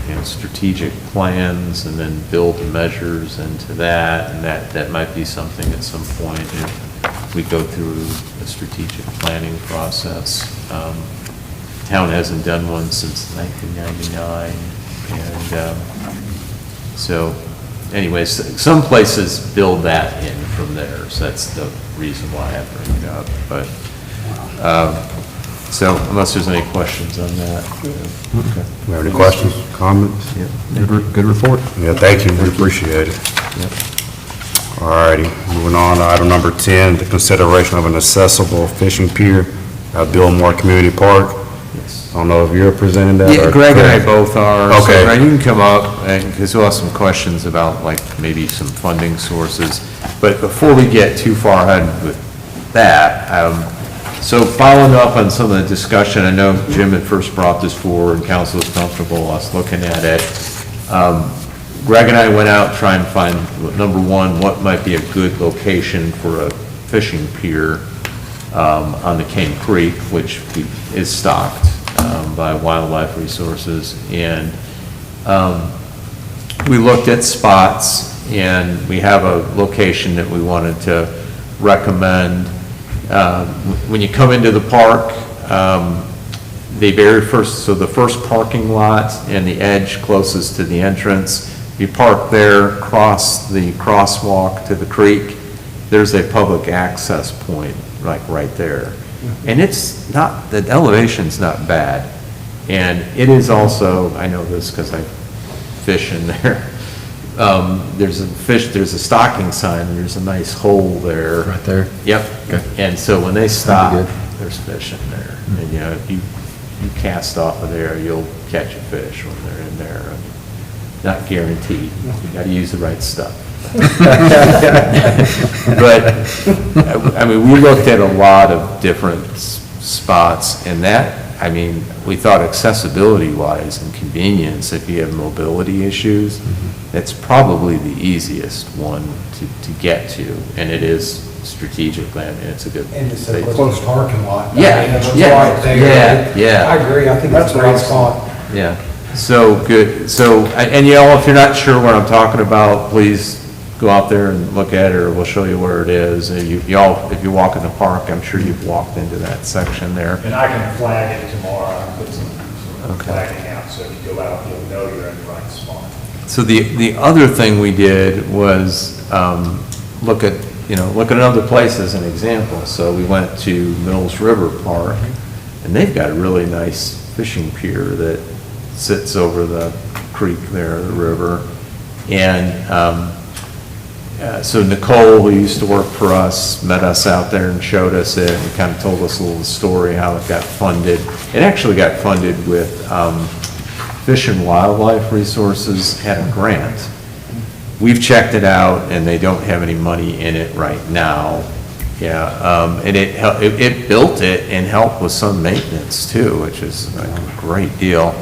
you know, strategic plans and then build the measures into that, and that might be something at some point if we go through a strategic planning process. Town hasn't done one since 1999, and so anyways, some places build that in from there, so that's the reason why I bring it up. But so unless there's any questions on that. Okay. Do you have any questions, comments? Yeah, good report. Yeah, thank you, we appreciate it. All righty, moving on to item number 10, the consideration of an accessible fishing pier at Billmore Community Park. Yes. I don't know if you're presenting that. Yeah, or Greg and I both are. So, Okay. Greg, you can come up, and, because we'll have some questions about, like, maybe some funding sources. But before we get too far ahead with that, so following up on some of the discussion, I know Jim had first brought this forward, and council was comfortable us looking at it. Greg and I went out trying to find, number one, what might be a good location for a fishing pier on the Cane Creek, which is stocked by Wildlife Resources. And we looked at spots, and we have a location that we wanted to recommend. When you come into the park, the first parking lot and the edge closest to the entrance, you park there, cross the crosswalk to the creek, there's a public access point, like right there. And it's not, the elevation's not bad. And it is also, I know this because I fish in there, there's a stocking sign, and there's a nice hole there. Right there? Yep. Okay. And so when they stop, good. there's fish in there. And, you know, if you cast off of there, you'll catch a fish when they're in there. Not guaranteed. You gotta use the right stuff. But, I mean, we looked at a lot of different spots, and that, I mean, we thought accessibility-wise and convenience, if you have mobility issues, that's probably the easiest one to get to, and it is strategic, and it's a good. And it's a close parking lot. Yeah, I mean, it's yeah, right there. yeah. I agree, I think that's a great spot. Yeah, so good. So, and y'all, if you're not sure what I'm talking about, please go out there and look at it, or we'll show you where it is. Y'all, if you walk in the park, I'm sure you've walked into that section there. And I can flag it tomorrow, and put some Okay. flagging out, so if you go out, you'll know you're in the right spot. So the other thing we did was look at other places as an example. So we went to Mills River Park, and they've got a really nice fishing pier that sits over the creek there, the river. And so Nicole, who used to work for us, met us out there and showed us it, and kind of told us a little story how it got funded. It actually got funded with Fish and Wildlife Resources had a grant. We've checked it out, and they don't have any money in it right now. Yeah, and it built it and helped with some maintenance too, which is like a great deal.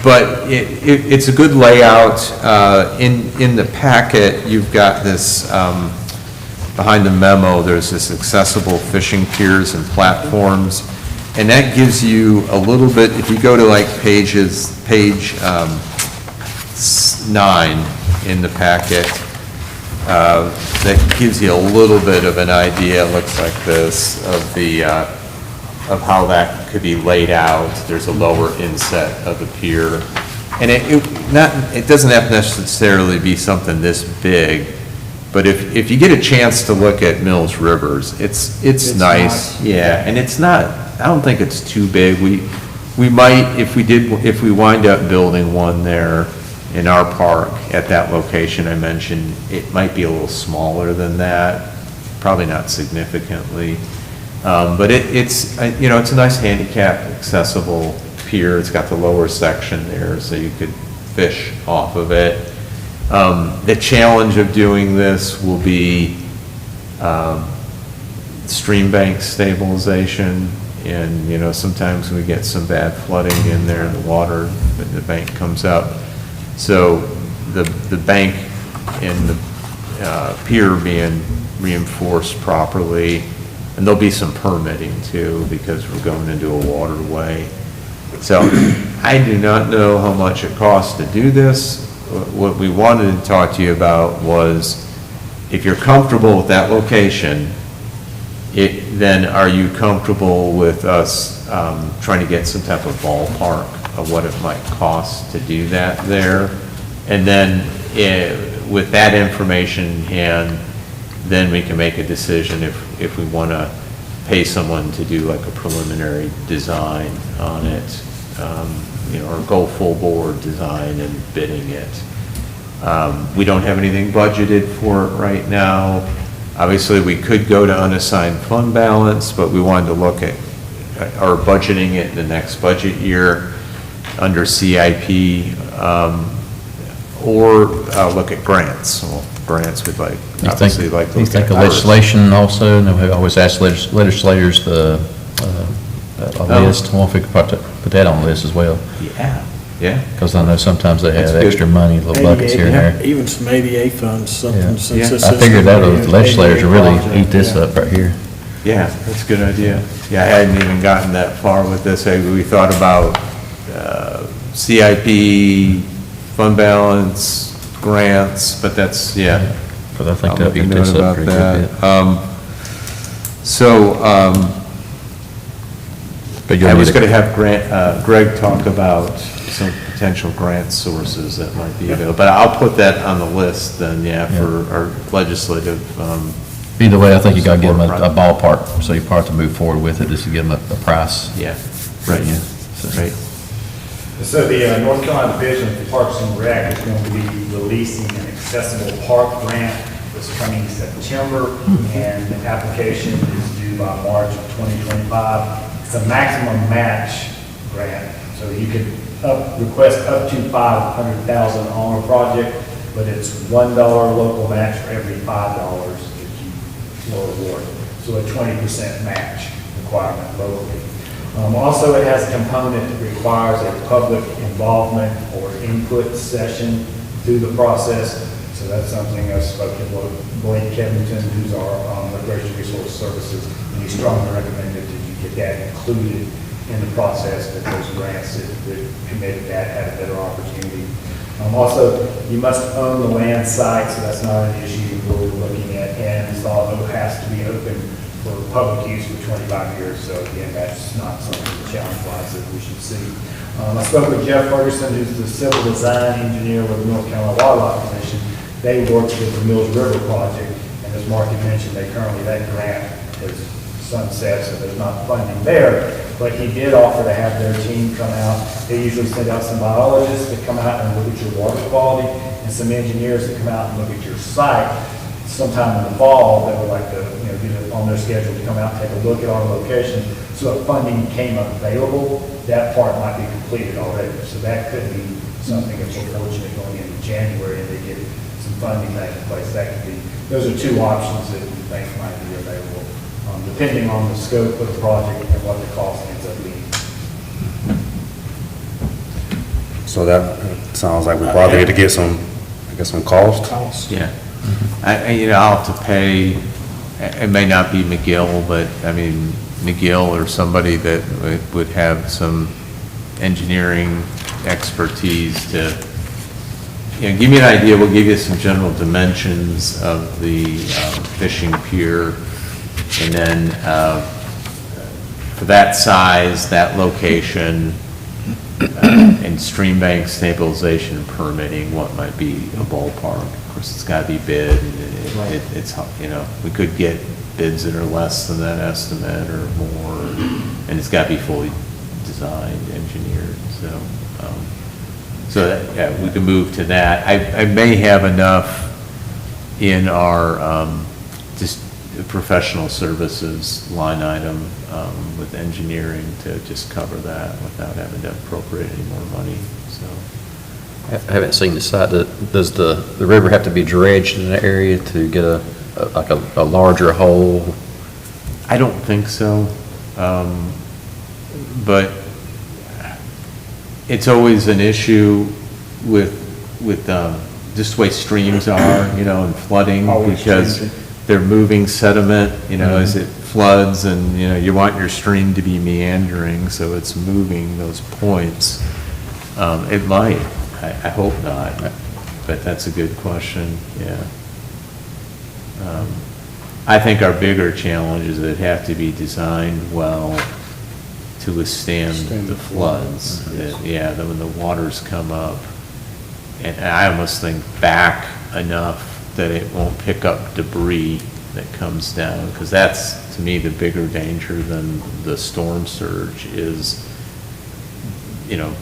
But it's a good layout. In the packet, you've got this, behind the memo, there's this accessible fishing piers and platforms. And that gives you a little bit, if you go to like page 9 in the packet, that gives you a little bit of an idea, it looks like this, of how that could be laid out. There's a lower inset of the pier. And it doesn't have to necessarily be something this big, but if you get a chance to look at Mills Rivers, it's nice. Yeah, and it's not, I don't think it's too big. We might, if we wind up building one there in our park at that location I mentioned, it might be a little smaller than that, probably not significantly. But it's a nice handicap accessible pier. It's got the lower section there, so you could fish off of it. The challenge of doing this will be stream bank stabilization, and sometimes we get some bad flooding in there, the bank comes up. So the bank and the pier being reinforced properly, and there'll be some permitting too, because we're going into a waterway. So I do not know how much it costs to do this. What we wanted to talk to you about was, if you're comfortable with that location, then are you comfortable with us trying to get some type of ballpark of what it might cost to do that there? And then with that information in hand, then we can make a decision if we want to pay someone to do like a preliminary design on it, or go full board design and bidding it. We don't have anything budgeted for it right now. Obviously, we could go to unassigned fund balance, but we wanted to look at our budgeting it in the next budget year under CIP, or look at grants. Well, grants we'd like, obviously like to You look think at of ours. legislation also? No, we always ask legislators a list. Well, if we could put that on the list as well. Yeah. Because I know sometimes they have That's good. extra money, little buckets here and there. Even some ADA funds, Yeah. something, since this is. I figured that the legislators would really ADA eat this project. up right here. Yeah, that's a good idea. Yeah, I hadn't even gotten that far with this. We thought about CIP, fund balance, grants, but that's, yeah. Because I think I'll that'd make a eat note this up about pretty that. good. But you'll I was need going to have Greg talk about some potential grant sources that might be available, but I'll put that on the list then, for our legislative. Either way, I think you got to give them a Support ballpark, so you probably have to move forward with it, just to give them a price. Yeah, right, right. So the North Carolina Division of Parks and Rec is going to be releasing an accessible park grant this coming September, and the application is due by March of 2025. It's a maximum match grant, so you could request up to $500,000 on a project, but it's $1 local match for every $5 that you will award. So a 20% match requirement locally. Also, it has a component that requires a public involvement or input session through the process. So that's something I've spoken with Blake Kevington, who's our Recreation Resource Services, and he strongly recommended that you get that included in the process, that those grants that committed that had a better opportunity. Also, you must own the land site, so that's not an issue we're looking at, and it also has to be open for public use for 25 years. So again, that's not something challenge-wise that we should see. I spoke with Jeff Ferguson, who's the civil design engineer with the North Carolina Wildlife Commission. They worked with the Mills River project, and as Mark had mentioned, that grant has sunset, so there's not funding there. But he did offer to have their team come out. They usually send out some biologists to come out and look at your water quality, and some engineers to come out and look at your site. Sometime in the fall, they would like to, get it on their schedule to come out and take a look at our location. So if funding became available, that part might be completed already. So that could be something, if we're fortunate going into January and they get some funding back in place, that could be, those are two options that we think might be available, depending on the scope of the project and what the cost ends up being. So that sounds like we probably need to get some cost. Yeah. I'll have to pay, it may not be McGill, but I mean, McGill or somebody that would have some engineering expertise to, give me an idea. We'll give you some general dimensions of the fishing pier. And then for that size, that location, and stream bank stabilization and permitting, what might be a ballpark? Of course, it's got to be bid, and it's, we could get bids that are less than that estimate or more, and it's got to be fully designed, engineered, so that, yeah, we can move to that. I may have enough in our, just professional services line item, with engineering to just cover that without having to appropriate any more money, so. I haven't seen the site. Does the river have to be dredged in that area to get a larger hole? I don't think so, but it's always an issue with just the way streams are, and flooding, because they're moving sediment, as it floods, and, you want your stream to be meandering, so it's moving those points. It might, I hope not, but that's a good question, yeah. I think our bigger challenge is that it have to be designed well to withstand the floods. Yeah, then when the waters come up, and I almost think back enough that it won't pick up debris that comes down, because that's, to me, the bigger danger than the storm surge is,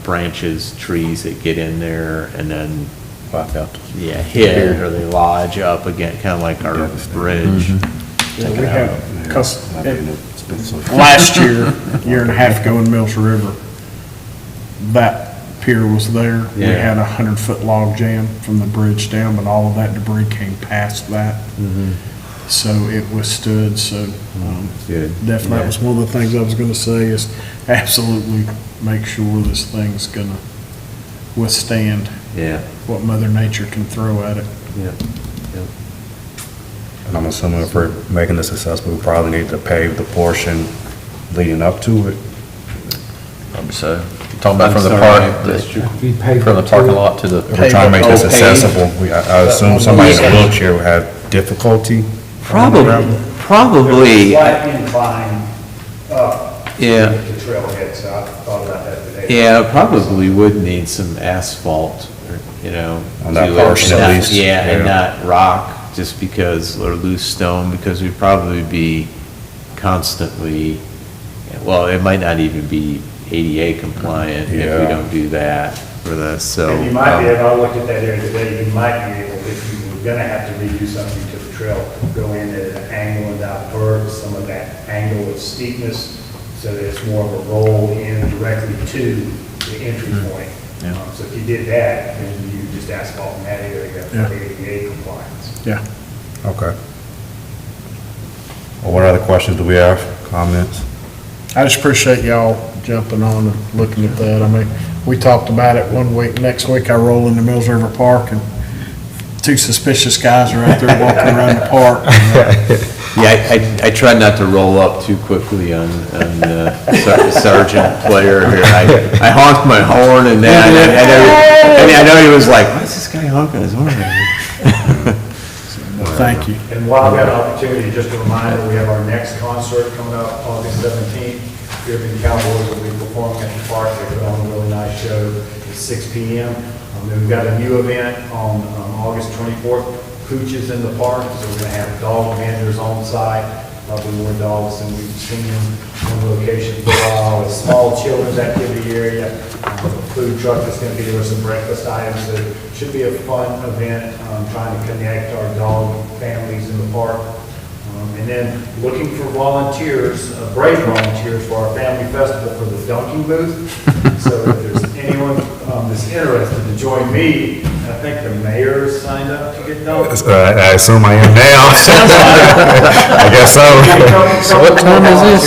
branches, trees that get in there and then hit, or they lodge up again, kind of like our bridge. Yeah, we have, because last year and a half ago in Mills River, that pier was there. We Yeah. had 100-foot log jam from the bridge down, but all of that debris came past that. So it withstood, so Good. definitely, that was one of the things I was gonna say, is absolutely make sure this thing's gonna withstand Yeah, what Mother Nature can throw at it. yeah. And I'm assuming if we're making this successful, we probably need to pave the portion leading up to it. Probably so. You're talking about I'm from the sorry, park, that's true. from the parking lot to the. If we're trying to make this paved. accessible, I assume somebody in a wheelchair would have difficulty. Probably. There's a slight incline up Yeah. to the trailhead, so I thought about that today. Yeah, probably would need some asphalt, On that to it. portion at Not- least, Yeah, and yeah. not rock, just because, or loose stone, because we'd probably be constantly, well, it might not even be ADA compliant if we Yeah. don't do that for this, so. And you might be able, I looked at that area today, you might be able, if you were gonna have to redo something to the trail, go in at an angle and divert some of that angle of steepness, so that it's more of a roll in directly to the entry point. Yeah. So if you did that, then you just asphalt in that area Yeah. for ADA compliance. Yeah. Okay. Well, what other questions do we have, comments? I just appreciate y'all jumping on and looking at that. I mean, we talked about it one week, next week I roll into Mills River Park and two suspicious guys are out there walking around the park. Yeah, I tried not to roll up too quickly on Sergeant Player here. I honked my horn and that, I know he was like, why's this guy honking his horn? Thank you. And while I've got an opportunity, just a reminder, we have our next concert coming up August 17th. Pearson Cowboys will be performing at the park. They put on a really nice show at 6 p.m. Then we've got a new event on August 24th, Pooches in the Park. So we're going to have dog vendors on site, probably more dogs than we've seen on location for a while. A small children's activity area, a food truck that's going to be there with some breakfast items. So it should be a fun event, trying to connect our dog families in the park. And then looking for volunteers, brave volunteers for our family festival for the dunking booth. So if there's anyone that's interested to join me, I think the mayor has signed up to get dunked. I assume I am now. I guess so. So what time is this?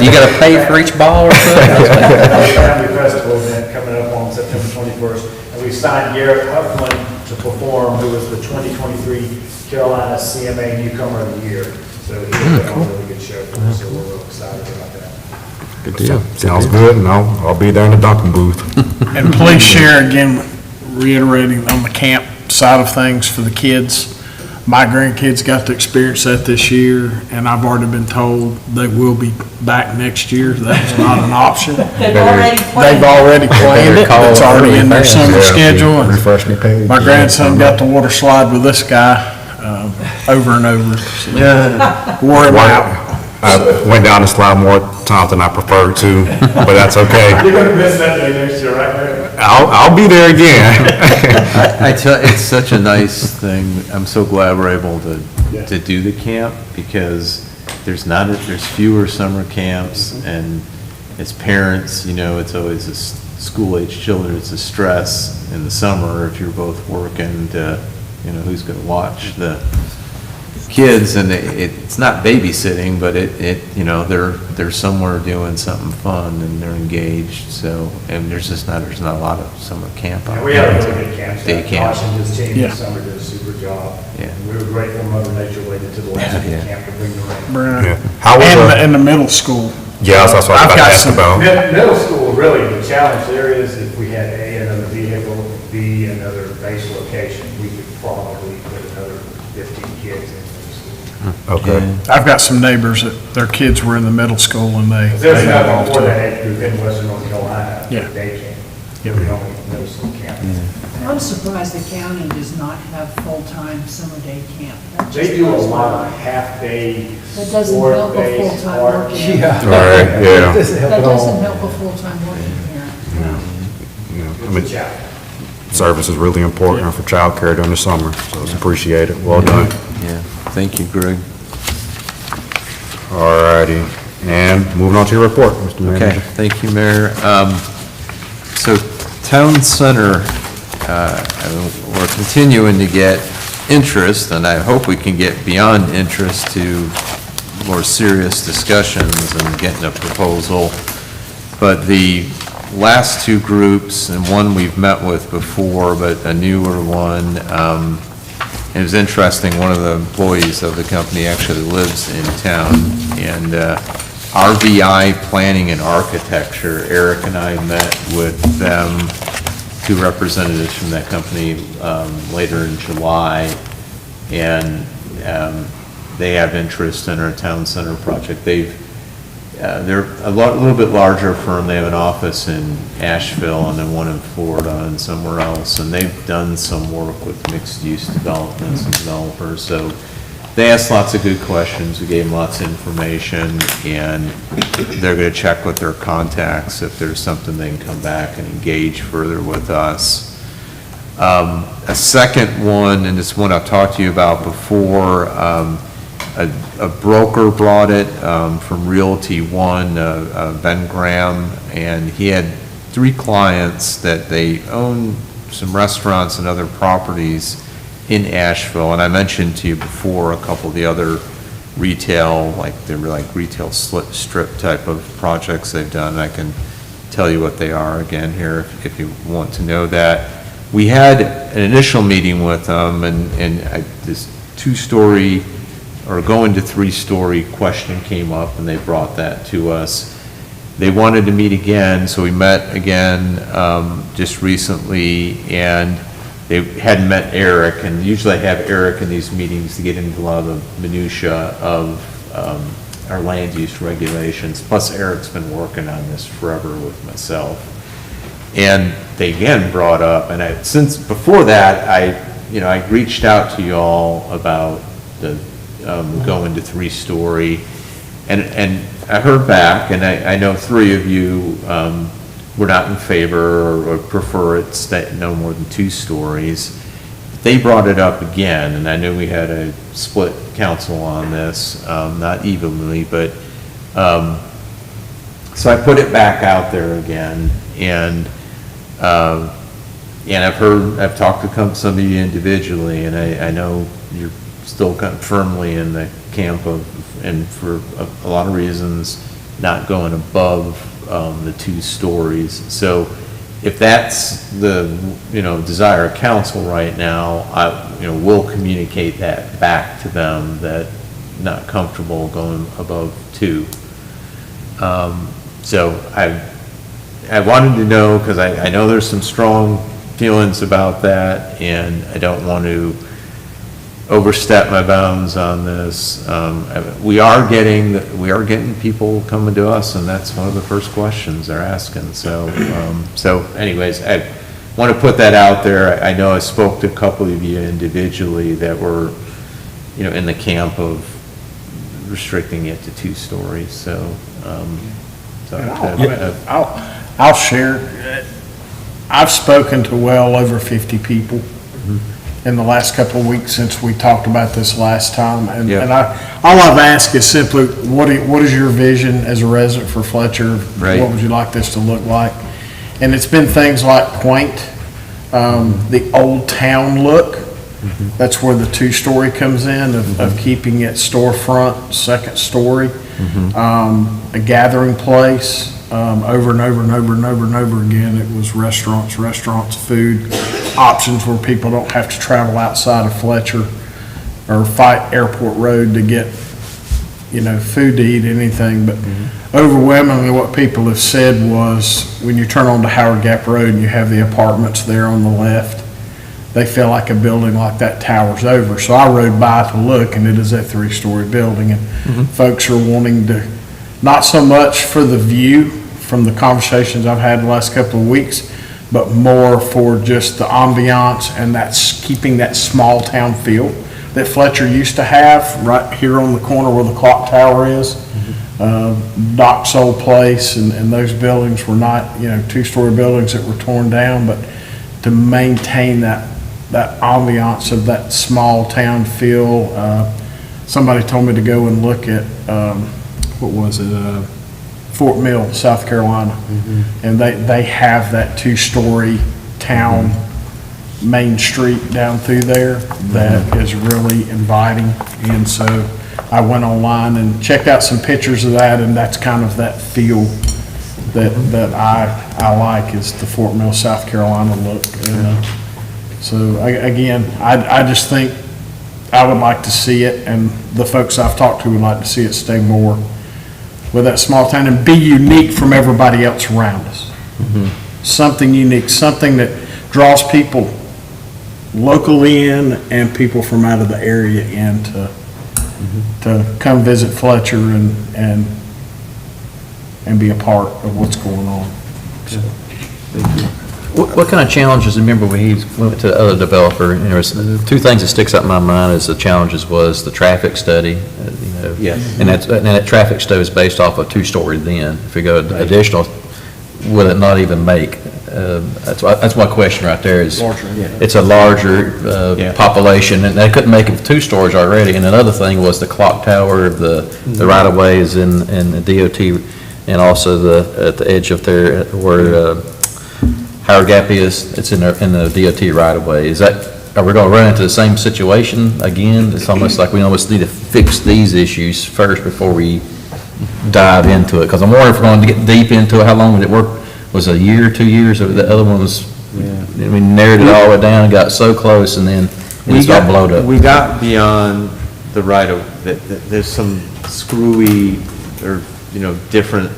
You gotta pay for each ball or something? Family festival event coming up on September 21st. And we signed Garrett Huffman to perform, who was the 2023 Carolina CMA Newcomer of the Year. So he did a really good show for us, so we're real excited about that. Good deal. Sounds good, and I'll be there in the dunking booth. And please share again, reiterating on the camp side of things for the kids. My grandkids got to experience that this year, and I've already been told they will be back next year. That's not an option. They've already planned. They've already planned it. It's already in their summer schedule. And Refresh me page. my grandson got to water slide with this guy over and over. Wore him out. I went down the slide more times than I preferred to, but that's okay. You're going to miss that day next year, right, Mayor? I'll be there again. I tell, it's such a nice thing. I'm so glad we're able to do the camp, because there's fewer summer camps, and as parents, it's always school-age children, it's a stress in the summer if you're both working to, who's gonna watch the kids, and it's not babysitting, but they're somewhere doing something fun and they're engaged, so, and there's not a lot of summer camp out there. We had a really good camp. Day camp. Washington's team Yeah. this summer did a super job. Yeah. And we were grateful Mother Nature waited to the last day of camp to bring the rain. Yeah. How was And the middle school. Yeah, that's what I was I've about to got ask some- about. Middle school, really, the challenge there is if we had A, another vehicle, B, another base location, we could probably put another 15 kids in middle school. Okay. I've got some neighbors that their kids were in the middle school and they There's have nothing all for to that it. age group in Western North Carolina. Yeah. They can't. Yeah. We're the only middle school camp. I'm surprised the county does not have full-time summer day camp. That just They do a blows my lot of mind. half-day, That doesn't help a sport-based full-time art. working. All right, yeah. That doesn't help a full-time working parent. I mean, service is really important for childcare during the summer, so it's appreciated. Well done. Yeah, thank you, Greg. All righty. And moving on to your report, Mr. Manager. Okay, thank you, Mayor. So Town Center, we're continuing to get interest, and I hope we can get beyond interest to more serious discussions and getting a proposal. But the last two groups, and one we've met with before, but a newer one, it was interesting, one of the employees of the company actually lives in town, and RVI Planning and Architecture, Eric and I met with them, two representatives from that company, later in July, and they have interest in our town center project. They're a little bit larger firm. They have an office in Asheville and then one in Florida and somewhere else, and they've done some work with mixed-use developments and developers, so they asked lots of good questions. We gave them lots of information, and they're going to check with their contacts if there's something they can come back and engage further with us. A second one, and it's one I've talked to you about before, a broker brought it from Realty One, Ben Graham, and he had 3 clients that they own some restaurants and other properties in Asheville, and I mentioned to you before a couple of the other retail, they were like retail strip type of projects they've done. I can tell you what they are again here if you want to know that. We had an initial meeting with them, and this 2-story or going to 3-story question came up, and they brought that to us. They wanted to meet again, so we met again just recently, and they hadn't met Eric, and usually I have Eric in these meetings to get into a lot of the minutia of our land use regulations, plus Eric's been working on this forever with myself. And they again brought up, and since before that, I reached out to y'all about the going to 3-story, and I heard back, and I know 3 of you were not in favor or prefer it stay no more than 2 stories. They brought it up again, and I knew we had a split council on this, not evenly, but, so I put it back out there again, and I've talked to some of you individually, and I know you're still kind of firmly in the camp of, and for a lot of reasons, not going above the 2 stories. So if that's the, desire of council right now, we'll communicate that back to them, that not comfortable going above 2. So I wanted to know, because I know there's some strong feelings about that, and I don't want to overstep my bounds on this. We are getting people coming to us, and that's one of the first questions they're asking. So anyways, I want to put that out there. I know I spoke to a couple of you individually that were, in the camp of restricting it to 2 stories. So, I'll share. I've spoken to well over 50 people in the last couple of weeks since we talked about this last time. And all I've asked is simply, what is your vision as a resident for Fletcher? Right. What would you like this to look like? And it's been things like quaint, the old town look. That's where the 2-story comes in, of keeping it storefront, 2nd story. A gathering place, over and over and over and over and over again. It was restaurants, food options where people don't have to travel outside of Fletcher or fight Airport Road to get, food to eat, anything. But overwhelmingly what people have said was, when you turn onto Howard Gap Road and you have the apartments there on the left, they feel like a building like that towers over. So I rode by to look, and it is a 3-story building, and folks are wanting to, not so much for the view from the conversations I've had the last couple of weeks, but more for just the ambiance and that's keeping that small town feel that Fletcher used to have right here on the corner where the clock tower is. Doc's old place, and those buildings were not, 2-story buildings that were torn down, but to maintain that ambiance of that small town feel. Somebody told me to go and look at, Fort Mill, South Carolina. And they have that 2-story town main street down through there that is really inviting. And so I went online and checked out some pictures of that, and that's kind of that feel that I like, is the Fort Mill, South Carolina look. And, so I just think I would like to see it, and the folks I've talked to would like to see it stay more with that small town and be unique from everybody else around us. Something unique, something that draws people locally in and people from out of the area in to come visit Fletcher and be a part of what's going on. So, thank you. What kind of challenges, remember when he went to the other developer, there was 2 things that sticks out in my mind as the challenges was the traffic study, Yes. and that traffic study is based off a 2-story then. If we go additional, will it not even make? That's my question right there is, it's a larger population, and they couldn't make it 2 stories already. And another thing was the clock tower, the right-of-ways in the DOT, and also at the edge of there where Howard Gap is, it's in the DOT right-of-way. Are we going to run into the same situation again? It's almost like we almost need to fix these issues first before we dive into it. Because I'm worried if we're going to get deep into it, how long would it work? Was it a year, 2 years? Or the other one was, we narrowed it all the way down, got so close, and then it's all blowed up. We got beyond the there's some screwy or, different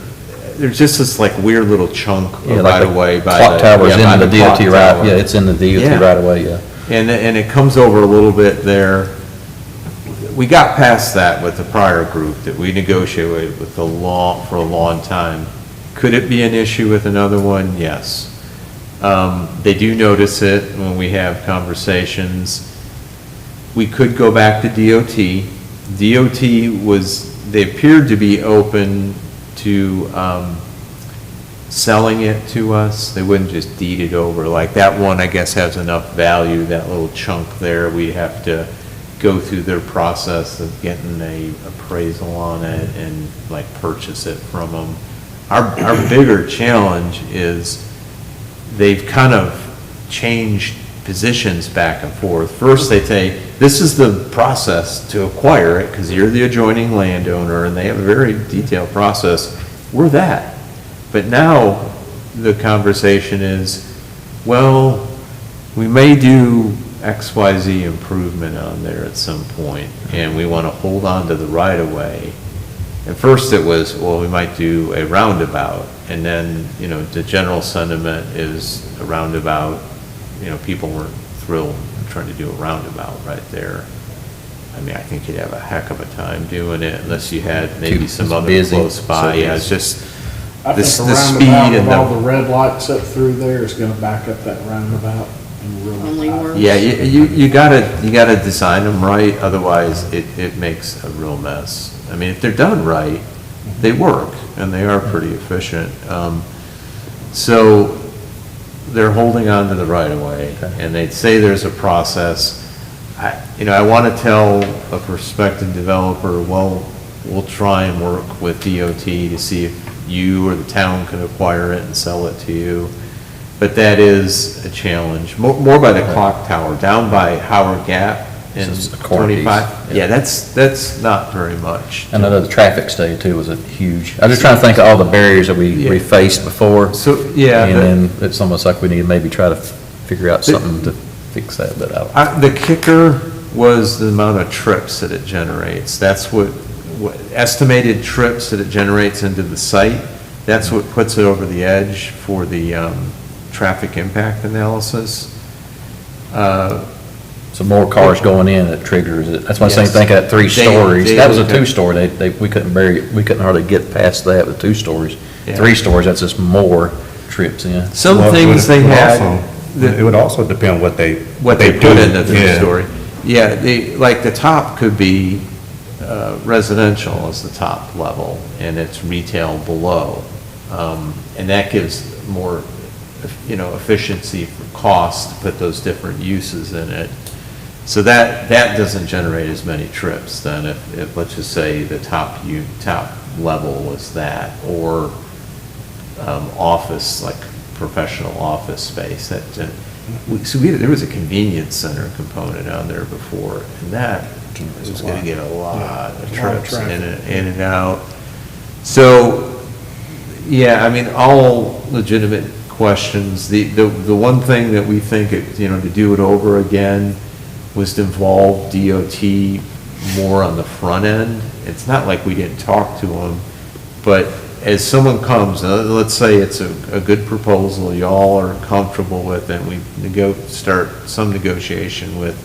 there's just this like weird little chunk Yeah, of like right the away by clock the. tower's yeah, by in the clock DOT right, tower. yeah, it's in the DOT Yeah. right away, yeah. And it comes over a little bit there. We got past that with the prior group that we negotiated with for a long time. Could it be an issue with another one? Yes. They do notice it when we have conversations. We could go back to DOT. DOT they appeared to be open to selling it to us. They wouldn't just deed it over. Like that one, I guess, has enough value, that little chunk there. We have to go through their process of getting a appraisal on it and like purchase it from them. Our bigger challenge is they've kind of changed positions back and forth. First, they say, this is the process to acquire it, because you're the adjoining landowner, and they have a very detailed process. We're that. But now, the conversation is, well, we may do XYZ improvement on there at some point, and we want to hold on to the right-of-way. At first, it was, well, we might do a roundabout, and then, the general sentiment is a roundabout, people weren't thrilled trying to do a roundabout right there. I mean, I think you'd have a heck of a time doing it unless you had maybe some other busy. close by. Yeah, it's just I the think a speed roundabout and with all the the. red lights up through there is gonna back up that roundabout and really. Only worse. Yeah, you gotta design them right, otherwise it makes a real mess. I mean, if they're done right, they work, and they are pretty efficient. So they're holding on to the right-of-way, and they'd say there's a process. I want to tell a prospective developer, well, we'll try and work with DOT to see if you or the town can acquire it and sell it to you. But that is a challenge, more by the clock tower, down by Howard Gap in This is a corner piece, 25. yeah. Yeah, that's not very much. I know the traffic study too was a huge, I'm just trying to think of all the barriers that we Yeah. faced before. So, yeah. And then it's almost like we need to maybe try to figure out something to fix that, but The kicker was the amount of trips that it generates. That's what estimated trips that it generates into the site, that's what puts it over the edge for the traffic impact analysis. So more cars going in, it triggers it. That's why I'm saying, Yes. think of that 3 stories. That was a Daily. 2-story. We couldn't hardly get past that with 2 stories. Yeah. 3 stories, that's just more trips in. Some Well, things they it would had. also- It would also depend what they. What they put in the Yeah. three-story. Yeah, like the top could be residential as the top level, and it's retail below. And that gives more, efficiency for cost to put those different uses in it. So that doesn't generate as many trips then if let's just say the top level was that, or office, like professional office space. There was a convenience center component on there before, and that was gonna get a lot of trips in and out. So, yeah, I mean, all legitimate questions. The one thing that we think, to do it over again was to involve DOT more on the front end. It's not like we didn't talk to them, but as someone comes, let's say it's a good proposal, y'all are comfortable with it, we start some negotiation with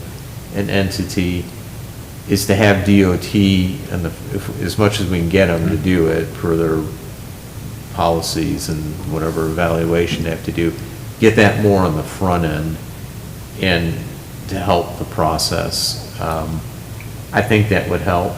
an entity, is to have DOT, and as much as we can get them to do it per their policies and whatever evaluation they have to do, get that more on the front end and to help the process. I think that would help.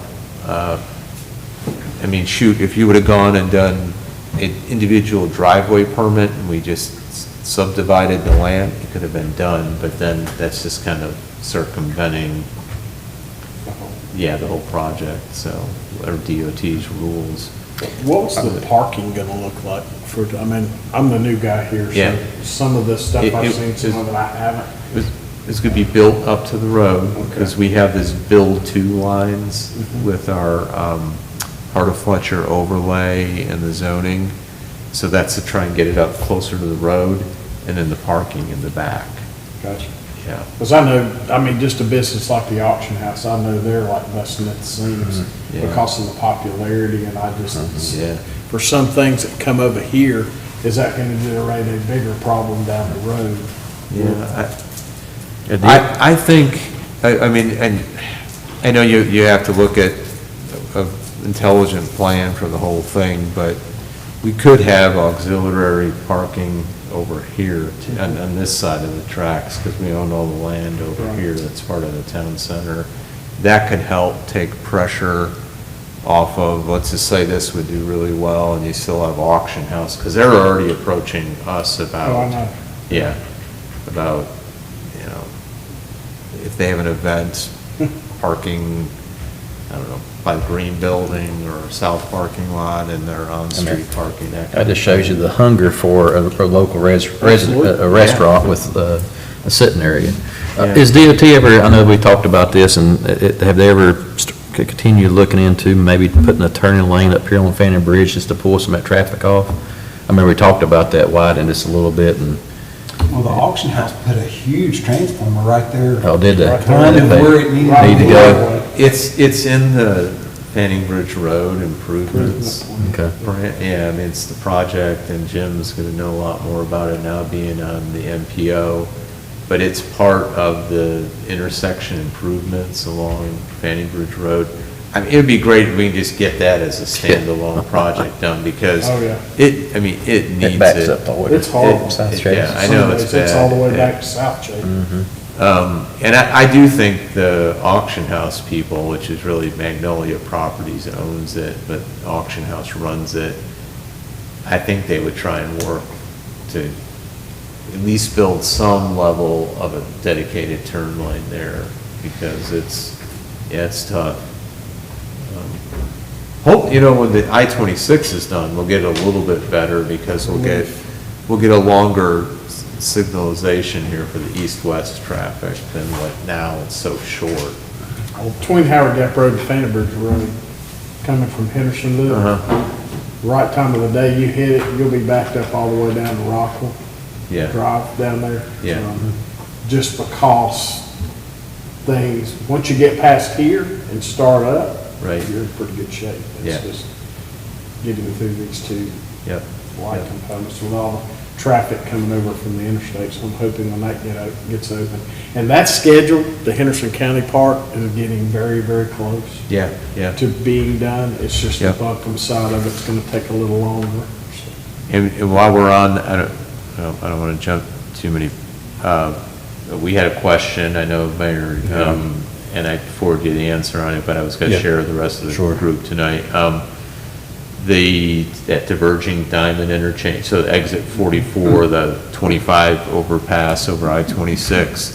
I mean, shoot, if you would have gone and done an individual driveway permit and we just subdivided the land, it could have been done, but then that's just kind of circumventing, the whole project, so, or DOT's rules. What's the parking gonna look like I'm the new guy here, Yeah. so some of this stuff It- I've it- seen, some of it I haven't. It's going to be built up to the road, because we have this build to lines with our Heart of Fletcher overlay and the zoning. So that's to try and get it up closer to the road, and then the parking in the back. Gotcha. Yeah. Because I know, just a business like the auction house, I know they're like busting at the seams. Yeah. because of the popularity, and I just, Yeah. for some things that come over here, is that gonna generate a bigger problem down the road? I think, I mean, and I know you have to look at an intelligent plan for the whole thing, but we could have auxiliary parking over here on this side of the tracks, because we own all the land over Right. here that's part of the town center. That could help take pressure off of, let's just say this would do really well, and you still have auction house, because they're already approaching us about. Oh, I know. Yeah, about, you know, if they have an event, parking, I don't know, by the Green Building or South parking lot, and they're on-street parking, that kind That of. just shows you the hunger for a local a restaurant with a sitting area. Yeah. Is DOT ever, I know we talked about this, and have they ever continue looking into maybe putting a turning lane up here on Fanning Bridge just to pull some of that traffic off? I remember we talked about that, widening this a little bit, and, Well, the auction house put a huge transformer right there. oh, did they? Kind of where it needed Need to go. It's in the Fanning Bridge Road improvements. Okay. Right, yeah, I mean, it's the project, and Jim's gonna know a lot more about it now being on the MPO. But it's part of the intersection improvements along Fanning Bridge Road. I mean, it'd be great if we can just get that as a standalone project done, because Oh, yeah. it needs it. It backs up all the way. It's horrible. Yeah, I know it's bad. It's all the way Yeah. back to South Chase. And I do think the auction house people, which is really Magnolia Properties owns it, but auction house runs it, I think they would try and work to at least build some level of a dedicated turn lane there, because it's tough. Hope, when the I-26 is done, we'll get a little bit better, because we'll get a longer signalization here for the east-west traffic than what now it's so short. Between Howard Gap Road and Fanning Bridge Road, coming from Hendersonville, right time of the day you hit it, you'll be backed up all the way down to Rockville. Yeah. Drive down there. Yeah. Just because things, once you get past here and start up, Right. you're in pretty good shape. Yeah. It's just getting through these two Yep. light Yep. components with all the traffic coming over from the interstate. So I'm hoping when that gets open. And that's scheduled, the Henderson County Park is getting very, very close Yeah, yeah. to being done. It's just the Yep. Buncombe side of it's gonna take a little longer. And while we're on, I don't want to jump too many, we had a question, I know, Mayor, and I forwarded you the answer on it, but I was going to Yeah. share with the rest of the Sure. group tonight. That diverging diamond interchange, so exit 44, the 25 overpass over I-26,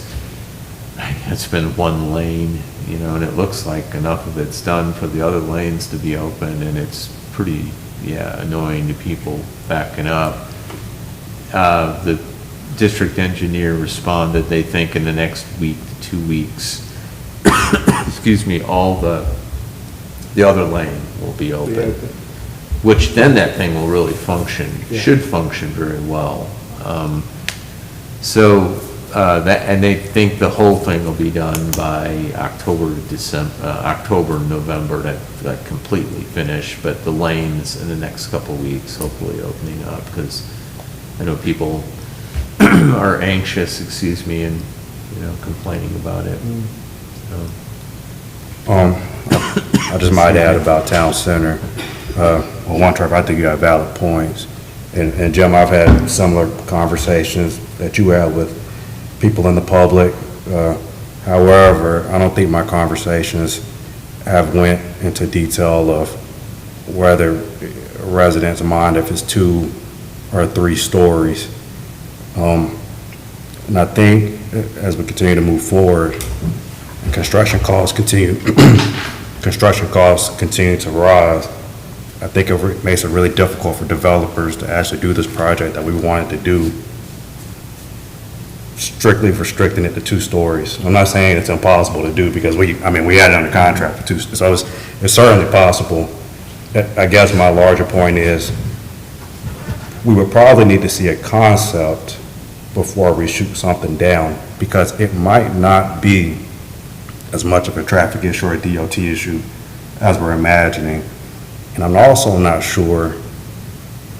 it's been one lane, and it looks like enough of it's done for the other lanes to be open, and it's pretty, annoying to people backing up. The district engineer responded, they think in the next week to 2 weeks, excuse me, all the other lane will be open. Which then that thing will really function, should function very well. And they think the whole thing will be done by October, November, to completely finish, but the lanes in the next couple of weeks, hopefully opening up, because I know people are anxious, and, complaining about it. I just might add about town center. Well, one, Trevor, I think you have valid points. And Jim, I've had similar conversations that you had with people in the public. However, I don't think my conversations have went into detail of whether residents mind if it's 2 or 3 stories. And I think as we continue to move forward, construction costs continue to rise. I think it makes it really difficult for developers to actually do this project that we wanted to do, strictly restricting it to 2 stories. I'm not saying it's impossible to do, because we had it under contract for 2, so it's certainly possible. I guess my larger point is, we would probably need to see a concept before we shoot something down, because it might not be as much of a traffic issue or a DOT issue as we're imagining. And I'm also not sure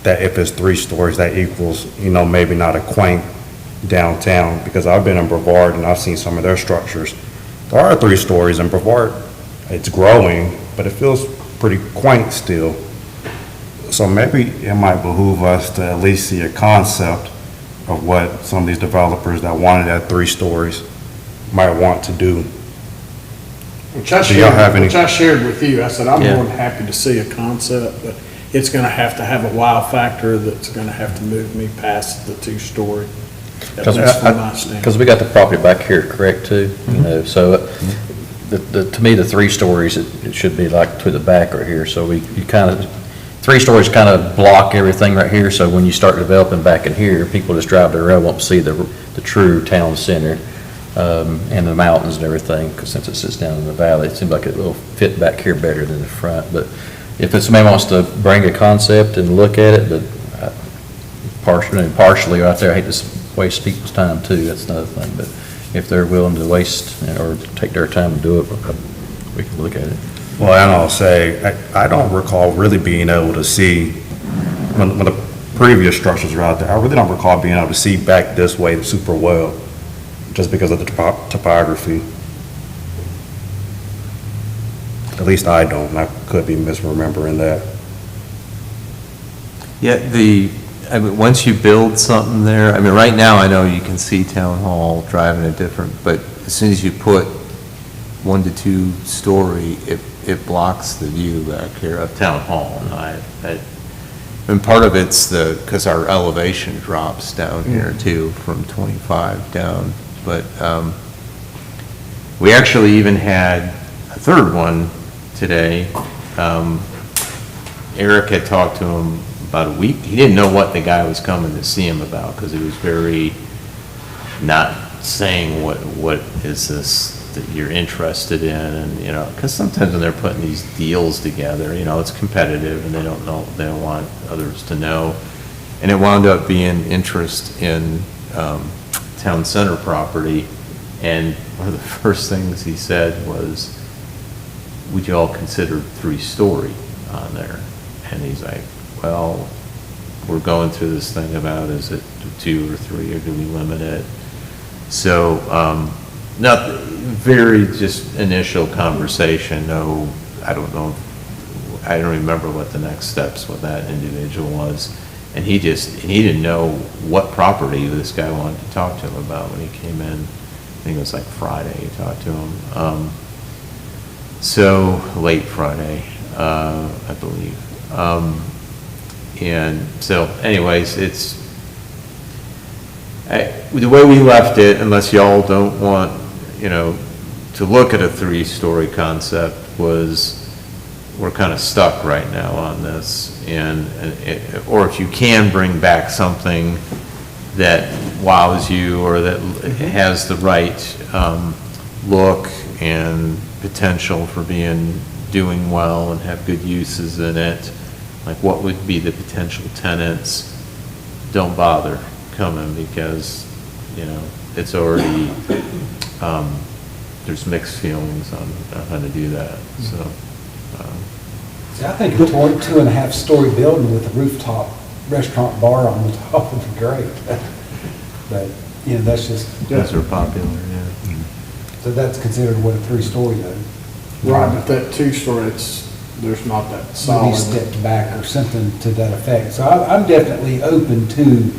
that if it's 3 stories, that equals, maybe not a quaint downtown, because I've been in Brevard and I've seen some of their structures. There are 3 stories in Brevard. It's growing, but it feels pretty quaint still. So maybe it might behoove us to at least see a concept of what some of these developers that wanted at 3 stories might want to do. Which I Do y'all have any- shared with you. I said, I'm Yeah. more than happy to see a concept, but it's gonna have to have a wow factor that's gonna have to move me past the 2-story. At least from my standpoint. Because we got the property back here, correct, too? So to me, the 3 stories, it should be like to the back right here. So you kind of, 3 stories kind of block everything right here. So when you start developing back in here, people just drive the road, won't see the true town center and the mountains and everything, because since it sits down in the valley, it seems like it will fit back here better than the front. But if somebody wants to bring a concept and look at it, but partially out there, I hate to waste people's time too, that's another thing. But if they're willing to waste or take their time to do it, we can look at it. Well, and I'll say, I don't recall really being able to see, when the previous structures are out there, I really don't recall being able to see back this way super well, just because of the topography. At least I don't, and I could be misremembering that. Yeah, once you build something there, right now, I know you can see Town Hall driving it different, but as soon as you put 1 to 2 story, it blocks the view back here of Town Hall. And part of it's because our elevation drops down here too, from 25 down. But we actually even had a 3rd one today. Eric had talked to him about a week. He didn't know what the guy was coming to see him about, because he was very not saying what is this that you're interested in, and because sometimes when they're putting these deals together, it's competitive and they don't want others to know. And it wound up being interest in town center property, and one of the first things he said was, would you all consider 3-story on there? And he's like, well, we're going through this thing about, is it 2 or 3, or do we limit it? So, not very just initial conversation. No, I don't know. I don't remember what the next steps with that individual was. And he didn't know what property this guy wanted to talk to him about when he came in. I think it was like Friday he talked to him. So late Friday, I believe. And so anyways, the way we left it, unless y'all don't want, to look at a 3-story concept, was we're kind of stuck right now on this. Or if you can bring back something that wows you, or that has the right look and potential for doing well and have good uses in it, like what would be the potential tenants, don't bother coming, because, it's already, there's mixed feelings on how to do that, so. See, I think a 2.5-story building with a rooftop restaurant bar on the top would be great. But, that's just. Those are popular, yeah. So that's considered what, a 3-story though? Right, but that 2-story, there's not that Maybe solid. stepped back or something to that effect. So I'm definitely open to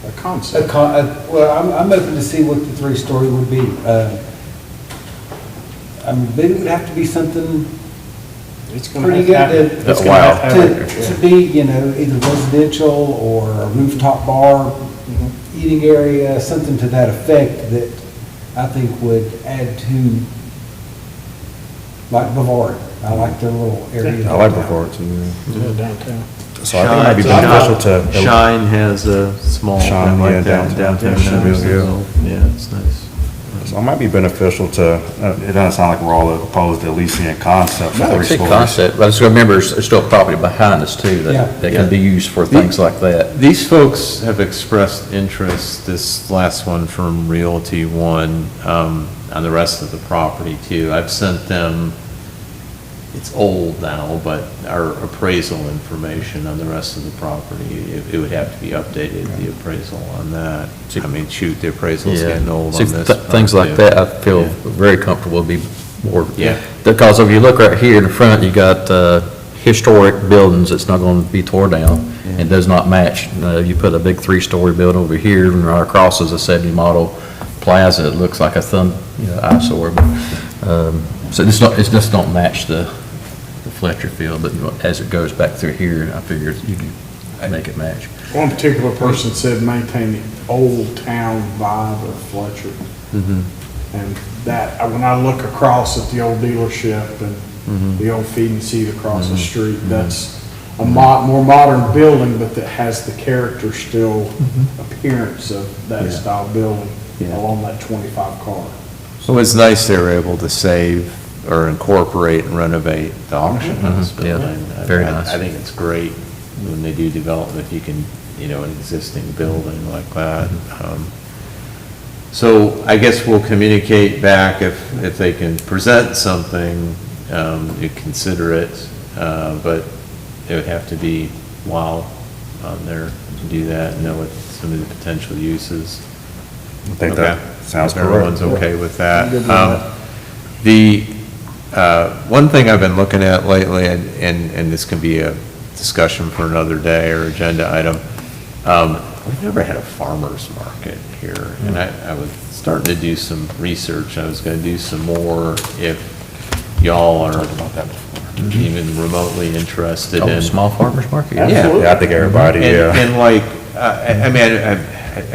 A concept. well, I'm open to see what the 3-story would be. But it would have to be something It's gonna pretty have to good have- it's gonna have to have it, to be, either residential or a rooftop bar, eating area, something to that effect that I think would add to, like Bavard. I like their little area. I like Brevard too. Yeah, downtown. So I think it might be beneficial to. Shine has a small, Shine, like yeah, that, downtown. downtown. Yeah. Yeah, it's nice. So it might be beneficial to, it doesn't sound like we're all opposed to at least seeing concepts for I 3 would say stories. concept, but just remember, there's still property behind us too, Yeah. that can be used for things like that. These folks have expressed interest, this last one from Realty One, on the rest of the property too. I've sent them it's old now, but our appraisal information on the rest of the property, it would have to be updated, the appraisal on that. I mean, shoot, the appraisal's getting old See, on this. things like property. that, I feel very comfortable be more. Yeah. Because if you look right here in the front, you got historic buildings that's not going to be tore down and does not match. You put a big 3-story building over here and right across is a 70 model plaza, it looks like a eyesore. So it just don't match the Fletcher field, but as it goes back through here, I figured you could make it match. One particular person said maintain the old town vibe of Fletcher. And that, when I look across at the old dealership and the old feed and seed across the street, that's a more modern building, but that has the character still appearance of that style building along that 25 car. So it's nice they were able to save or incorporate and renovate the auction house Yeah, building. very I- nice. I think it's great when they do development, if you can, an existing building like that. So I guess we'll communicate back if they can present something, you consider it, but it would have to be while on there to do that, and know what some of the potential uses. I think that Okay. sounds If correct. everyone's okay with that. Good with that. The, one thing I've been looking at lately, and this can be a discussion for another day or agenda item, we've never had a farmer's market here, and I was starting to do some research, I was gonna do some more if y'all are even remotely interested Oh, in. small farmers market? Yeah, I think everybody, And like, I mean,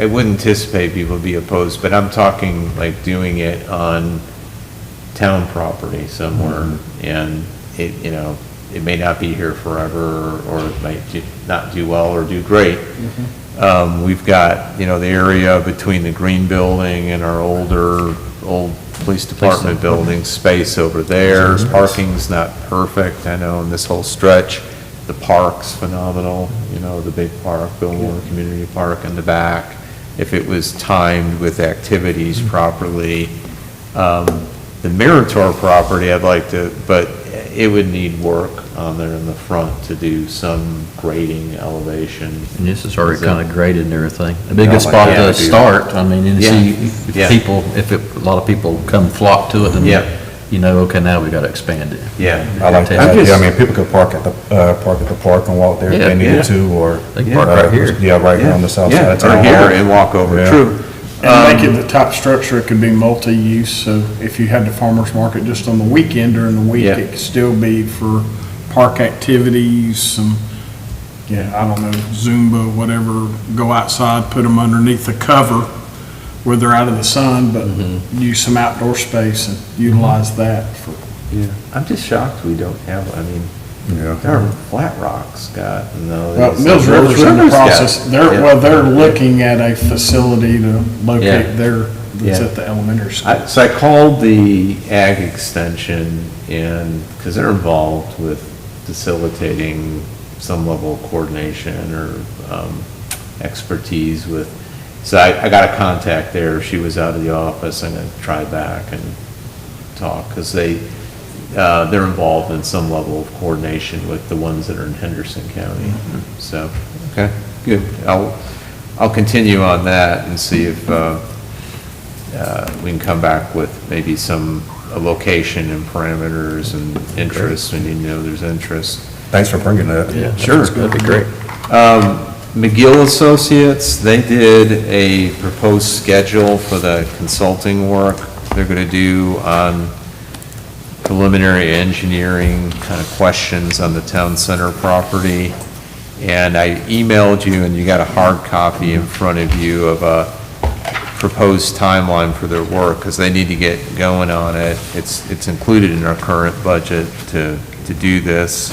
I wouldn't anticipate people to be opposed, but I'm talking like doing it on town property somewhere, and it, it may not be here forever, or it might not do well or do great. We've got, the area between the green building and our old police department building space over there. Parking's not perfect, I know, in this whole stretch. The park's phenomenal, the big park, Billmore Community Park in the back. If it was timed with activities properly. The Meritor property, I'd like to, but it would need work on there in the front to do some grading, elevation. And this is already kind of graded and everything. A big good spot to start, I mean, and see Yeah. people, a lot of people come flock to it, and okay, now we got to expand it. Yeah. I like that. Yeah, I mean, people could park at the park and walk there if Yeah, they needed yeah. to, or. They can park right here. Yeah, right here on the south side. Yeah, of town or here hall. and walk over, Yeah. true. And make it the type of structure, it could be multi-use, so if you had the farmer's market just on the weekend during the week, Yeah. it could still be for park activities, some, I don't know, Zumba, whatever, go outside, put them underneath the cover where they're out of the sun, but use some outdoor space and utilize that for. Yeah. I'm just shocked we don't have, I mean, our Flat Rock's got, Well, Mills River's in the process, they're looking at a facility to locate there, that's Yeah. at the elementary school. So I called the Ag Extension, and, because they're involved with facilitating some level of coordination or expertise with, so I got a contact there, she was out of the office, I'm gonna try back and talk, because they're involved in some level of coordination with the ones that are in Henderson County. So, okay, good. I'll continue on that and see if we can come back with maybe a location and parameters and interests, when there's interest. Thanks for bringing that. Yeah, Sure. that'd be great. McGill Associates, they did a proposed schedule for the consulting work they're going to do on preliminary engineering kind of questions on the town center property. And I emailed you, and you got a hard copy in front of you of a proposed timeline for their work, because they need to get going on it. It's included in our current budget to do this.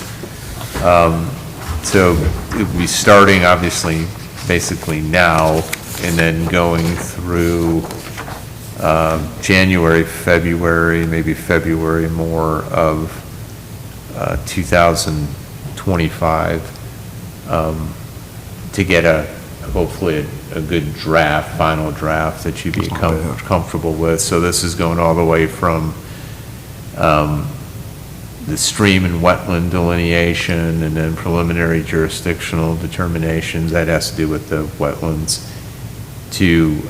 So it would be starting, obviously, basically now, and then going through January, February, maybe February more of 2025, to get hopefully a good final draft that you'd be comfortable with. So this is going all the way from the stream and wetland delineation, and then preliminary jurisdictional determinations, that has to do with the wetlands, to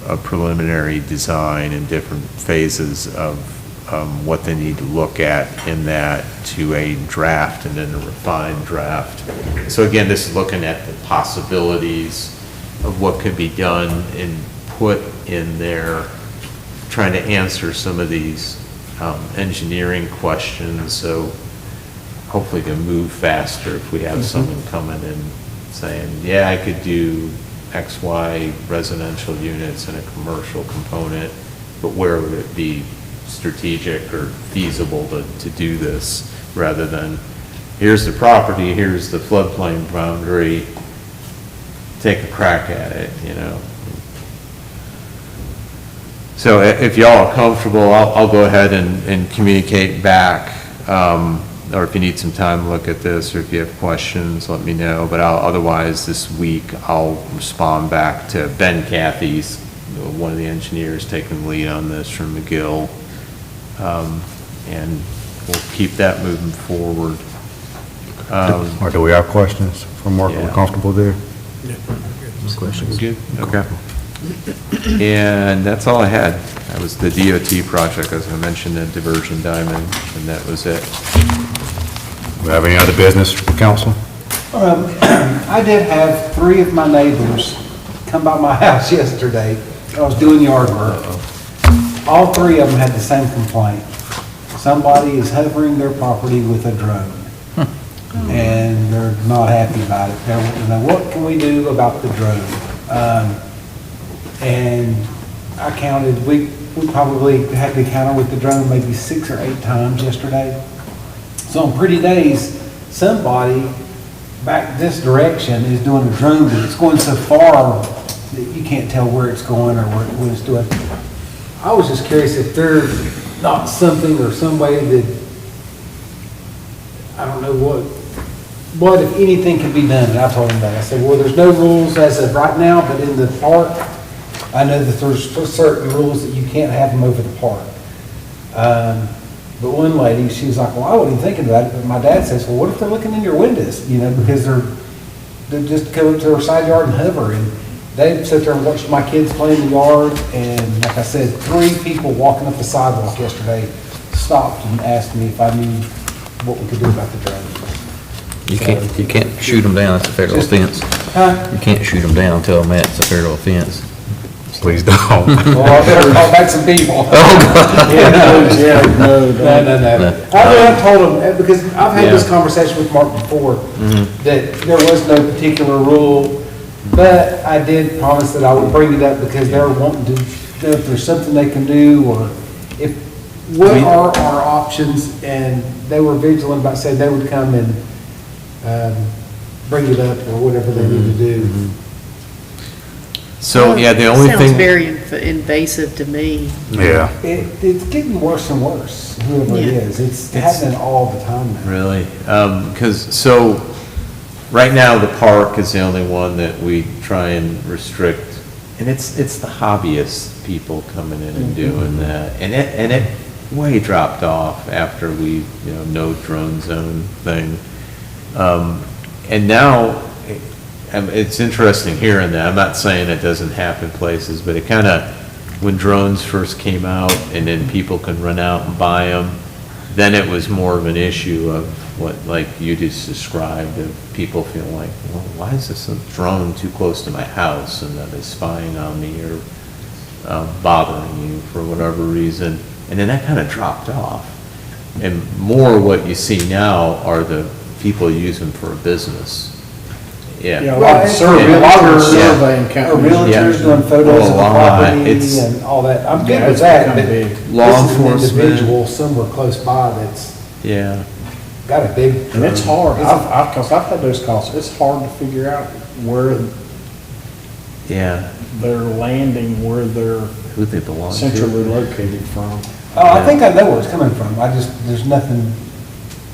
a preliminary design in different phases of what they need to look at in that, to a draft and then a refined draft. So again, this is looking at the possibilities of what could be done and put in there, trying to answer some of these engineering questions, so hopefully can move faster if we have someone coming in saying, yeah, I could do X, Y residential units and a commercial component, but where would it be strategic or feasible to do this, rather than, here's the property, here's the floodplain boundary, take a crack at it, you know? So if y'all are comfortable, I'll go ahead and communicate back, or if you need some time to look at this, or if you have questions, let me know. But otherwise, this week, I'll respond back to Ben Cathy's, one of the engineers taking the lead on this from McGill. And we'll keep that moving forward. Or do we have questions from Mark? Are we Yeah. comfortable there? Questions? Good, okay. And that's all I had. That was the DOT project, as I mentioned, the diversion diamond, and that was it. Do we have any other business for council? I did have 3 of my neighbors come by my house yesterday. I was doing yard work. All 3 of them had the same complaint. Somebody is hovering their property with a drone. And they're not happy about it. Now, what can we do about the drone? And I counted, we probably had the encounter with the drone maybe 6 or 8 times yesterday. So on pretty days, somebody back this direction is doing a drone, but it's going so far that you can't tell where it's going or what it's doing. I was just curious if there's not something or some way that, I don't know what if anything can be done. And I told him that. I said, well, there's no rules as of right now, but in the park, I know that there's certain rules that you can't have them over the park. But one lady, she was like, well, I wasn't even thinking about it. But my dad says, well, what if they're looking in your windows? You know, because they just go to their side yard and hover. And they sit there and watch my kids play in the yard. And like I said, 3 people walking up the sidewalk yesterday stopped and asked me if I knew what we could do about the drone. You can't shoot them down, it's a federal offense. Huh? You can't shoot them down, tell them that's a federal offense. Please don't. Well, I better call back some people. No. I told them, because I've had this conversation with Mark before, that there was no particular rule, but I did promise that I would bring it up because they're wanting to know if there's something they can do, or what are our options, and they were vigilant about saying they would come and bring it up, or whatever they need to do. So, yeah, the only Sounds thing. very invasive to me. Yeah. It's getting worse and worse, whoever it Yeah. is. It's happening all the time now. Really? So, right now, the park is the only one that we try and restrict, and it's the hobbyist people coming in and doing that. And it way dropped off after we, no drone zone thing. And now, it's interesting hearing that. I'm not saying it doesn't happen places, but it kind of, when drones first came out and then people could run out and buy them, then it was more of an issue of what, like you just described, of people feeling like, well, why is this drone too close to my house and that is spying on me or bothering you for whatever reason. And then that kind of dropped off. And more what you see now are the people use them for a business. Yeah, a Well, lot of it's surveying companies. Realtors doing photos of the property It's- and all that. I'm good Yeah, with it's that, become but big. Law this is an enforcement. individual somewhere close by that's Yeah. got a big. And it's hard, It's- because I've had those calls, it's hard to figure out where Yeah. they're landing, where they're Who they belong to. centrally located from. Oh, I think I know where it's coming from. There's nothing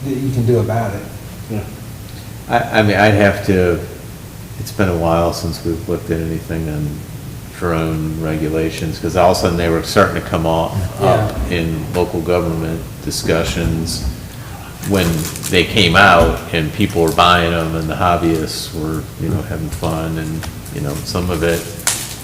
that you can do about it. I mean, I'd have to, it's been a while since we've looked at anything on drone regulations, because all of a sudden they were starting to come up in local government discussions. when they came out and people were buying them and the hobbyists were, having fun and, some of it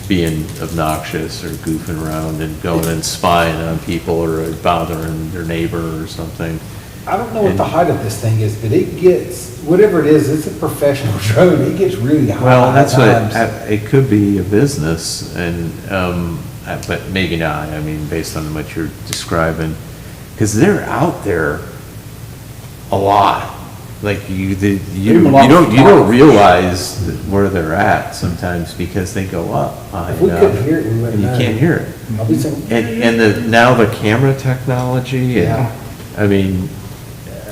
being obnoxious or goofing around and going and spying on people or bothering their neighbor or something. I don't know what the height of this thing is, but it gets, whatever it is, it's a professional drone. It gets really high. Well, that's at what, times. it could be a business and, but maybe not, I mean, based on what you're describing. Because they're out there a lot. Like you don't realize where they're at sometimes because they go up high If we enough, couldn't hear it, we wouldn't and you know. can't hear it. I'll be saying, And now the camera technology, and, Yeah. I mean,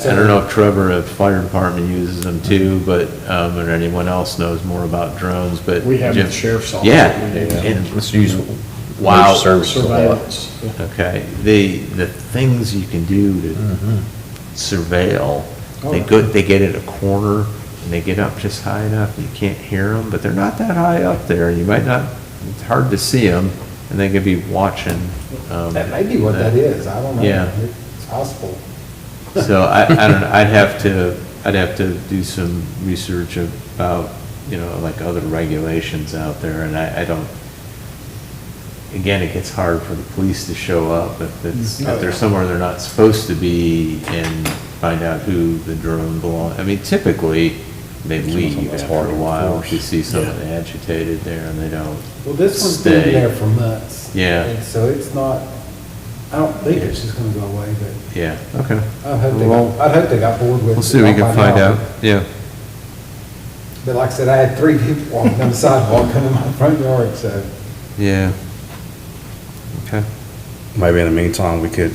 I don't know if Trevor at fire department uses them too, but, or anyone else knows more about drones, but. We have the Jim- sheriff's office. Yeah, Yeah. and Let's use wow. services a lot. Surveillance. Okay, the things you can do to surveil, they get at a corner and they get up just high enough, you can't hear them, but they're not that high up there, you might not, it's hard to see them, and they could be watching. that may be what that is. I don't know. Yeah. It's possible. So I don't know, I'd have to do some research about, like other regulations out there, and I don't, again, it gets hard for the police to show up if they're somewhere they're not supposed to be and find out who the drone belongs. I mean, typically, they leave after a while if you see someone agitated there and they don't Well, this one's been stay. there for months. Yeah. And so it's not, I don't think it's just gonna go away, but Yeah, okay. I'd hope they got bored with it. We'll see what we can by find now. out, yeah. But like I said, I had 3 people walking down the sidewalk coming in my front yard, so. Yeah. Okay. Maybe in the meantime, we could,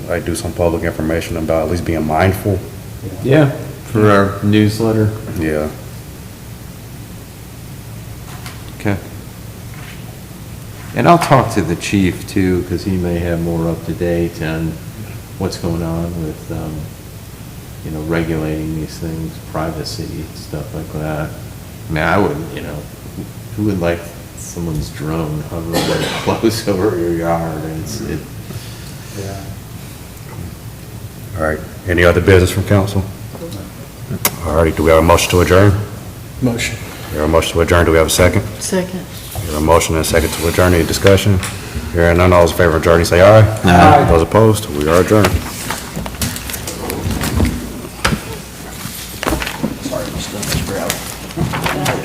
like, do some public information about at least being mindful. Yeah, for our newsletter. Yeah. Okay. And I'll talk to the chief too, because he may have more up to date on what's going on with, regulating these things, privacy, stuff like that. I mean, I wouldn't, who would like someone's drone hovering close over your yard? Yeah. All right. Any other business from council? All righty. Do we have a motion to adjourn? Motion. We have a motion to adjourn. Do we have a second? Second. We have a motion and a second to adjourn. Any discussion? Hearing none, all those in favor of adjourning, say aye. Aye. Those opposed, we are adjourned.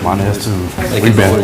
Mine has too. We've been.